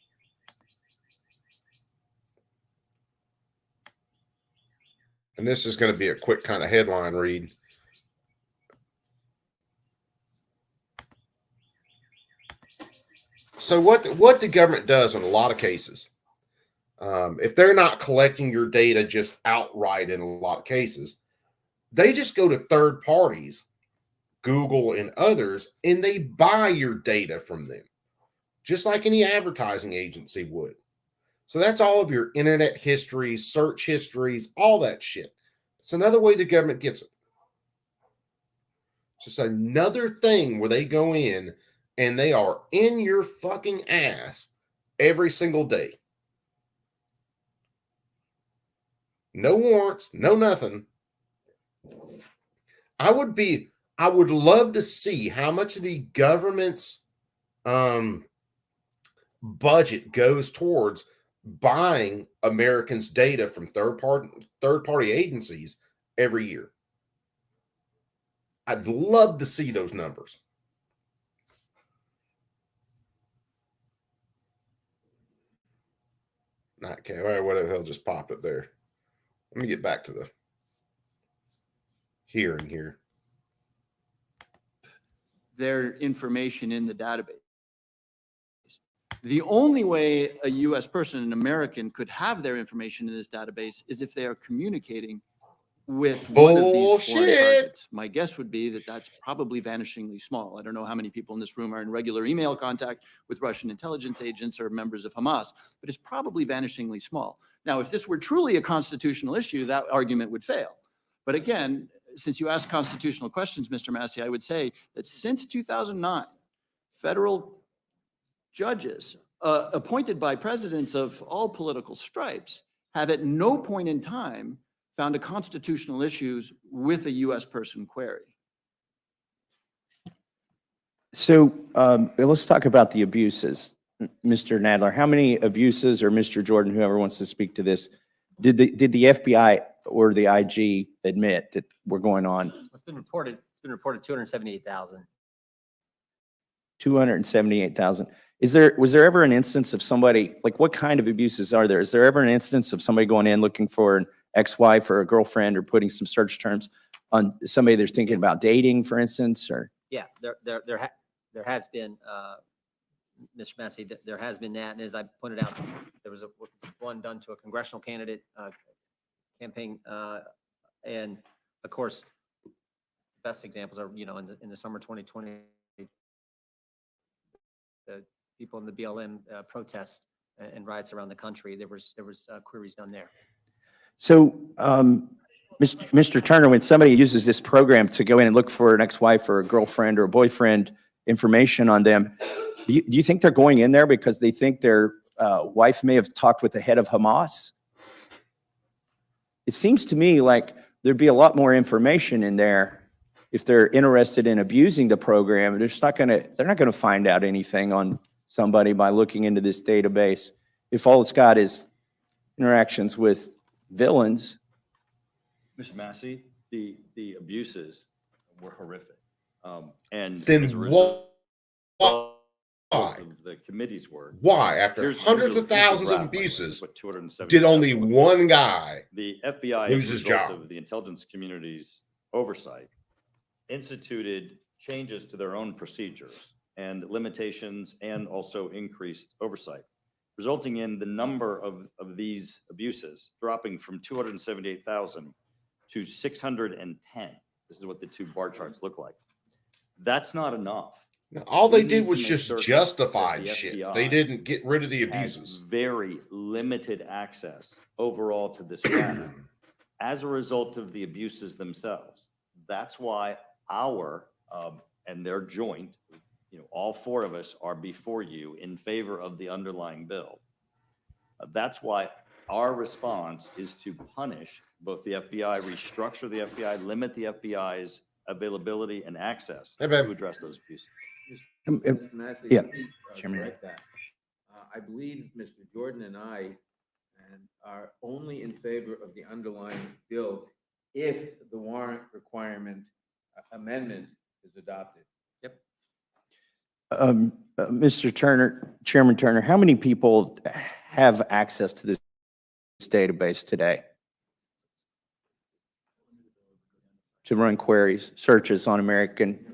Speaker 1: And this is going to be a quick kind of headline read. So what the government does in a lot of cases, if they're not collecting your data just outright in a lot of cases, they just go to third parties, Google and others, and they buy your data from them, just like any advertising agency would. So that's all of your internet histories, search histories, all that shit. It's another way the government gets it. It's just another thing where they go in and they are in your fucking ass every single day. No warrants, no nothing. I would love to see how much of the government's budget goes towards buying Americans' data from third party agencies every year. I'd love to see those numbers. Okay, well, what the hell just popped up there? Let me get back to the hearing here.
Speaker 17: their information in the database. The only way a US person, an American, could have their information in this database is if they are communicating with one of these foreign targets. My guess would be that that's probably vanishingly small. I don't know how many people in this room are in regular email contact with Russian intelligence agents or members of Hamas, but it's probably vanishingly small. Now, if this were truly a constitutional issue, that argument would fail. But again, since you asked constitutional questions, Mr. Massey, I would say that since 2009, federal judges appointed by presidents of all political stripes have at no point in time found a constitutional issues with a U.S. person query.
Speaker 19: So let's talk about the abuses. Mr. Nadler, how many abuses, or Mr. Jordan, whoever wants to speak to this, did the FBI or the IG admit that were going on?
Speaker 14: It's been reported 278,000.
Speaker 19: 278,000. Was there ever an instance of somebody, like what kind of abuses are there? Is there ever an instance of somebody going in looking for an ex-wife or a girlfriend or putting some search terms on somebody they're thinking about dating, for instance, or?
Speaker 14: Yeah, there has been, Mr. Massey, there has been that. And as I pointed out, there was one done to a congressional candidate campaign. And of course, the best examples are, in the summer 2020, the people in the BLM protests and riots around the country, there was queries done there.
Speaker 19: So, Mr. Turner, when somebody uses this program to go in and look for an ex-wife or a girlfriend or a boyfriend information on them, do you think they're going in there because they think their wife may have talked with the head of Hamas? It seems to me like there'd be a lot more information in there if they're interested in abusing the program. They're not going to find out anything on somebody by looking into this database if all it's got is interactions with villains.
Speaker 16: Mr. Massey, the abuses were horrific. And
Speaker 1: Then
Speaker 16: as a result
Speaker 1: why?
Speaker 16: of the committee's work.
Speaker 1: Why, after
Speaker 16: here's
Speaker 1: hundreds
Speaker 16: a-
Speaker 1: of
Speaker 16: here's a
Speaker 1: thousands of
Speaker 16: graph, by the way.
Speaker 1: abuses,
Speaker 16: What 270
Speaker 1: did only one guy
Speaker 16: The FBI,
Speaker 1: lose
Speaker 16: as a
Speaker 1: his
Speaker 16: result
Speaker 1: job?
Speaker 16: of the intelligence community's oversight, instituted changes to their own procedures and limitations, and also increased oversight, resulting in the number of these abuses dropping from 278,000 to 610. This is what the two bar charts look like. That's not enough.
Speaker 1: All
Speaker 16: We
Speaker 1: they did
Speaker 16: need
Speaker 1: was
Speaker 16: to make
Speaker 1: just
Speaker 16: certain
Speaker 1: justified
Speaker 16: that the
Speaker 1: shit.
Speaker 16: FBI
Speaker 1: They didn't get rid of the
Speaker 16: has
Speaker 1: abuses.
Speaker 16: very limited access overall to this data as a result of the abuses themselves. That's why and they're joint, all four of us are before you in favor of the underlying bill. That's why our response is to punish both the FBI, restructure the FBI, limit the FBI's availability and access
Speaker 1: Hey,
Speaker 16: to
Speaker 1: babe.
Speaker 16: address those abuses.
Speaker 15: Mr. Massey,
Speaker 19: yeah,
Speaker 15: let me,
Speaker 19: Chairman.
Speaker 15: correct that. I believe Mr. Jordan and I are only in favor of the underlying bill if the warrant requirement amendment is adopted. Yep.
Speaker 19: Mr. Turner, Chairman Turner, how many people have access to this database today to run queries, searches on American?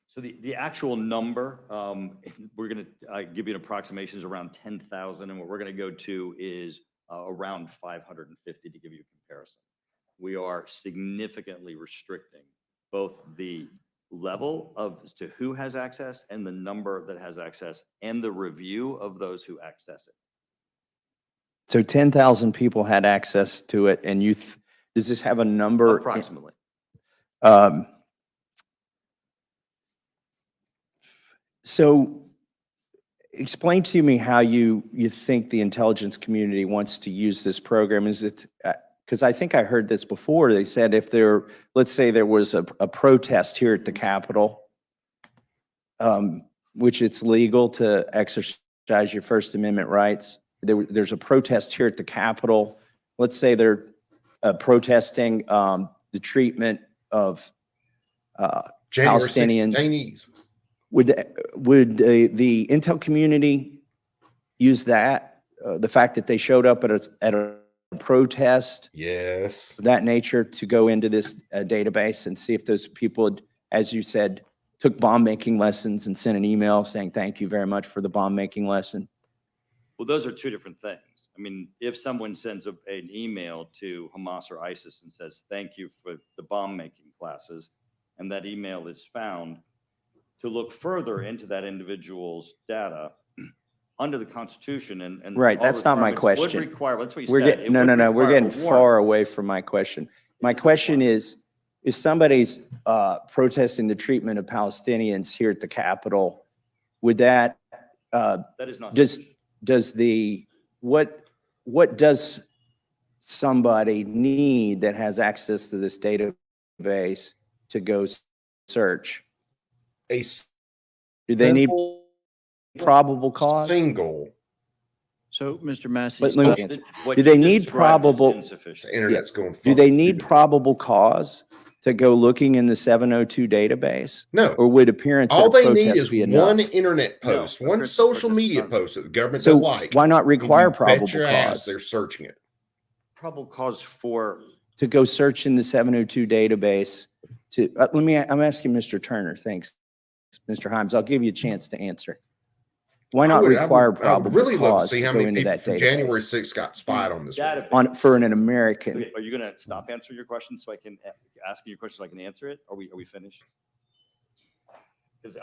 Speaker 16: So the actual number, we're going to give you an approximation, is around 10,000. And what we're going to go to is around 550 to give you a comparison. We are significantly restricting both the level as to who has access and the number that has access and the review of those who access it.
Speaker 19: So 10,000 people had access to it, and does this have a number?
Speaker 16: Approximately.
Speaker 19: So explain to me how you think the intelligence community wants to use this program. Is it, because I think I heard this before, they said if let's say there was a protest here at the Capitol, which it's legal to exercise your First Amendment rights. There's a protest here at the Capitol. Let's say they're protesting the treatment of
Speaker 1: January 6th
Speaker 19: Palestinians.
Speaker 1: detainees.
Speaker 19: Would the Intel community use that, the fact that they showed up at a protest?
Speaker 1: Yes.
Speaker 19: Of that nature to go into this database and see if those people, as you said, took bomb making lessons and sent an email saying, thank you very much for the bomb making lesson?
Speaker 16: Well, those are two different things. I mean, if someone sends an email to Hamas or ISIS and says, thank you for the bomb making classes, and that email is found, to look further into that individual's data under the Constitution and
Speaker 19: Right,
Speaker 16: all
Speaker 19: that's not my
Speaker 16: requirements would
Speaker 19: question.
Speaker 16: require, that's what you
Speaker 19: We're
Speaker 16: said.
Speaker 19: getting,
Speaker 16: It
Speaker 19: no,
Speaker 16: would
Speaker 19: no, no, we're
Speaker 16: require a
Speaker 19: getting
Speaker 16: warrant.
Speaker 19: far away from my question. My question is, if somebody's protesting the treatment of Palestinians here at the Capitol, would that,
Speaker 16: That is not.
Speaker 19: what does somebody need that has access to this database to go search? Do they need probable cause?
Speaker 1: Single.
Speaker 17: So, Mr. Massey,
Speaker 19: Let me
Speaker 17: stop-
Speaker 19: answer.
Speaker 16: What
Speaker 19: Do
Speaker 16: you
Speaker 19: they need
Speaker 16: described is
Speaker 19: probable?
Speaker 16: insufficient.
Speaker 1: The internet's going
Speaker 19: Do
Speaker 1: funky.
Speaker 19: they need probable cause to go looking in the 702 database?
Speaker 1: No.
Speaker 19: Or would appearance at
Speaker 1: All
Speaker 19: a
Speaker 1: they need
Speaker 19: protest
Speaker 1: is
Speaker 19: be enough?
Speaker 1: one internet
Speaker 16: No,
Speaker 1: post, one
Speaker 16: protest-
Speaker 1: social
Speaker 16: protest
Speaker 1: media
Speaker 16: not-
Speaker 1: post that the government
Speaker 19: So
Speaker 1: don't like.
Speaker 19: why not
Speaker 1: and
Speaker 19: require
Speaker 1: you bet
Speaker 19: probable
Speaker 1: your ass
Speaker 19: cause
Speaker 1: they're searching it.
Speaker 16: Probable cause for,
Speaker 19: to go search in the 702 database to, I'm asking Mr. Turner, thanks. Mr. Himes, I'll give you a chance to answer. Why not require
Speaker 1: I would
Speaker 19: probable
Speaker 1: really love to
Speaker 19: cause
Speaker 1: see
Speaker 19: to
Speaker 1: how
Speaker 19: go
Speaker 1: many
Speaker 19: into
Speaker 1: people
Speaker 19: that
Speaker 1: from January
Speaker 19: database
Speaker 1: 6th got spied on this.
Speaker 16: database.
Speaker 19: on, for an American?
Speaker 16: Okay, are you going to stop answering your question so I can ask you your question so I can answer it? Are we finished? Because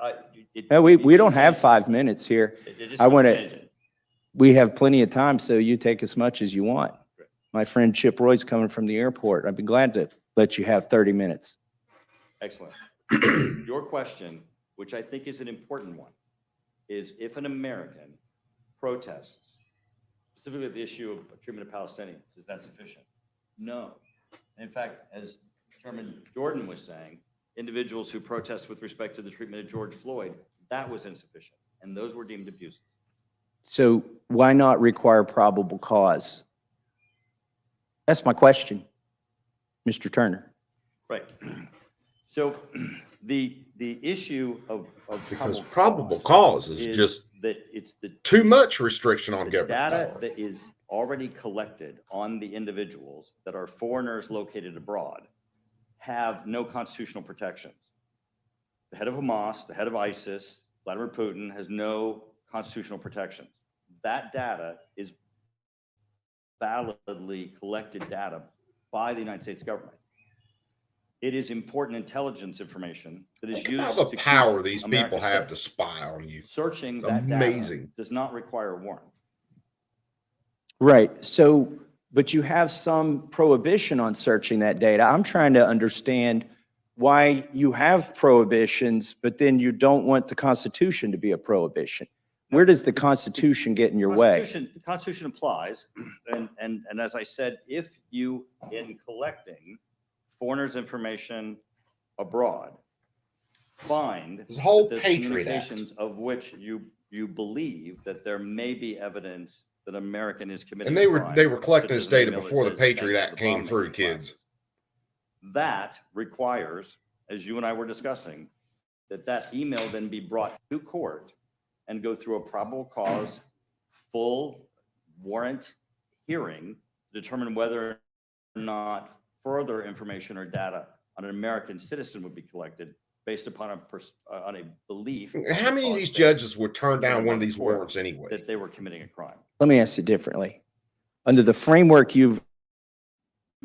Speaker 19: No, we don't have 5 minutes here. I want to, we have plenty of time, so you take as much as you want. My friend Chip Roy's coming from the airport. I'd be glad to let you have 30 minutes.
Speaker 16: Excellent. Your question, which I think is an important one, is if an American protests, specifically the issue of treatment of Palestinians, is that sufficient? No. In fact, as Chairman Jordan was saying, individuals who protest with respect to the treatment of George Floyd, that was insufficient, and those were deemed abuses.
Speaker 19: So why not require probable cause? That's my question, Mr. Turner.
Speaker 16: Right. So the issue of
Speaker 1: Because probable cause is just
Speaker 16: that it's the
Speaker 1: too much restriction on
Speaker 16: the
Speaker 1: government
Speaker 16: data
Speaker 1: power.
Speaker 16: that is already collected on the individuals that are foreigners located abroad have no constitutional protections. The head of Hamas, the head of ISIS, Vladimir Putin has no constitutional protections. That data is validly collected data by the United States government. It is important intelligence information that is
Speaker 1: Think
Speaker 16: used
Speaker 1: about the
Speaker 16: to keep
Speaker 1: power these
Speaker 16: America
Speaker 1: people have
Speaker 16: safe.
Speaker 1: to spy on you.
Speaker 16: Searching
Speaker 1: It's
Speaker 16: that
Speaker 1: amazing.
Speaker 16: data does not require a warrant.
Speaker 19: Right. So, but you have some prohibition on searching that data. I'm trying to understand why you have prohibitions, but then you don't want the Constitution to be a prohibition. Where does the Constitution get in your way?
Speaker 16: The Constitution applies, and as I said, if you, in collecting foreigners' information abroad, find
Speaker 1: This whole
Speaker 16: that there's
Speaker 1: Patriot Act.
Speaker 16: communications of which you believe that there may be evidence that American is committing
Speaker 1: And
Speaker 16: a
Speaker 1: they were
Speaker 16: crime,
Speaker 1: collecting
Speaker 16: such
Speaker 1: this
Speaker 16: as an
Speaker 1: data
Speaker 16: email that
Speaker 1: before the
Speaker 16: says,
Speaker 1: Patriot
Speaker 16: "Thank you
Speaker 1: Act
Speaker 16: for the
Speaker 1: came
Speaker 16: bomb
Speaker 1: through,
Speaker 16: making
Speaker 1: kids.
Speaker 16: classes." That requires, as you and I were discussing, that email then be brought to court and go through a probable cause, full warrant hearing to determine whether or not further information or data on an American citizen would be collected based upon a belief.
Speaker 1: How many of these
Speaker 16: cause
Speaker 1: judges would turn
Speaker 16: determined
Speaker 1: down
Speaker 16: by
Speaker 1: one of
Speaker 16: the
Speaker 1: these
Speaker 16: court
Speaker 1: warrants anyway?
Speaker 16: that they were committing a crime.
Speaker 19: Let me ask you differently. Under the framework you've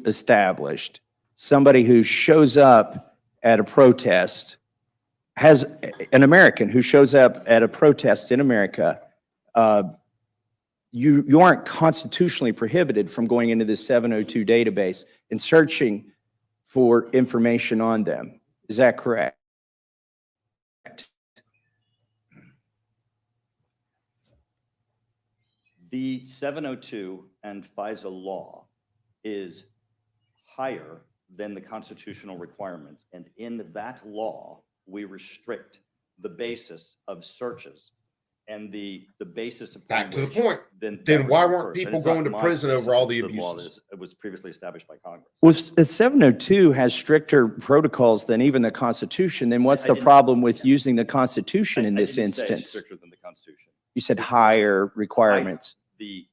Speaker 19: established, somebody who shows up at a protest has an American who shows up at a protest in America, you aren't constitutionally prohibited from going into this 702 database and searching for information on them. Is that correct?
Speaker 16: The 702 and FISA law is higher than the constitutional requirements. And in that law, we restrict the basis of searches and the basis of.
Speaker 1: Back to the point. Then why weren't people going to prison over all the abuses?
Speaker 16: It was previously established by Congress.
Speaker 19: Well, if 702 has stricter protocols than even the Constitution, then what's
Speaker 16: I
Speaker 19: the
Speaker 16: didn't-
Speaker 19: problem with using the Constitution in
Speaker 16: I
Speaker 19: this
Speaker 16: didn't say
Speaker 19: instance?
Speaker 16: stricter than the Constitution.
Speaker 19: You said higher requirements.
Speaker 16: The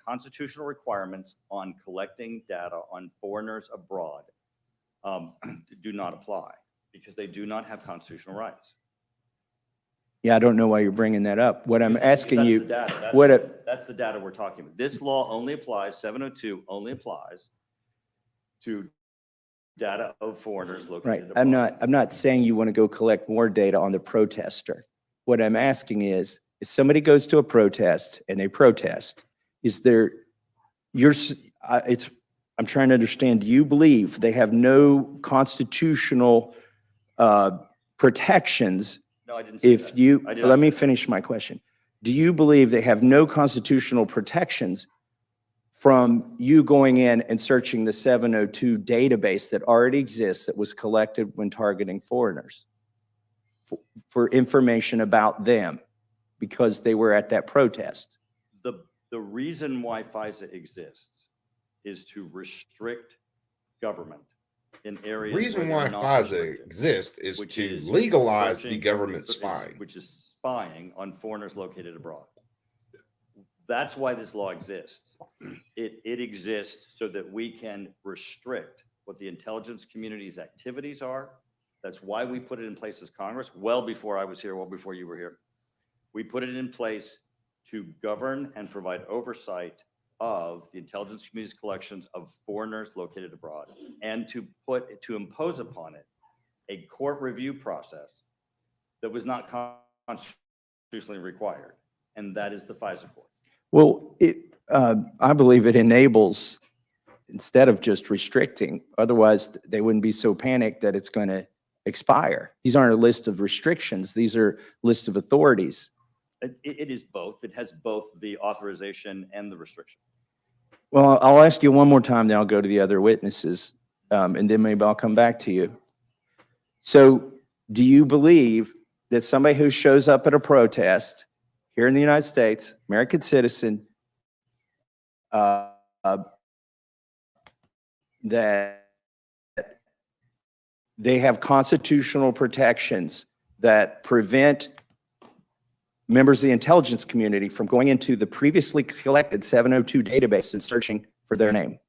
Speaker 16: constitutional requirements on collecting data on foreigners abroad do not apply because they do not have constitutional rights.
Speaker 19: Yeah, I don't know why you're bringing that up. What I'm
Speaker 16: Because
Speaker 19: asking
Speaker 16: that's
Speaker 19: you,
Speaker 16: the data. That's the data we're talking about. This law only applies, 702 only applies to data of foreigners
Speaker 19: right,
Speaker 16: located abroad.
Speaker 19: I'm not saying you want to go collect more data on the protester. What I'm asking is, if somebody goes to a protest and they protest, is there, I'm trying to understand, do you believe they have no constitutional protections?
Speaker 16: No, I didn't say that. I did
Speaker 19: Let
Speaker 16: not
Speaker 19: me
Speaker 16: say that.
Speaker 19: finish my question. Do you believe they have no constitutional protections from you going in and searching the 702 database that already exists that was collected when targeting foreigners for information about them because they were at that protest?
Speaker 16: The reason why FISA exists is to restrict government in areas.
Speaker 1: Reason
Speaker 16: where
Speaker 1: why
Speaker 16: they're not
Speaker 1: FISA
Speaker 16: restricted,
Speaker 1: exists is
Speaker 16: which
Speaker 1: to
Speaker 16: is
Speaker 1: legalize the
Speaker 16: searching-
Speaker 1: government
Speaker 16: is-
Speaker 1: spying.
Speaker 16: Which is spying on foreigners located abroad. That's why this law exists. It exists so that we can restrict what the intelligence community's activities are. That's why we put it in place as Congress, well before I was here, well before you were here. We put it in place to govern and provide oversight of the intelligence community's collections of foreigners located abroad and to impose upon it a court review process that was not constitutionally required. And that is the FISA court.
Speaker 19: Well, I believe it enables, instead of just restricting, otherwise they wouldn't be so panicked that it's going to expire. These aren't a list of restrictions. These are a list of authorities.
Speaker 16: It is both. It has both the authorization and the restriction.
Speaker 19: Well, I'll ask you one more time, then I'll go to the other witnesses, and then maybe I'll come back to you. So do you believe that somebody who shows up at a protest here in the United States, American citizen, that they have constitutional protections that prevent members of the intelligence community from going into the previously collected 702 database and searching for their name?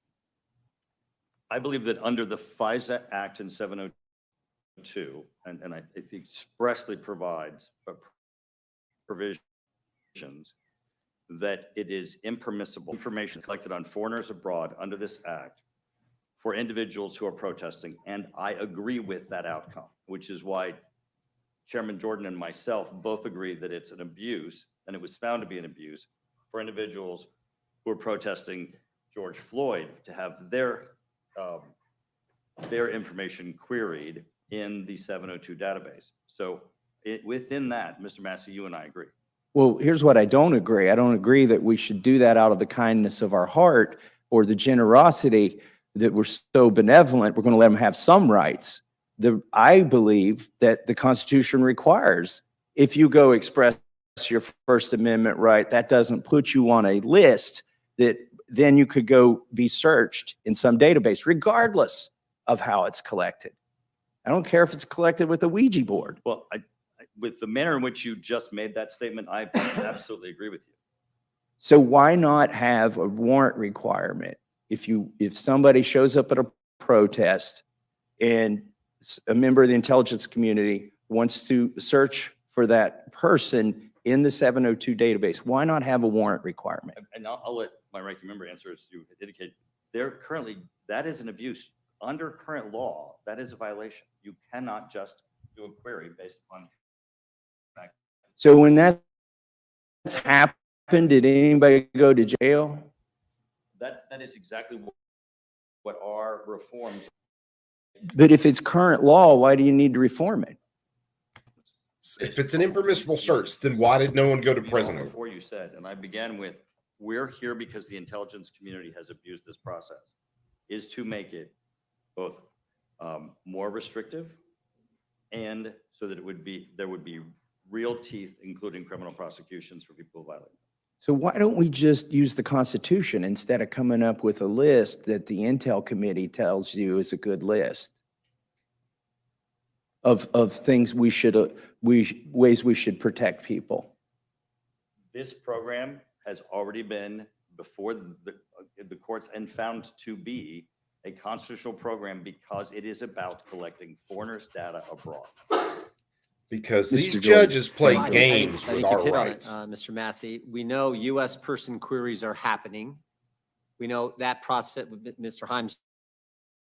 Speaker 16: I believe that under the FISA Act in 702, and I think expressly provides provisions that it is impermissible information collected on foreigners abroad under this act for individuals who are protesting. And I agree with that outcome, which is why Chairman Jordan and myself both agree that it's an abuse, and it was found to be an abuse for individuals who are protesting George Floyd to have their information queried in the 702 database. So within that, Mr. Massey, you and I agree.
Speaker 19: Well, here's what I don't agree. I don't agree that we should do that out of the kindness of our heart or the generosity that we're so benevolent, we're going to let them have some rights. I believe that the Constitution requires, if you go express your First Amendment right, that doesn't put you on a list that then you could go be searched in some database, regardless of how it's collected. I don't care if it's collected with a Ouija board.
Speaker 16: Well, with the manner in which you just made that statement, I absolutely agree with you.
Speaker 19: So why not have a warrant requirement? If somebody shows up at a protest and a member of the intelligence community wants to search for that person in the 702 database, why not have a warrant requirement?
Speaker 16: And I'll let my ranking member answer as you indicate. That is an abuse. Under current law, that is a violation. You cannot just do a query based upon fact.
Speaker 19: So when that's happened, did anybody go to jail?
Speaker 16: That is exactly what our reforms.
Speaker 19: But if it's current law, why do you need to reform it?
Speaker 1: If it's an impermissible search, then why did no one go to prison over it?
Speaker 16: Before you said, and I began with, we're here because the intelligence community has abused this process, is to make it both more restrictive and so that there would be real teeth, including criminal prosecutions for people who violate.
Speaker 19: So why don't we just use the Constitution instead of coming up with a list that the Intel Committee tells you is a good list of things ways we should protect people?
Speaker 16: This program has already been before the courts and found to be a constitutional program because it is about collecting foreigners' data abroad.
Speaker 1: Because
Speaker 19: Mr.
Speaker 1: these
Speaker 19: Jordan.
Speaker 1: judges play
Speaker 14: I
Speaker 1: games
Speaker 14: think
Speaker 1: with
Speaker 14: you've
Speaker 1: our
Speaker 14: hit on it,
Speaker 1: rights.
Speaker 14: Mr. Massey. We know U.S. person queries are happening. We know that process, Mr. Himes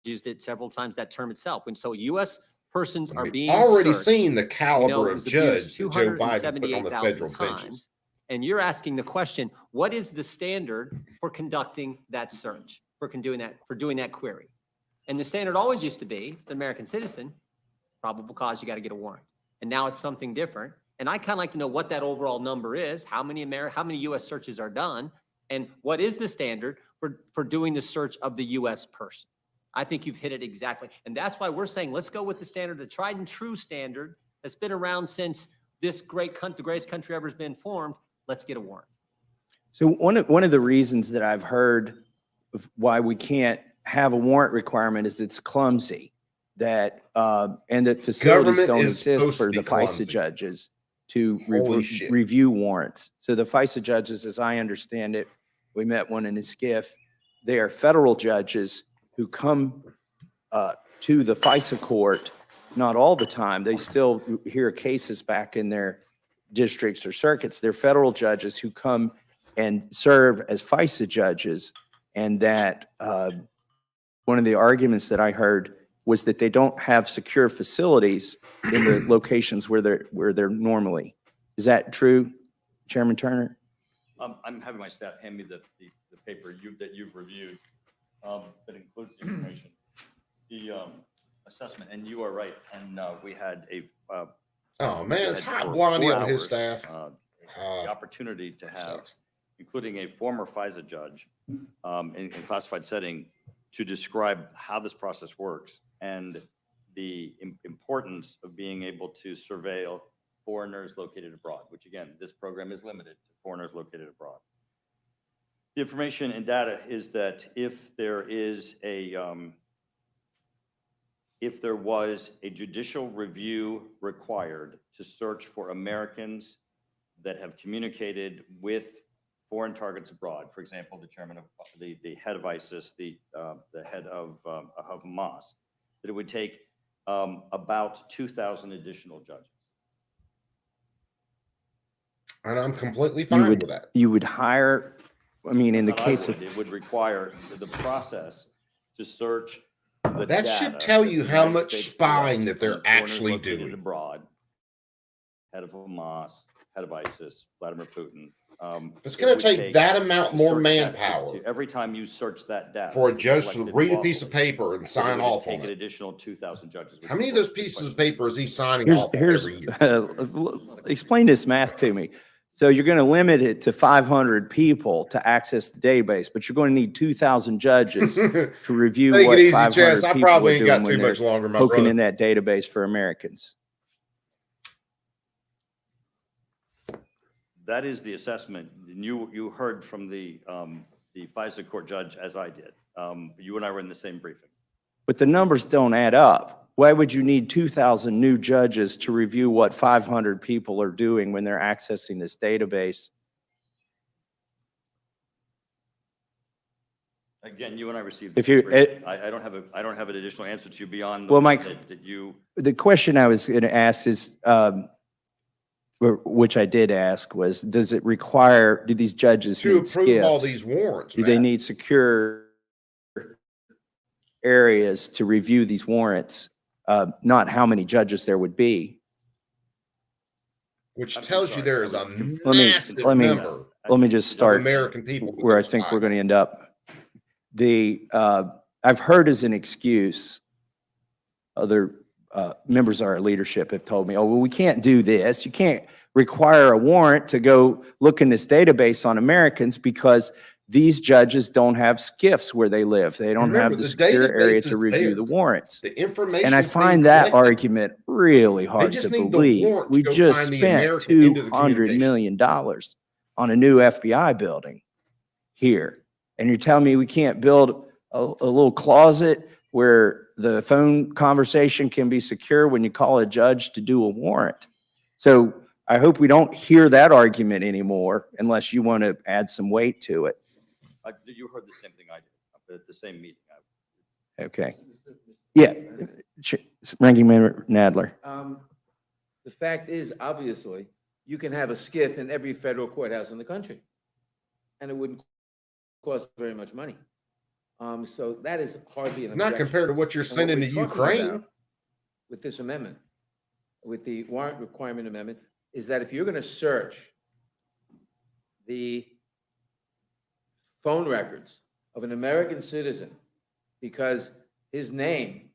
Speaker 14: used it several times, that term itself. And so U.S. persons are
Speaker 1: We've
Speaker 14: being
Speaker 1: already
Speaker 14: searched.
Speaker 1: seen the
Speaker 14: We know
Speaker 1: caliber
Speaker 14: it
Speaker 1: of
Speaker 14: was abused
Speaker 1: judge that Joe Biden put on the
Speaker 14: 278,000
Speaker 1: federal benches.
Speaker 14: times. And you're asking the question, what is the standard for conducting that search, for doing that query? And the standard always used to be, if it's an American citizen, probable cause, you got to get a warrant. And now it's something different. And I kind of like to know what that overall number is, how many U.S. searches are done, and what is the standard for doing the search of the U.S. person. I think you've hit it exactly. And that's why we're saying, let's go with the standard, the tried and true standard that's been around since the greatest country ever has been formed. Let's get a warrant.
Speaker 19: So one of the reasons that I've heard of why we can't have a warrant requirement is it's clumsy, and that facilities
Speaker 1: Government
Speaker 19: don't
Speaker 1: is
Speaker 19: exist
Speaker 1: supposed to
Speaker 19: for
Speaker 1: be
Speaker 19: the
Speaker 1: clumsy.
Speaker 19: FISA judges to
Speaker 1: Holy shit.
Speaker 19: review warrants. So the FISA judges, as I understand it, we met one in a skiff. They are federal judges who come to the FISA court, not all the time. They still hear cases back in their districts or circuits. They're federal judges who come and serve as FISA judges. And that one of the arguments that I heard was that they don't have secure facilities in the locations where they're normally. Is that true, Chairman Turner?
Speaker 16: I'm having my staff hand me the paper that you've reviewed that includes the information, the assessment, and you are right. And we had
Speaker 1: Oh man, it's
Speaker 16: we had
Speaker 1: hot
Speaker 16: for
Speaker 1: blondie
Speaker 16: 4
Speaker 1: on his
Speaker 16: hours,
Speaker 1: staff.
Speaker 16: the opportunity to have,
Speaker 1: sucks.
Speaker 16: including a former FISA judge in classified setting, to describe how this process works and the importance of being able to surveil foreigners located abroad, which again, this program is limited to foreigners located abroad. The information and data is that if there is a if there was a judicial review required to search for Americans that have communicated with foreign targets abroad, for example, the chairman of the head of ISIS, the head of Hamas, that it would take about 2,000 additional judges.
Speaker 1: And I'm completely
Speaker 19: You
Speaker 1: fine
Speaker 19: would,
Speaker 1: with that.
Speaker 19: you would hire, I mean, in the
Speaker 16: Not I
Speaker 19: case
Speaker 16: would.
Speaker 19: of,
Speaker 16: It would require the process to search the
Speaker 1: That
Speaker 16: data
Speaker 1: should tell
Speaker 16: that
Speaker 1: you
Speaker 16: the
Speaker 1: how
Speaker 16: United
Speaker 1: much
Speaker 16: States
Speaker 1: spying
Speaker 16: collects
Speaker 1: that
Speaker 16: from
Speaker 1: they're
Speaker 16: foreigners
Speaker 1: actually
Speaker 16: located
Speaker 1: doing.
Speaker 16: abroad, head of Hamas, head of ISIS, Vladimir Putin.
Speaker 1: It's
Speaker 16: it
Speaker 1: going
Speaker 16: would
Speaker 1: to take
Speaker 16: take
Speaker 1: that amount
Speaker 16: to
Speaker 1: more
Speaker 16: search that-
Speaker 1: manpower
Speaker 16: every time you search that data.
Speaker 1: for a
Speaker 16: that was
Speaker 1: judge to
Speaker 16: collected
Speaker 1: read a piece of
Speaker 16: lawfully,
Speaker 1: paper and
Speaker 16: that it
Speaker 1: sign
Speaker 16: would
Speaker 1: off
Speaker 16: take
Speaker 1: on
Speaker 16: an
Speaker 1: it.
Speaker 16: additional 2,000 judges. which
Speaker 1: How many
Speaker 16: is
Speaker 1: of
Speaker 16: what
Speaker 1: those
Speaker 16: the
Speaker 1: pieces
Speaker 16: question
Speaker 1: of paper is he signing
Speaker 19: here's,
Speaker 1: off on
Speaker 19: here's,
Speaker 1: every year?
Speaker 19: explain this math to me. So you're going to limit it to 500 people to access the database, but you're going to need 2,000 judges to review
Speaker 1: Take
Speaker 19: what
Speaker 1: it easy,
Speaker 19: 500
Speaker 1: Chess. I
Speaker 19: people are
Speaker 1: probably ain't
Speaker 19: doing
Speaker 1: got
Speaker 19: when
Speaker 1: too
Speaker 19: they're
Speaker 1: much longer, my
Speaker 19: poking
Speaker 1: brother.
Speaker 19: in that database for Americans.
Speaker 16: That is the assessment. And you heard from the FISA court judge, as I did. You and I were in the same briefing.
Speaker 19: But the numbers don't add up. Why would you need 2,000 new judges to review what 500 people are doing when they're accessing this database?
Speaker 16: Again, you and I received.
Speaker 19: If
Speaker 16: the
Speaker 19: you-
Speaker 16: briefing. I don't have an additional answer to you beyond the
Speaker 19: Well,
Speaker 16: one
Speaker 19: Mike-
Speaker 16: that you.
Speaker 19: The question I was going to ask is, which I did ask, was, does it require, do these judges
Speaker 1: To
Speaker 19: need
Speaker 1: approve all
Speaker 19: SCIFs?
Speaker 1: these warrants,
Speaker 19: Do they
Speaker 1: Matt.
Speaker 19: need secure areas to review these warrants? Not how many judges there would be.
Speaker 1: Which
Speaker 16: I'm
Speaker 1: tells you
Speaker 16: sorry,
Speaker 1: there
Speaker 16: I
Speaker 1: is
Speaker 16: was
Speaker 1: a
Speaker 16: confused.
Speaker 1: massive number
Speaker 19: Let me just
Speaker 1: of
Speaker 19: start
Speaker 1: American people.
Speaker 19: where I think we're going to end up. I've heard as an excuse, other members of our leadership have told me, oh, well, we can't do this. You can't require a warrant to go look in this database on Americans because these judges don't have SCIFs where they live. They don't
Speaker 1: Remember,
Speaker 19: have the
Speaker 1: the
Speaker 19: secure area
Speaker 1: database
Speaker 19: to
Speaker 1: is
Speaker 19: review
Speaker 1: there.
Speaker 19: the warrants.
Speaker 1: The information.
Speaker 19: And I find that argument really hard
Speaker 1: just
Speaker 19: to
Speaker 1: need the
Speaker 19: believe.
Speaker 1: warrant to
Speaker 19: We
Speaker 1: go
Speaker 19: just
Speaker 1: find the
Speaker 19: spent
Speaker 1: American into the
Speaker 19: $200 million on a new FBI building here. And you're telling me we can't build a little closet where the phone conversation can be secure when you call a judge to do a warrant? So I hope we don't hear that argument anymore unless you want to add some weight to it.
Speaker 16: You heard the same thing I did at the same meeting.
Speaker 19: Okay. Yeah. Ranking Member Nadler.
Speaker 15: The fact is, obviously, you can have a SCIF in every federal courthouse in the country, and it wouldn't cost very much money. So that is hardly an
Speaker 1: Not
Speaker 15: objection.
Speaker 1: compared to what you're
Speaker 15: And
Speaker 1: sending
Speaker 15: we're
Speaker 1: to
Speaker 15: talking
Speaker 1: Ukraine.
Speaker 15: about with this amendment, with the warrant requirement amendment, is that if you're going to search the phone records of an American citizen because his name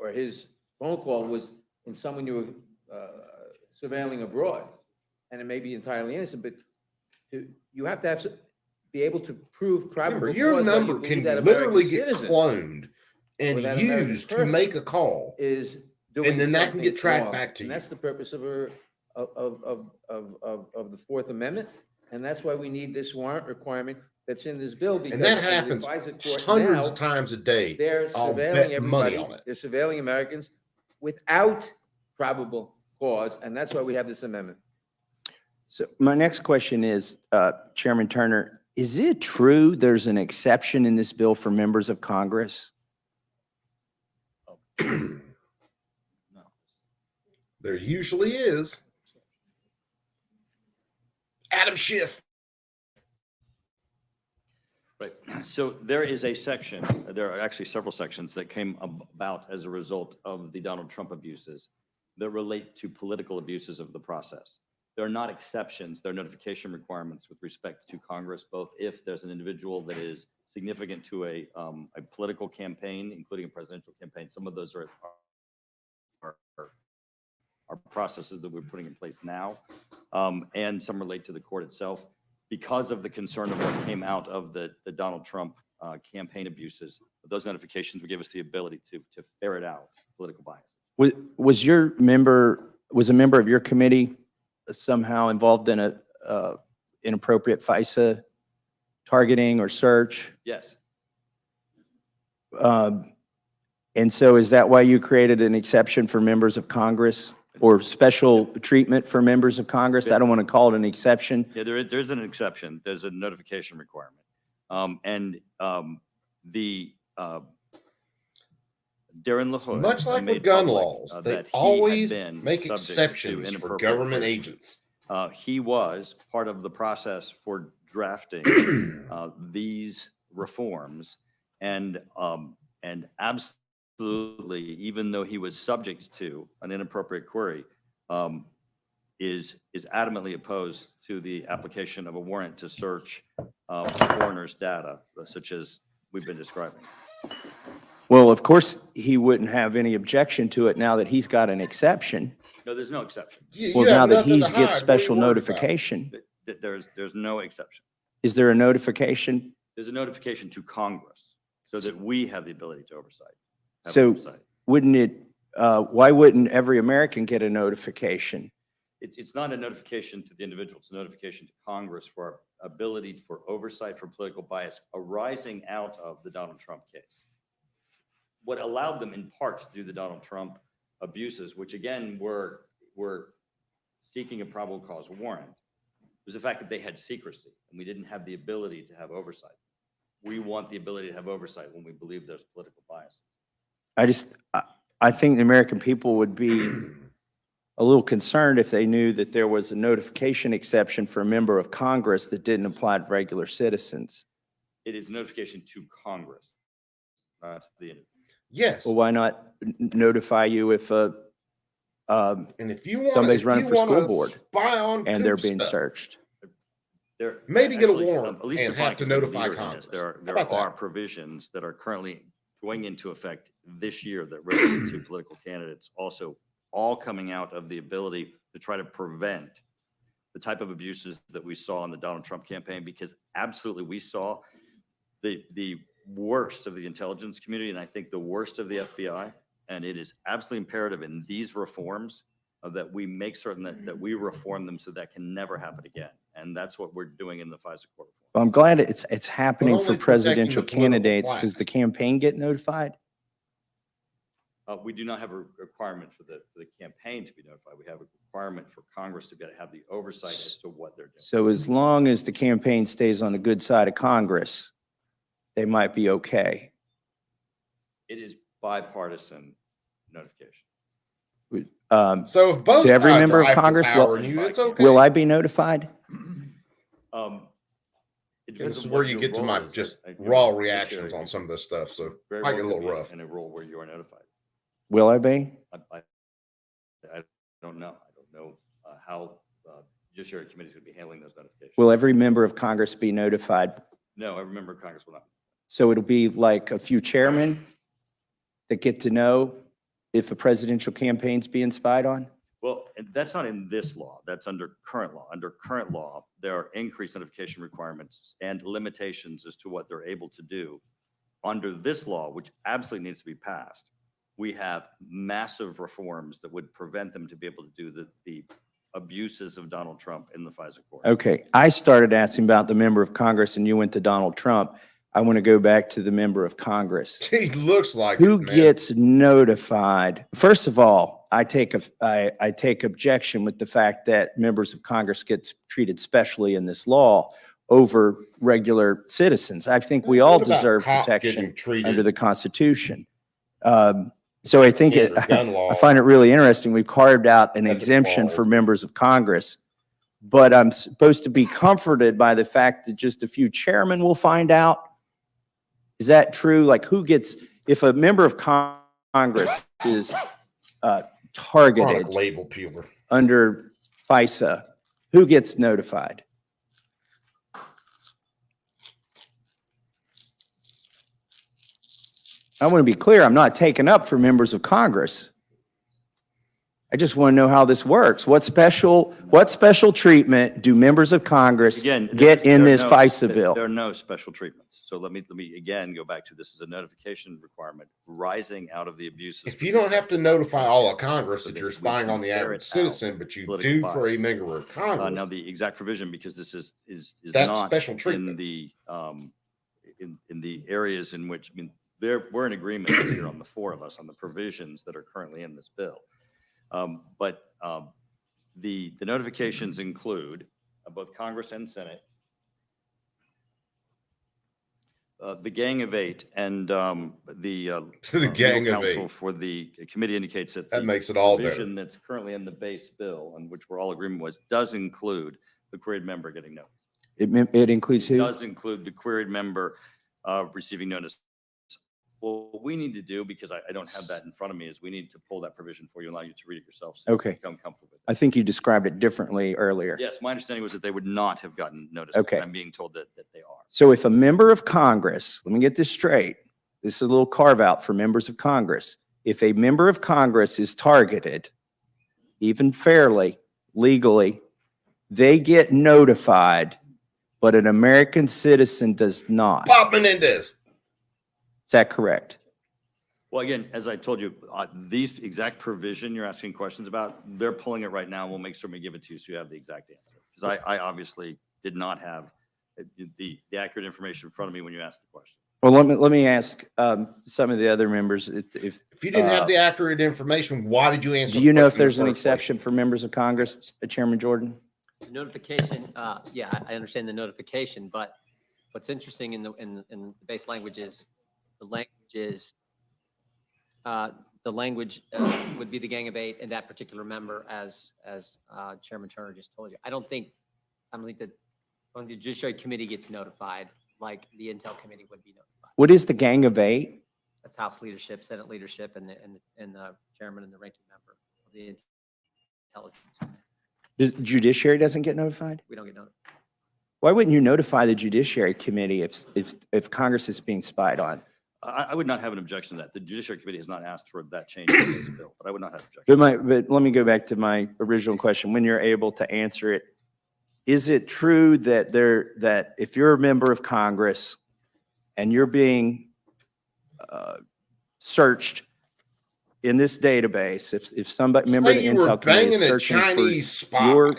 Speaker 15: or his phone call was in someone you were surveilling abroad, and it may be entirely innocent, but you have to be able to prove probable
Speaker 1: Remember,
Speaker 15: cause
Speaker 1: your
Speaker 15: that you
Speaker 1: number
Speaker 15: believe
Speaker 1: can
Speaker 15: that
Speaker 1: literally
Speaker 15: American
Speaker 1: get
Speaker 15: citizen
Speaker 1: cloned
Speaker 15: or
Speaker 1: and
Speaker 15: that American
Speaker 1: used to
Speaker 15: person
Speaker 1: make a call.
Speaker 15: is doing
Speaker 1: And then that can
Speaker 15: something
Speaker 1: get tracked
Speaker 15: wrong.
Speaker 1: back to
Speaker 15: And
Speaker 1: you.
Speaker 15: that's the purpose of the Fourth Amendment, and that's why we need this warrant requirement that's in this bill. Because
Speaker 1: And that
Speaker 15: under the
Speaker 1: happens
Speaker 15: FISA court
Speaker 1: hundreds
Speaker 15: now,
Speaker 1: of times a day.
Speaker 15: they're
Speaker 1: I'll
Speaker 15: surveilling
Speaker 1: bet money
Speaker 15: everybody.
Speaker 1: on it.
Speaker 15: They're surveilling Americans without probable cause, and that's why we have this amendment.
Speaker 19: So my next question is, Chairman Turner, is it true there's an exception in this bill for members of Congress?
Speaker 1: There usually is. Adam Schiff.
Speaker 16: Right. So there is a section, there are actually several sections that came about as a result of the Donald Trump abuses that relate to political abuses of the process. There are not exceptions, there are notification requirements with respect to Congress, both if there's an individual that is significant to a political campaign, including a presidential campaign. Some of those are processes that we're putting in place now, and some relate to the court itself. Because of the concern of what came out of the Donald Trump campaign abuses, those notifications would give us the ability to ferret out political bias.
Speaker 19: Was a member of your committee somehow involved in a inappropriate FISA targeting or search?
Speaker 16: Yes.
Speaker 19: And so is that why you created an exception for members of Congress or special treatment for members of Congress? I don't want to call it an exception.
Speaker 16: Yeah, there's an exception. There's a notification requirement. Darren LaHood.
Speaker 1: Much like
Speaker 16: made
Speaker 1: with gun
Speaker 16: public,
Speaker 1: laws, they
Speaker 16: that he had
Speaker 1: always
Speaker 16: been
Speaker 1: make
Speaker 16: subject to
Speaker 1: exceptions for
Speaker 16: inappropriate
Speaker 1: government
Speaker 16: coercion.
Speaker 1: agents.
Speaker 16: He was part of the process for drafting these reforms, and absolutely, even though he was subject to an inappropriate query, is adamantly opposed to the application of a warrant to search foreigners' data, such as we've been describing.
Speaker 19: Well, of course, he wouldn't have any objection to it now that he's got an exception.
Speaker 16: No, there's no exception.
Speaker 19: Well, now that he's gets special notification,
Speaker 16: There's no exception.
Speaker 19: is there a notification?
Speaker 16: There's a notification to Congress so that we have the ability to oversight. have
Speaker 19: So
Speaker 16: oversight.
Speaker 19: wouldn't it, why wouldn't every American get a notification?
Speaker 16: It's not a notification to the individual, it's a notification to Congress for our ability for oversight for political bias arising out of the Donald Trump case. What allowed them in part to do the Donald Trump abuses, which again were seeking a probable cause warrant, was the fact that they had secrecy and we didn't have the ability to have oversight. We want the ability to have oversight when we believe there's political bias.
Speaker 19: I think the American people would be a little concerned if they knew that there was a notification exception for a member of Congress that didn't apply to regular citizens.
Speaker 16: It is notification to Congress, not to the individual.
Speaker 1: Yes.
Speaker 19: Well, why not notify you if
Speaker 1: And if you want,
Speaker 19: somebody's
Speaker 1: if
Speaker 19: running
Speaker 1: you
Speaker 19: for school
Speaker 1: wanna
Speaker 19: board
Speaker 1: spy on
Speaker 19: and they're
Speaker 1: Coop
Speaker 19: being
Speaker 1: stuff,
Speaker 19: searched?
Speaker 16: There,
Speaker 1: maybe get a
Speaker 16: actually,
Speaker 1: warrant
Speaker 16: at least
Speaker 1: and
Speaker 16: define
Speaker 1: have to
Speaker 16: it, 'cause
Speaker 1: notify
Speaker 16: we're in this.
Speaker 1: Congress.
Speaker 16: There
Speaker 1: How about
Speaker 16: are
Speaker 1: that?
Speaker 16: provisions that are currently going into effect this year that relate to political candidates, also all coming out of the ability to try to prevent the type of abuses that we saw in the Donald Trump campaign, because absolutely we saw the worst of the intelligence community, and I think the worst of the FBI. And it is absolutely imperative in these reforms that we make certain that we reform them so that can never happen again. And that's what we're doing in the FISA court.
Speaker 19: Well, I'm glad it's happening
Speaker 1: only
Speaker 19: for
Speaker 1: protecting
Speaker 19: presidential
Speaker 1: the political
Speaker 19: candidates.
Speaker 1: class.
Speaker 19: Does the campaign get notified?
Speaker 16: We do not have a requirement for the campaign to be notified. We have a requirement for Congress to be able to have the oversight as to what they're doing.
Speaker 19: So as long as the campaign stays on the good side of Congress, they might be okay.
Speaker 16: It is bipartisan notification.
Speaker 1: So if both
Speaker 19: To every
Speaker 1: sides
Speaker 19: member
Speaker 1: are
Speaker 19: of
Speaker 1: Eiffel
Speaker 19: Congress,
Speaker 1: Towering you, it's okay.
Speaker 19: will I be notified?
Speaker 16: It depends
Speaker 1: This is
Speaker 16: on
Speaker 1: where
Speaker 16: what
Speaker 1: you
Speaker 16: your
Speaker 1: get to
Speaker 16: role
Speaker 1: my
Speaker 16: is.
Speaker 1: just
Speaker 16: You're
Speaker 1: raw
Speaker 16: a judiciary.
Speaker 1: reactions on some of this stuff. So
Speaker 16: Very
Speaker 1: I
Speaker 16: well
Speaker 1: get a
Speaker 16: could
Speaker 1: little
Speaker 16: be
Speaker 1: rough.
Speaker 16: in a role where you are notified.
Speaker 19: Will I be?
Speaker 16: I don't know. I don't know how Judiciary Committee is going to be handling those notifications.
Speaker 19: Will every member of Congress be notified?
Speaker 16: No, every member of Congress will not.
Speaker 19: So it'll be like a few chairmen that get to know if a presidential campaign's being spied on?
Speaker 16: Well, and that's not in this law. That's under current law. Under current law, there are increased notification requirements and limitations as to what they're able to do. Under this law, which absolutely needs to be passed, we have massive reforms that would prevent them to be able to do the abuses of Donald Trump in the FISA court.
Speaker 19: Okay, I started asking about the member of Congress and you went to Donald Trump. I want to go back to the member of Congress.
Speaker 1: He looks like
Speaker 19: Who
Speaker 1: it, man.
Speaker 19: gets notified? First of all, I take objection with the fact that members of Congress get treated specially in this law over regular citizens. I think we all
Speaker 1: What about
Speaker 19: deserve
Speaker 1: cop
Speaker 19: protection
Speaker 1: getting treated
Speaker 19: under the Constitution. So I think
Speaker 1: under gun law?
Speaker 19: I find it really interesting. We've carved out an
Speaker 1: That's
Speaker 19: exemption
Speaker 1: involved.
Speaker 19: for members of Congress, but I'm supposed to be comforted by the fact that just a few chairmen will find out. Is that true? Like who gets, if a member of Congress is targeted
Speaker 1: Chronic label peeler.
Speaker 19: under FISA, who gets notified? I want to be clear, I'm not taking up for members of Congress. I just want to know how this works. What special treatment do members of Congress
Speaker 16: Again,
Speaker 19: get in
Speaker 16: there are
Speaker 19: this
Speaker 16: no-
Speaker 19: FISA bill?
Speaker 16: There are no special treatments. So let me again go back to this is a notification requirement rising out of the abuses.
Speaker 1: If you don't have to notify all of Congress
Speaker 16: So
Speaker 1: that
Speaker 16: that
Speaker 1: you're
Speaker 16: we
Speaker 1: spying
Speaker 16: can
Speaker 1: on the
Speaker 16: ferret
Speaker 1: average
Speaker 16: out
Speaker 1: citizen, but you
Speaker 16: political
Speaker 1: do for a
Speaker 16: bias.
Speaker 1: member of
Speaker 16: Now
Speaker 1: Congress,
Speaker 16: the exact provision, because this is
Speaker 1: That's
Speaker 16: not
Speaker 1: special
Speaker 16: in
Speaker 1: treatment.
Speaker 16: the in the areas in which, I mean, we're in agreement here on the four of us on the provisions that are currently in this bill. But the notifications include both Congress and Senate, the Gang of Eight, and the
Speaker 1: The Gang
Speaker 16: legal
Speaker 1: of
Speaker 16: counsel
Speaker 1: Eight.
Speaker 16: for the committee indicates that
Speaker 1: That
Speaker 16: the
Speaker 1: makes it all
Speaker 16: provision
Speaker 1: better.
Speaker 16: that's currently in the base bill, on which we're all agreement was, does include the queried member getting notice.
Speaker 19: It includes who?
Speaker 16: Does include the queried member receiving notice. Well, what we need to do, because I don't have that in front of me, is we need to pull that provision for you, allow you to read it yourself. So you
Speaker 19: Okay.
Speaker 16: become comfortable with it.
Speaker 19: I think you described it differently earlier.
Speaker 16: Yes, my understanding was that they would not have gotten notice.
Speaker 19: Okay.
Speaker 16: I'm being told that they are.
Speaker 19: So if a member of Congress, let me get this straight, this is a little carve out for members of Congress. If a member of Congress is targeted, even fairly, legally, they get notified, but an American citizen does not.
Speaker 1: Bob Menendez.
Speaker 19: Is that correct?
Speaker 16: Well, again, as I told you, these exact provision you're asking questions about, they're pulling it right now. We'll make sure we give it to you so you have the exact answer. Because I obviously did not have the accurate information in front of me when you asked the question.
Speaker 19: Well, let me ask some of the other members if
Speaker 1: If you didn't have the accurate information, why did you answer?
Speaker 19: do
Speaker 1: the
Speaker 19: you know if
Speaker 1: question in the
Speaker 19: there's an
Speaker 1: first place?
Speaker 19: exception for members of Congress, Chairman Jordan?
Speaker 14: Notification, yeah, I understand the notification, but what's interesting in the base language is the language would be the Gang of Eight and that particular member, as Chairman Turner just told you. I don't think the Judiciary Committee gets notified like the Intel Committee would be notified.
Speaker 19: What is the Gang of Eight?
Speaker 14: That's House leadership, Senate leadership, and the chairman and the ranking member of the intelligence.
Speaker 19: Judiciary doesn't get notified?
Speaker 14: We don't get notified.
Speaker 19: Why wouldn't you notify the Judiciary Committee if Congress is being spied on?
Speaker 16: I would not have an objection to that. The Judiciary Committee has not asked for that change in this bill, but I would not have an objection.
Speaker 19: But let me go back to my original question. When you're able to answer it, is it true that that if you're a member of Congress and you're being searched in this database, if somebody, member of the
Speaker 1: Say you were
Speaker 19: Intel Committee is
Speaker 1: banging a
Speaker 19: searching
Speaker 1: Chinese
Speaker 19: for
Speaker 1: spy,
Speaker 19: your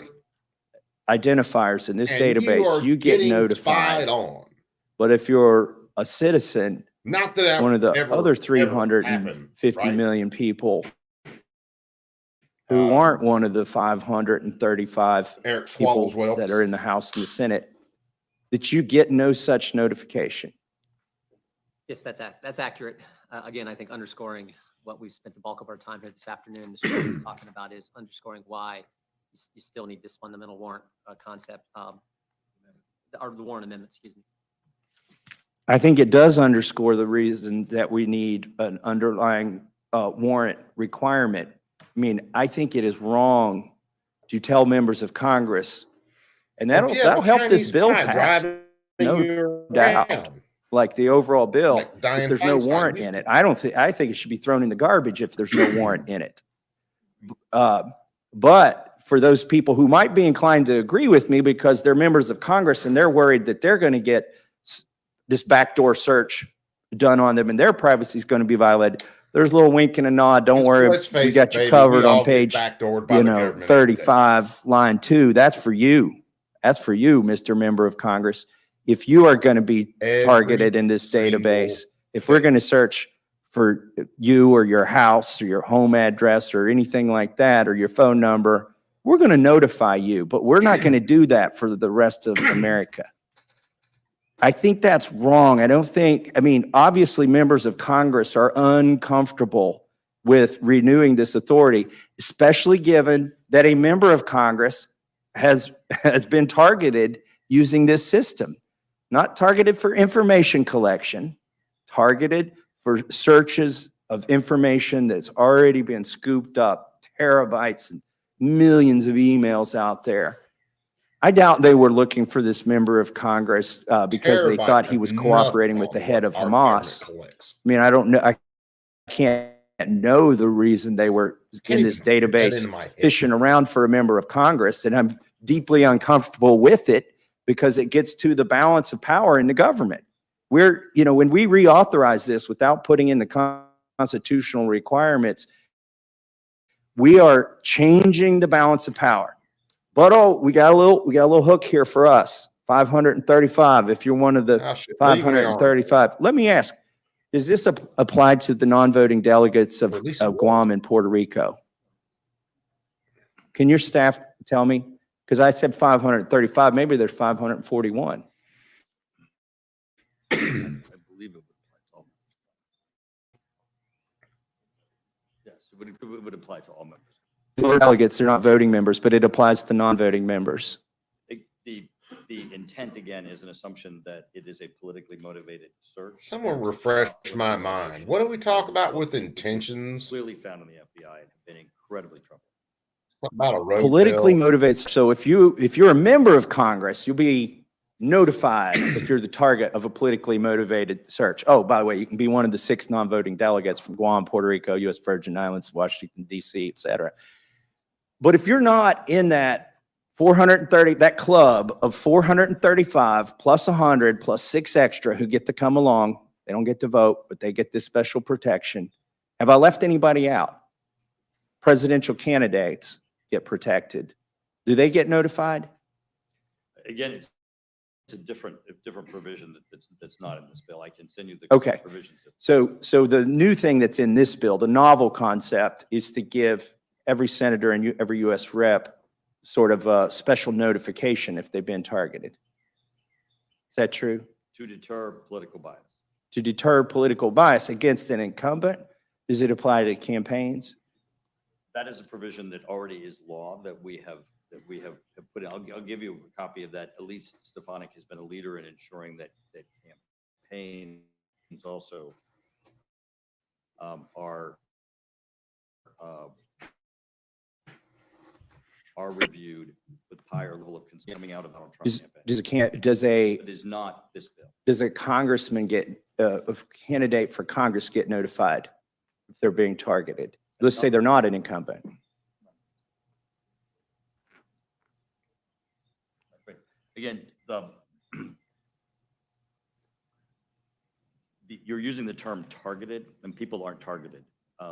Speaker 19: identifiers in this
Speaker 1: and
Speaker 19: database,
Speaker 1: are
Speaker 19: you get
Speaker 1: getting
Speaker 19: notified.
Speaker 1: spied on.
Speaker 19: But if you're a citizen,
Speaker 1: Not that that
Speaker 19: one of the
Speaker 1: ever-
Speaker 19: other
Speaker 1: ever
Speaker 19: 350
Speaker 1: happened,
Speaker 19: million people who aren't one of the 535
Speaker 1: Eric
Speaker 19: people
Speaker 1: Swalwell.
Speaker 19: that are in the House and the Senate, that you get no such notification.
Speaker 14: Yes, that's accurate. Again, I think underscoring what we've spent the bulk of our time here this afternoon talking about is underscoring why you still need this fundamental warrant concept, or the warrant amendment, excuse me.
Speaker 19: I think it does underscore the reason that we need an underlying warrant requirement. I mean, I think it is wrong to tell members of Congress, and
Speaker 1: If you have
Speaker 19: that'll
Speaker 1: a
Speaker 19: help this
Speaker 1: Chinese
Speaker 19: bill
Speaker 1: spy
Speaker 19: pass,
Speaker 1: driving
Speaker 19: no
Speaker 1: you
Speaker 19: doubt.
Speaker 1: around,
Speaker 19: Like the overall bill,
Speaker 1: like
Speaker 19: if
Speaker 1: Dianne
Speaker 19: there's no
Speaker 1: Feinstein
Speaker 19: warrant
Speaker 1: used
Speaker 19: in
Speaker 1: to.
Speaker 19: it, I think it should be thrown in the garbage if there's no warrant in it. But for those people who might be inclined to agree with me because they're members of Congress and they're worried that they're going to get this backdoor search done on them and their privacy is going to be violated, there's a little wink and a nod. Don't worry,
Speaker 1: Let's
Speaker 19: we
Speaker 1: face
Speaker 19: got
Speaker 1: it,
Speaker 19: you
Speaker 1: baby,
Speaker 19: covered
Speaker 1: we all
Speaker 19: on
Speaker 1: get
Speaker 19: page,
Speaker 1: backdoored by the government every day.
Speaker 19: 35, line 2. That's for you. That's for you, Mr. Member of Congress. If you are going to be targeted in this database, if we're going to search for you or your house or your home address or anything like that, or your phone number, we're going to notify you, but we're not going to do that for the rest of America. I think that's wrong. I mean, obviously members of Congress are uncomfortable with renewing this authority, especially given that a member of Congress has been targeted using this system. Not targeted for information collection, targeted for searches of information that's already been scooped up, terabytes and millions of emails out there. I doubt they were looking for this member of Congress because they thought he was cooperating with the head of Hamas. I mean, I don't know. I can't know the reason they were in this database fishing around for a member of Congress, and I'm deeply uncomfortable with it because it gets to the balance of power in the government. When we reauthorize this without putting in the constitutional requirements, we are changing the balance of power. But we got a little hook here for us. 535. If you're one of the 535, let me ask: Does this apply to the non-voting delegates of Guam and Puerto Rico? Can your staff tell me? Because I said 535, maybe there's 541.
Speaker 16: I believe it would apply to all. Yes, it would apply to all members.
Speaker 19: Delegates, they're not voting members, but it applies to non-voting members.
Speaker 16: The intent, again, is an assumption that it is a politically motivated search.
Speaker 1: Someone refresh my mind. What do we talk about with intentions?
Speaker 16: Clearly found in the FBI and have been incredibly troubled.
Speaker 1: About a road
Speaker 19: Politically
Speaker 1: bill.
Speaker 19: motivated. So if you're a member of Congress, you'll be notified if you're the target of a politically motivated search. Oh, by the way, you can be one of the 6 non-voting delegates from Guam, Puerto Rico, U.S. Virgin Islands, Washington, D.C., et cetera. But if you're not in that 430, that club of 435 plus 100 plus 6 extra who get to come along, they don't get to vote, but they get this special protection. Have I left anybody out? Presidential candidates get protected. Do they get notified?
Speaker 16: Again, it's a different provision that's not in this bill. I can send you the
Speaker 19: Okay.
Speaker 16: provisions.
Speaker 19: So the new thing that's in this bill, the novel concept, is to give every senator and every U.S. rep sort of a special notification if they've been targeted. Is that true?
Speaker 16: To deter political bias.
Speaker 19: To deter political bias against an incumbent? Does it apply to campaigns?
Speaker 16: That is a provision that already is law that we have put in. I'll give you a copy of that. Elise Stefanik has been a leader in ensuring that campaigns also are reviewed with higher level of concern coming out of Donald Trump campaign. It is not this bill.
Speaker 19: Does a congressman get a candidate for Congress get notified if they're being targeted? Let's say they're not an incumbent.
Speaker 16: Again, you're using the term targeted, and people aren't targeted.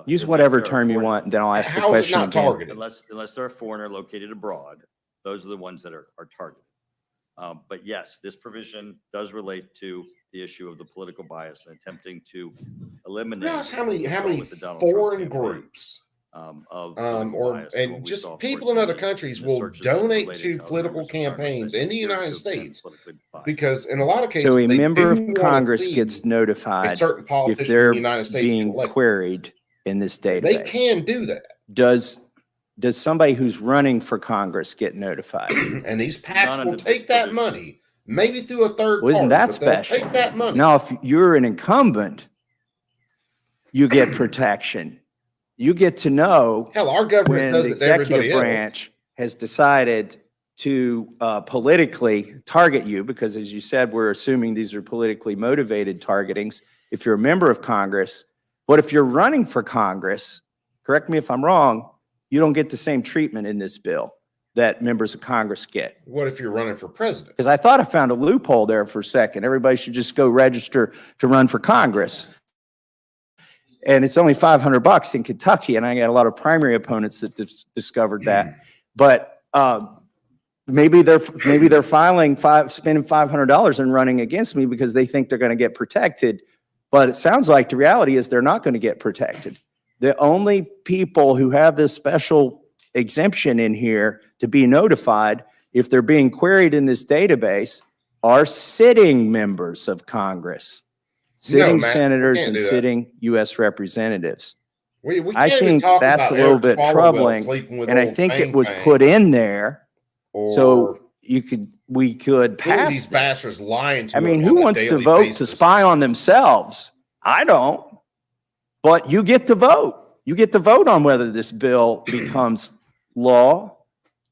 Speaker 19: Use
Speaker 16: Unless
Speaker 19: whatever
Speaker 16: they're a
Speaker 19: term you
Speaker 16: foreigner.
Speaker 19: want, and then I'll ask the
Speaker 1: How is it
Speaker 19: question
Speaker 1: not
Speaker 19: again.
Speaker 1: targeted?
Speaker 16: Unless they're a foreigner located abroad, those are the ones that are targeted. But yes, this provision does relate to the issue of the political bias and attempting to eliminate.
Speaker 1: Realize how many
Speaker 16: with the Donald Trump
Speaker 1: foreign
Speaker 16: campaign,
Speaker 1: groups
Speaker 16: of political bias and what
Speaker 1: and
Speaker 16: we
Speaker 1: just
Speaker 16: saw, of
Speaker 1: people
Speaker 16: course,
Speaker 1: in other
Speaker 16: the
Speaker 1: countries
Speaker 16: the
Speaker 1: will
Speaker 16: searches that
Speaker 1: donate
Speaker 16: related
Speaker 1: to
Speaker 16: other
Speaker 1: political
Speaker 16: members of Congress
Speaker 1: campaigns
Speaker 16: that
Speaker 1: in the
Speaker 16: appear to
Speaker 1: United
Speaker 16: have been
Speaker 1: States
Speaker 16: politically biased.
Speaker 1: because in a lot of cases
Speaker 19: So a
Speaker 1: they
Speaker 19: member
Speaker 1: do
Speaker 19: of
Speaker 1: wanna
Speaker 19: Congress
Speaker 1: see
Speaker 19: gets notified
Speaker 1: certain
Speaker 19: if
Speaker 1: politician in
Speaker 19: they're
Speaker 1: the United States get
Speaker 19: being
Speaker 1: elected.
Speaker 19: queried in this
Speaker 1: They
Speaker 19: database.
Speaker 1: can do that.
Speaker 19: Does somebody who's running for Congress get notified?
Speaker 1: And these PACs
Speaker 16: Not
Speaker 1: will
Speaker 16: under
Speaker 1: take
Speaker 16: this
Speaker 1: that money, maybe through a third
Speaker 19: Well, isn't
Speaker 1: party,
Speaker 19: that
Speaker 1: but they'll
Speaker 19: special?
Speaker 1: take that money.
Speaker 19: Now, if you're an incumbent, you get protection. You get to know
Speaker 1: Hell, our government
Speaker 19: when
Speaker 1: does
Speaker 19: the
Speaker 1: it to everybody
Speaker 19: executive
Speaker 1: else.
Speaker 19: branch has decided to politically target you, because as you said, we're assuming these are politically motivated targetings. If you're a member of Congress, but if you're running for Congress, correct me if I'm wrong, you don't get the same treatment in this bill that members of Congress get.
Speaker 1: What if you're running for president?
Speaker 19: Because I thought I found a loophole there for a second. Everybody should just go register to run for Congress. And it's only $500 in Kentucky, and I got a lot of primary opponents that discovered that. But maybe they're spending $500 and running against me because they think they're going to get protected. But it sounds like the reality is they're not going to get protected. The only people who have this special exemption in here to be notified if they're being queried in this database are sitting members of Congress, sitting
Speaker 1: Matt, we
Speaker 19: senators
Speaker 1: can't
Speaker 19: and
Speaker 1: do that.
Speaker 19: sitting U.S. representatives.
Speaker 1: We
Speaker 19: I
Speaker 1: can't even
Speaker 19: think
Speaker 1: talk
Speaker 19: that's a
Speaker 1: about
Speaker 19: little
Speaker 1: Eric
Speaker 19: bit
Speaker 1: Swalwell
Speaker 19: troubling,
Speaker 1: sleeping with
Speaker 19: and I
Speaker 1: old
Speaker 19: think it
Speaker 1: Fang
Speaker 19: was
Speaker 1: Fang,
Speaker 19: put in there
Speaker 1: or
Speaker 19: so we could
Speaker 1: who are
Speaker 19: pass
Speaker 1: these
Speaker 19: this.
Speaker 1: bastards lying to
Speaker 19: I mean,
Speaker 1: us
Speaker 19: who
Speaker 1: on a
Speaker 19: wants to
Speaker 1: daily
Speaker 19: vote to
Speaker 1: basis?
Speaker 19: spy on themselves? I don't. But you get to vote. You get to vote on whether this bill becomes law.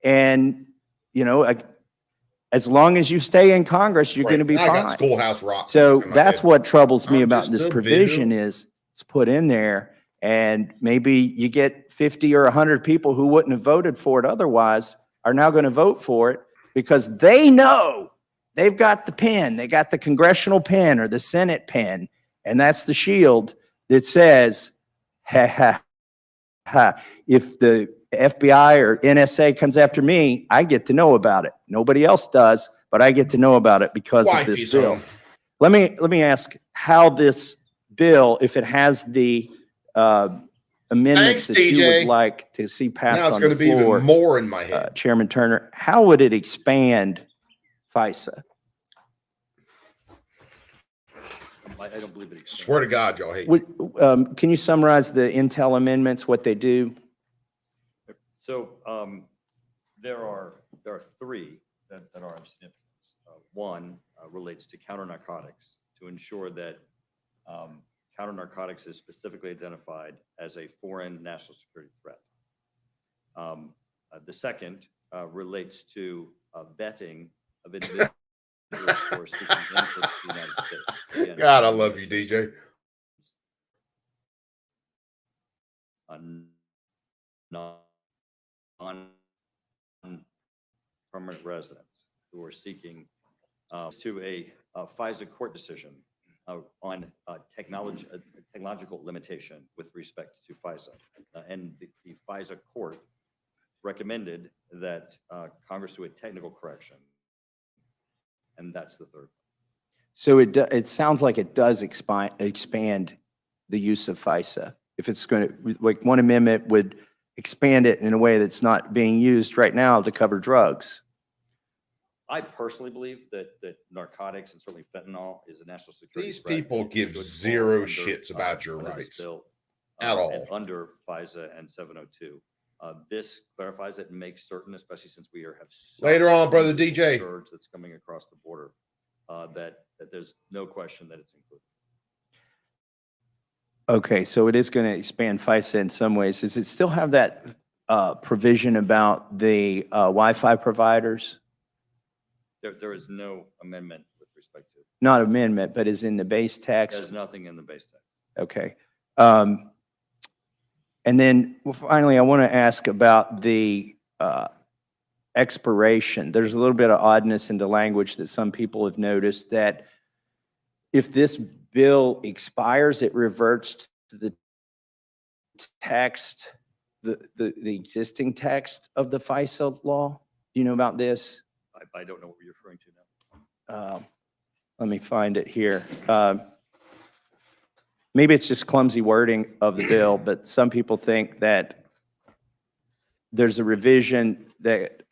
Speaker 19: And, you know, as long as you stay in Congress, you're going to be
Speaker 1: I got
Speaker 19: fine.
Speaker 1: Schoolhouse Rock.
Speaker 19: So
Speaker 1: in my
Speaker 19: that's
Speaker 1: head.
Speaker 19: what troubles me
Speaker 1: I'm
Speaker 19: about
Speaker 1: just
Speaker 19: this
Speaker 1: a
Speaker 19: provision
Speaker 1: video.
Speaker 19: is it's put in there, and maybe you get 50 or 100 people who wouldn't have voted for it otherwise are now going to vote for it because they know they've got the pen, they got the congressional pen or the Senate pen, and that's the shield that says, ha, ha, ha, if the FBI or NSA comes after me, I get to know about it. Nobody else does, but I get to know about it because of this
Speaker 1: Wifey's
Speaker 19: bill.
Speaker 1: home.
Speaker 19: Let me ask how this bill, if it has the amendments
Speaker 1: Thanks,
Speaker 19: that you
Speaker 1: DJ.
Speaker 19: would like to see passed
Speaker 1: Now it's
Speaker 19: on
Speaker 1: going
Speaker 19: the
Speaker 1: to be even
Speaker 19: floor,
Speaker 1: more in my head.
Speaker 19: Chairman Turner, how would it expand FISA?
Speaker 16: I don't believe it.
Speaker 1: Swear to God, y'all hate me.
Speaker 19: Can you summarize the Intel amendments, what they do?
Speaker 16: So there are three that are of significance. One relates to counter narcotics to ensure that counter narcotics is specifically identified as a foreign national security threat. The second relates to vetting of individuals who are seeking entry to the United States. Again,
Speaker 1: God, I love you, DJ.
Speaker 16: Non-permanent residents who are seeking to a FISA court decision on technological limitation with respect to FISA. And the FISA court recommended that Congress do a technical correction. And that's the third.
Speaker 19: So it sounds like it does expand the use of FISA. If it's going to, like one amendment would expand it in a way that's not being used right now to cover drugs.
Speaker 16: I personally believe that narcotics and certainly fentanyl is a national security
Speaker 1: These
Speaker 16: threat.
Speaker 1: people
Speaker 16: It
Speaker 1: give
Speaker 16: should fall
Speaker 1: zero
Speaker 16: under,
Speaker 1: shits about your
Speaker 16: under this
Speaker 1: rights
Speaker 16: bill,
Speaker 1: at all.
Speaker 16: and under FISA and 702. This clarifies it and makes certain, especially since we have
Speaker 1: Later on, brother DJ.
Speaker 16: surge that's coming across the border, that there's no question that it's included.
Speaker 19: Okay, so it is going to expand FISA in some ways. Does it still have that provision about the Wi-Fi providers?
Speaker 16: There is no amendment with respect to.
Speaker 19: Not amendment, but is in the base text?
Speaker 16: There's nothing in the base text.
Speaker 19: Okay. And then finally, I want to ask about the expiration. There's a little bit of oddness in the language that some people have noticed that if this bill expires, it reverts to the text, the existing text of the FISA law. Do you know about this?
Speaker 16: I don't know what you're referring to now.
Speaker 19: Let me find it here. Maybe it's just clumsy wording of the bill, but some people think that there's a revision that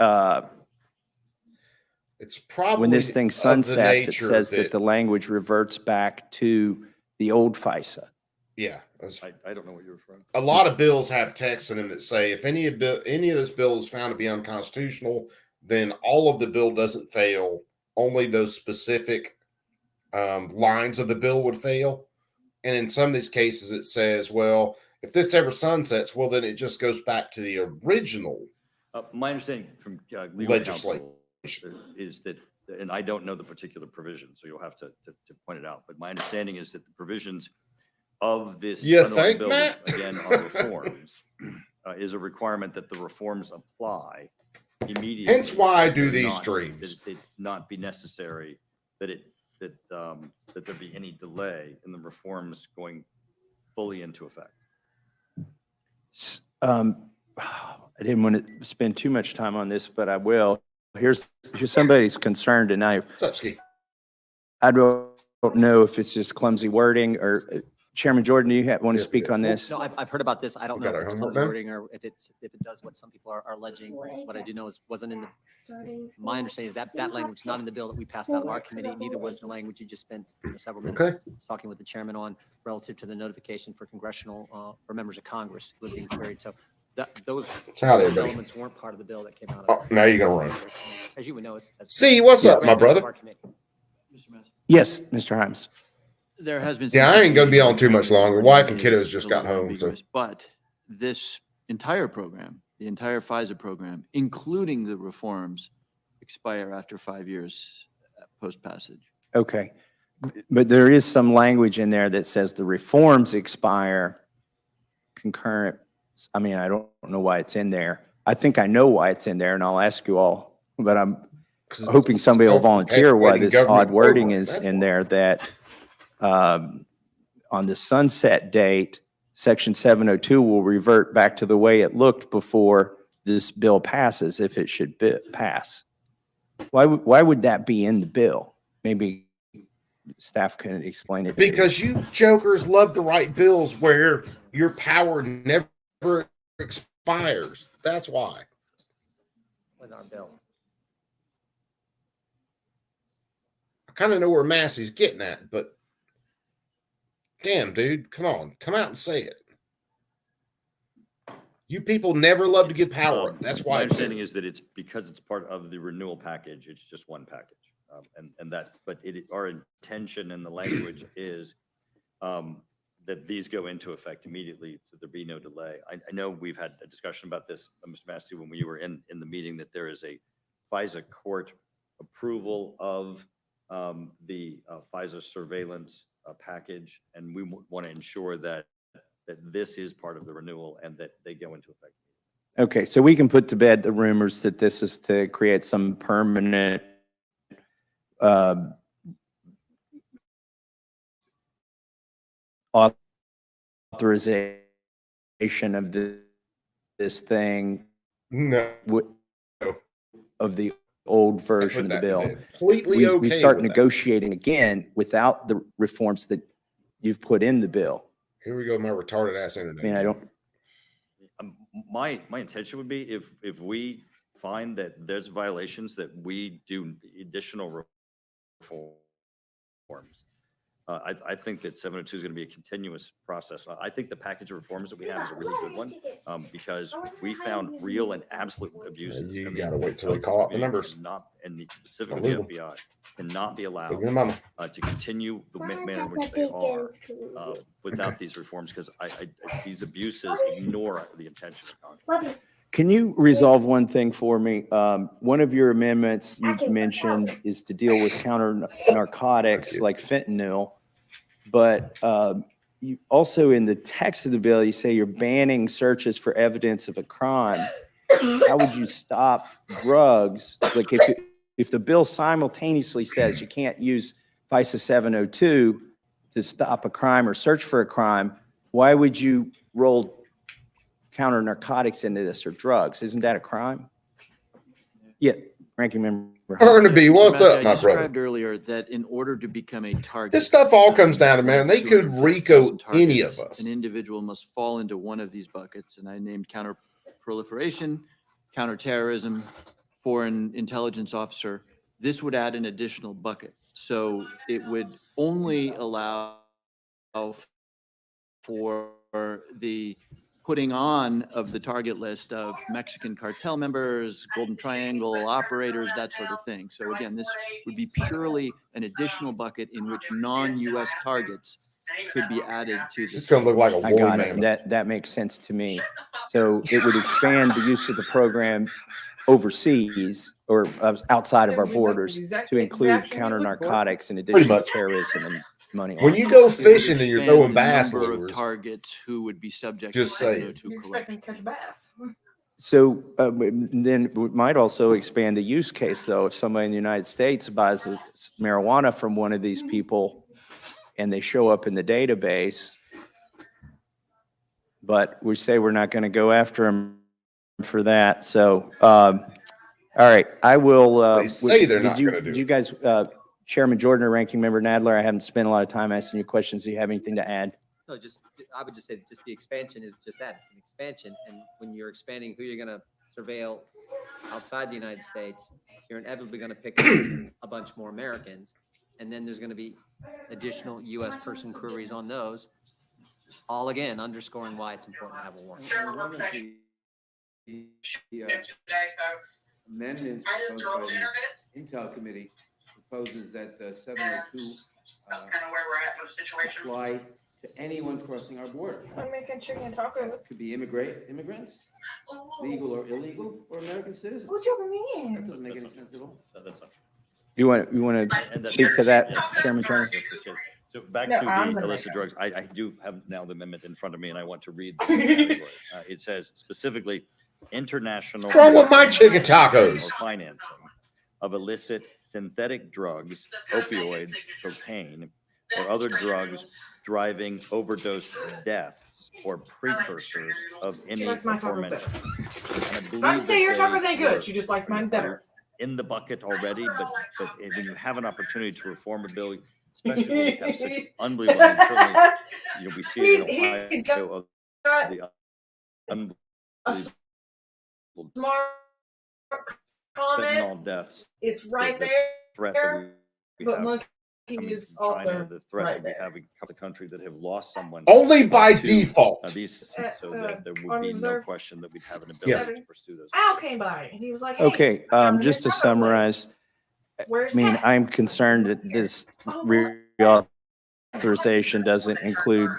Speaker 1: It's probably
Speaker 19: when this thing
Speaker 1: of the
Speaker 19: sunsets, it
Speaker 1: nature
Speaker 19: says that the language reverts back to the old FISA.
Speaker 1: Yeah, that's-
Speaker 16: I don't know what you're referring to.
Speaker 1: a lot of bills have text in them that say if any of this bill is found to be unconstitutional, then all of the bill doesn't fail. Only those specific lines of the bill would fail. And in some of these cases, it says, well, if this ever sunsets, well, then it just goes back to the original
Speaker 16: My understanding from legal
Speaker 1: legislation.
Speaker 16: counsel is that, and I don't know the particular provision, so you'll have to point it out, but my understanding is that the provisions of this
Speaker 1: You
Speaker 16: underlying
Speaker 1: think,
Speaker 16: bill,
Speaker 1: Matt?
Speaker 16: again, on reforms, is a requirement that the reforms apply immediately.
Speaker 1: Hence why I do
Speaker 16: They're
Speaker 1: these
Speaker 16: not-
Speaker 1: streams.
Speaker 16: that it not be necessary that there be any delay in the reforms going fully into effect.
Speaker 19: I didn't want to spend too much time on this, but I will. Here's somebody's concerned tonight.
Speaker 1: What's up, Ski?
Speaker 19: I don't know if it's just clumsy wording or Chairman Jordan, do you want to speak on this?
Speaker 14: No, I've heard about this. I don't
Speaker 1: We
Speaker 14: know
Speaker 1: got
Speaker 14: if
Speaker 1: our
Speaker 14: it's
Speaker 1: homework
Speaker 14: clumsy
Speaker 1: done?
Speaker 14: wording or if it does what some people are alleging. What I do know is wasn't in the, my understanding is that language not in the bill that we passed out of our committee. Neither was the language you just spent several minutes
Speaker 1: Okay.
Speaker 14: talking with the chairman on relative to the notification for congressional, for members of Congress who are being queried. So those
Speaker 1: So howdy, everybody.
Speaker 14: elements weren't part of the bill that came out.
Speaker 1: Oh, now you're gonna run.
Speaker 14: As you would know, as
Speaker 1: See, what's up, my
Speaker 14: of
Speaker 1: brother?
Speaker 14: our committee.
Speaker 19: Yes, Mr. Himes.
Speaker 17: There has been.
Speaker 1: Yeah,
Speaker 17: some
Speaker 1: I ain't gonna be on too much longer. Wife and
Speaker 17: confusion.
Speaker 1: kiddos just got
Speaker 17: It's a little
Speaker 1: home, so.
Speaker 17: ambiguous, But this entire program, the entire FISA program, including the reforms, expire after 5 years post passage.
Speaker 19: Okay. But there is some language in there that says the reforms expire concurrent. I mean, I don't know why it's in there. I think I know why it's in there, and I'll ask you all, but I'm hoping somebody will volunteer why this odd wording is in there that on the sunset date, Section 702 will revert back to the way it looked before this bill passes, if it should pass. Why would that be in the bill? Maybe staff can explain it. to you.
Speaker 1: Because you jokers love to write bills where your power never expires. That's why.
Speaker 14: With our bill.
Speaker 1: I kind of know where Massey's getting at, but damn, dude, come on, come out and say it. You people never love to give power up. That's why.
Speaker 16: My understanding is that it's because it's part of the renewal package. It's just one package. And that, but our intention in the language is that these go into effect immediately, so there be no delay. I know we've had a discussion about this, Mr. Massey, when we were in the meeting, that there is a FISA court approval of the FISA surveillance package, and we want to ensure that this is part of the renewal and that they go into effect.
Speaker 19: Okay, so we can put to bed the rumors that this is to create some permanent authorization of this thing.
Speaker 1: No.
Speaker 19: Of the old version of the bill.
Speaker 1: Completely okay
Speaker 19: We start
Speaker 1: with that.
Speaker 19: negotiating again without the reforms that you've put in the bill.
Speaker 1: Here we go, my retarded ass
Speaker 19: I
Speaker 1: internet.
Speaker 19: mean, I don't,
Speaker 16: My intention would be if we find that there's violations, that we do additional reforms. I think that 702 is going to be a continuous process. I think the package of reforms that we have is a really good one, because we found real and absolute abuses.
Speaker 1: You
Speaker 16: I mean,
Speaker 1: gotta wait till they call out the
Speaker 16: intelligence
Speaker 1: numbers.
Speaker 16: community cannot, and specifically
Speaker 1: Illegal.
Speaker 16: FBI, cannot be allowed
Speaker 1: Take your mama.
Speaker 16: to continue the manner in which they are without these reforms, because these abuses ignore the intention of Congress.
Speaker 19: can you resolve one thing for me? One of your amendments you've mentioned is to deal with counter narcotics like fentanyl. But you also, in the text of the bill, you say you're banning searches for evidence of a crime. How would you stop drugs? Like if the bill simultaneously says you can't use FISA 702 to stop a crime or search for a crime, why would you roll counter narcotics into this, or drugs? Isn't that a crime? Yeah, Ranking Member.
Speaker 1: Barnaby, what's
Speaker 17: Matthew,
Speaker 1: up,
Speaker 17: I
Speaker 1: my brother?
Speaker 17: described earlier that in order to become a target.
Speaker 1: This stuff all comes down to, man, they could RICO any of us.
Speaker 17: An individual must fall into one of these buckets, and I named counter proliferation, counterterrorism, foreign intelligence officer. This would add an additional bucket. So it would only allow for the putting on of the target list of Mexican cartel members, Golden Triangle operators, that sort of thing. So again, this would be purely an additional bucket in which non-US targets could be added to this.
Speaker 1: It's gonna look like a
Speaker 19: I
Speaker 1: woolly
Speaker 19: got it.
Speaker 1: mammoth.
Speaker 19: That makes sense to me. So it would expand the use of the program overseas or outside of our borders to include counter narcotics in addition to
Speaker 1: much.
Speaker 19: terrorism and money
Speaker 1: When you
Speaker 19: laundering.
Speaker 1: go
Speaker 17: It would
Speaker 1: fishing and you're
Speaker 17: expand
Speaker 1: throwing
Speaker 17: the
Speaker 1: bass
Speaker 17: number of
Speaker 1: lures,
Speaker 17: targets who would be subject
Speaker 1: Just
Speaker 17: to
Speaker 1: saying.
Speaker 17: 702 collection.
Speaker 20: catch bass.
Speaker 19: So then we might also expand the use case, though. If somebody in the United States buys marijuana from one of these people and they show up in the database, but we say we're not going to go after them for that. So, all right, I will.
Speaker 1: They say they're not
Speaker 19: did you-
Speaker 1: gonna do
Speaker 19: Did
Speaker 1: it.
Speaker 19: you guys, Chairman Jordan or Ranking Member Nadler, I haven't spent a lot of time asking you questions. Do you have anything to add?
Speaker 14: No, I would just say, just the expansion is just that, it's an expansion, and when you're expanding who you're gonna surveil outside the United States, you're inevitably gonna pick up a bunch more Americans, and then there's gonna be additional US person queries on those, all again underscoring why it's important to have a warrant.
Speaker 21: One of the amendments proposed by the Intel Committee proposes that the 702 apply to anyone crossing our border.
Speaker 20: I'm making chicken tacos.
Speaker 21: Could be immigrants, legal or illegal, or American citizens.
Speaker 20: What you mean?
Speaker 21: That doesn't make any sense at all.
Speaker 16: That's not.
Speaker 19: You want to speak to that,
Speaker 16: Yeah.
Speaker 19: Chairman Turner?
Speaker 16: So back
Speaker 20: No,
Speaker 16: to
Speaker 20: I'm
Speaker 16: the
Speaker 20: gonna
Speaker 16: illicit
Speaker 20: make
Speaker 16: drugs, I do have now the amendment in front of me, and I want to read. the category. It says specifically, international.
Speaker 1: What's wrong with my chicken tacos?
Speaker 16: Or financing of illicit synthetic drugs, opioids, cocaine, or other drugs driving overdose deaths or precursors of any
Speaker 20: She likes my taco
Speaker 16: aforementioned. And I
Speaker 20: Not to say your
Speaker 16: believe that
Speaker 20: tacos ain't
Speaker 16: those
Speaker 20: good. She just likes mine better.
Speaker 16: in the bucket already, but when you have an opportunity to reform a bill, especially when we have such unbelievable, and certainly, we see it in
Speaker 20: He's
Speaker 16: Ohio of
Speaker 20: got
Speaker 16: the
Speaker 20: a
Speaker 16: unbelievable
Speaker 20: smart comment.
Speaker 16: fentanyl deaths.
Speaker 20: It's right
Speaker 16: the
Speaker 20: there.
Speaker 16: threat that we
Speaker 20: But
Speaker 16: have
Speaker 20: monkey
Speaker 16: coming
Speaker 20: is
Speaker 16: from China,
Speaker 20: also
Speaker 16: the threat
Speaker 20: right
Speaker 16: that we
Speaker 20: there.
Speaker 16: have in the country that have lost someone.
Speaker 1: Only by
Speaker 16: to,
Speaker 1: default.
Speaker 16: These, so that there
Speaker 20: on
Speaker 16: would be no
Speaker 20: reserve.
Speaker 16: question that we'd have an
Speaker 19: Yeah.
Speaker 16: ability to pursue those.
Speaker 20: Al came by and he was like, hey,
Speaker 19: Okay,
Speaker 20: I found
Speaker 19: just to
Speaker 20: this taco place.
Speaker 19: summarize,
Speaker 20: Where's
Speaker 19: I mean,
Speaker 20: Pat?
Speaker 19: I'm concerned that this reauthorization doesn't include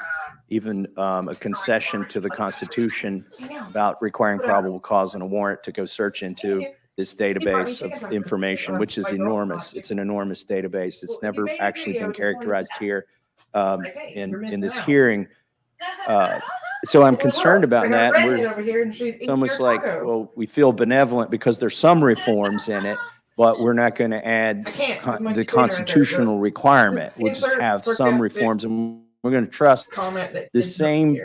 Speaker 19: even a concession to the Constitution about requiring probable cause and a warrant to go search into this database of information, which is enormous. It's an enormous database. It's never actually been characterized here in this hearing. So I'm concerned about that. It's almost like, well, we feel benevolent because there's some reforms in it, but we're not going to add the constitutional requirement. We'll just have some reforms, and we're going to trust the same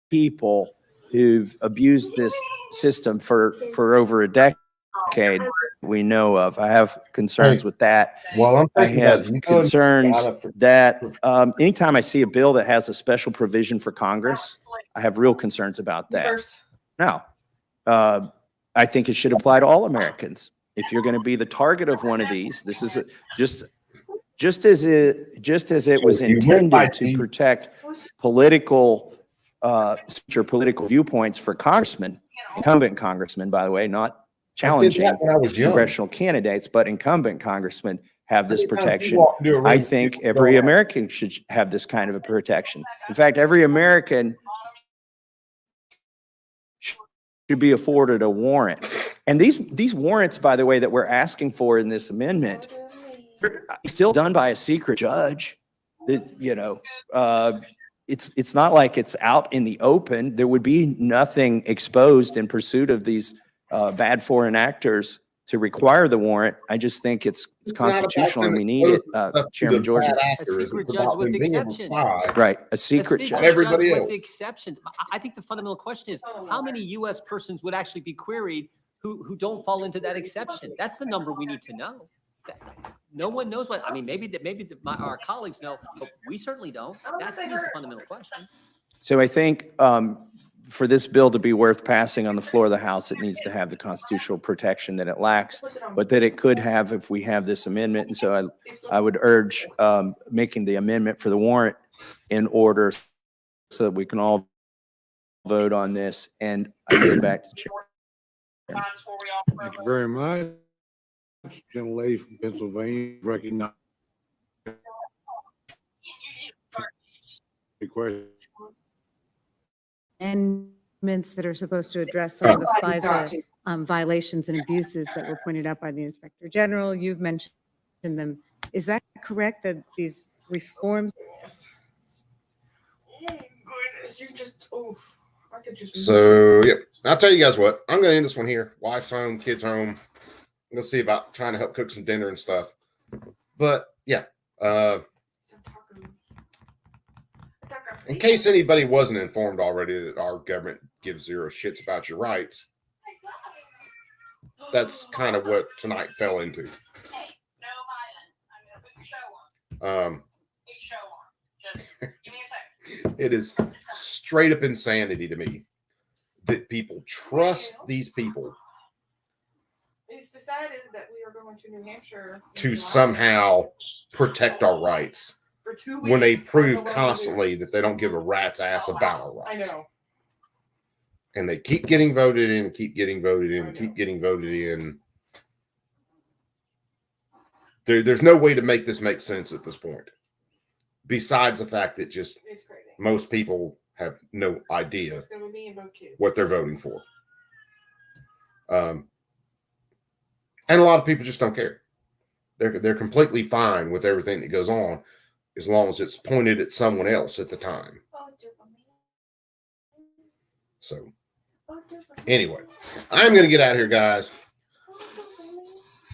Speaker 19: people who've abused this system for over a decade we know of. I have concerns with that.
Speaker 1: Well, I'm
Speaker 19: I
Speaker 1: thinking about
Speaker 19: have
Speaker 1: you
Speaker 19: concerns that anytime I see a bill that has a special provision for Congress, I have real concerns about that. Now, I think it should apply to all Americans. If you're going to be the target of one of these, this is just as it was intended to protect political viewpoints for congressmen, incumbent congressmen, by the way, not challenging
Speaker 1: when I was young.
Speaker 19: congressional candidates, but incumbent congressmen have this
Speaker 1: Anytime you
Speaker 19: protection.
Speaker 1: walk into a room
Speaker 19: I
Speaker 1: with
Speaker 19: think
Speaker 1: people
Speaker 19: every
Speaker 1: going at it.
Speaker 19: American should have this kind of a protection. In fact, every American should be afforded a warrant. And these warrants, by the way, that we're asking for in this amendment, are still done by a secret judge. It's not like it's out in the open. There would be nothing exposed in pursuit of these bad foreign actors to require the warrant. I just think it's
Speaker 1: It's not about
Speaker 19: constitutional and we
Speaker 1: them
Speaker 19: need it,
Speaker 1: exposing stuff to
Speaker 19: Chairman
Speaker 1: the
Speaker 19: Jordan.
Speaker 1: bad
Speaker 14: A
Speaker 1: actors.
Speaker 14: secret
Speaker 1: It's
Speaker 14: judge
Speaker 1: about
Speaker 14: with
Speaker 1: them being able to
Speaker 14: exceptions.
Speaker 1: spy.
Speaker 19: Right, a secret
Speaker 14: secret
Speaker 19: judge.
Speaker 14: judge
Speaker 1: Everybody
Speaker 14: with
Speaker 1: else.
Speaker 14: exceptions. I think the fundamental question is how many U.S. persons would actually be queried who don't fall into that exception? That's the number we need to know. No one knows what. I mean, maybe our colleagues know, but we certainly don't. That's the fundamental question.
Speaker 19: So I think for this bill to be worth passing on the floor of the House, it needs to have the constitutional protection that it lacks, but that it could have if we have this amendment. And so I would urge making the amendment for the warrant in order so that we can all vote on this. And I go back to the chair.
Speaker 13: Thank you very much. Gentlelady from Pennsylvania, recognize. Question.
Speaker 4: Amendments that are supposed to address some of the FISA violations and abuses that were pointed out by the Inspector General. You've mentioned them. Is that correct that these reforms?
Speaker 20: Oh, goodness, you just, I could just.
Speaker 1: So, yeah, I'll tell you guys what. I'm going to end this one here. Wife's home, kids home. I'm going to see about trying to help cook some dinner and stuff. But, yeah. In case anybody wasn't informed already that our government gives zero shits about your rights, that's kind of what tonight fell into. It is straight up insanity to me that people trust these people
Speaker 20: It's decided that we are going to New Hampshire.
Speaker 1: to somehow protect our rights
Speaker 20: For 2
Speaker 1: when they
Speaker 20: weeks, I
Speaker 1: prove
Speaker 20: don't know what to
Speaker 1: constantly that they don't give a rat's ass about our
Speaker 20: I
Speaker 1: rights.
Speaker 20: know.
Speaker 1: And they keep getting voted in, keep getting voted in, keep getting voted in. There's no way to make this make sense at this point. Besides the fact that just most people have no idea
Speaker 20: It's gonna be me and both kids.
Speaker 1: what they're voting for. And a lot of people just don't care. They're completely fine with everything that goes on as long as it's pointed at someone else at the time. So anyway, I'm going to get out of here, guys.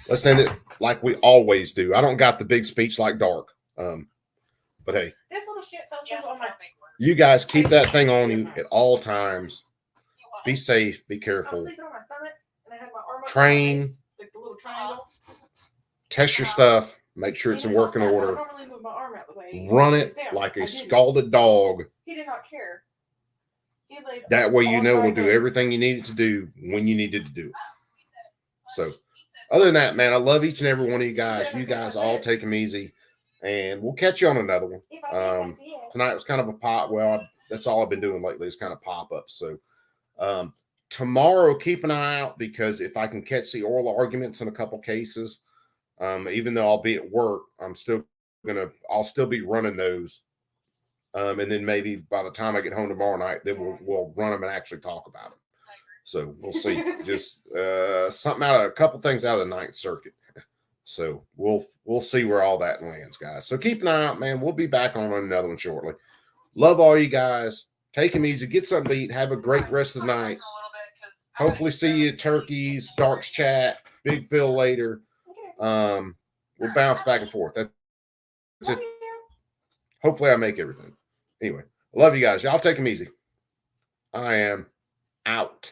Speaker 1: Let's end it like we always do. I don't got the big speech like Dark. But hey,
Speaker 20: This little shit fell asleep on my.
Speaker 1: you guys keep that thing on you at all times. Be safe. Be
Speaker 20: I was
Speaker 1: careful.
Speaker 20: sleeping on my stomach and I had my arm up
Speaker 1: Train.
Speaker 20: like the little triangle.
Speaker 1: Test your stuff. Make sure it's in working
Speaker 20: I
Speaker 1: order.
Speaker 20: don't really move my my arm out the way.
Speaker 1: Run
Speaker 20: He
Speaker 1: it
Speaker 20: was down.
Speaker 1: like
Speaker 20: I
Speaker 1: a
Speaker 20: didn't.
Speaker 1: scalded dog.
Speaker 20: He did not care. He laid
Speaker 1: That way, you
Speaker 20: on
Speaker 1: know,
Speaker 20: my
Speaker 1: we'll do
Speaker 20: legs.
Speaker 1: everything you needed to do when you needed to do it. So, other than that, man, I love each and every one of you guys. You guys all take them easy, and we'll catch you on another one. Tonight was kind of a pop. Well, that's all I've been doing lately is kind of pop ups. So, tomorrow, keep an eye out, because if I can catch the oral arguments in a couple cases, even though I'll be at work, I'll still be running those. And then maybe by the time I get home tomorrow night, then we'll run them and actually talk about them. So we'll see. Just a couple things out of the Ninth Circuit. So we'll see where all that lands, guys. So keep an eye out, man. We'll be back on another one shortly. Love all you guys. Take them easy. Get something to eat. Have a great rest of the night. Hopefully see you at Turkey's, Darks Chat, Big Phil later. We'll bounce back and forth. That's it. Hopefully I make everything. Anyway, love you guys. Y'all take them easy. I am out.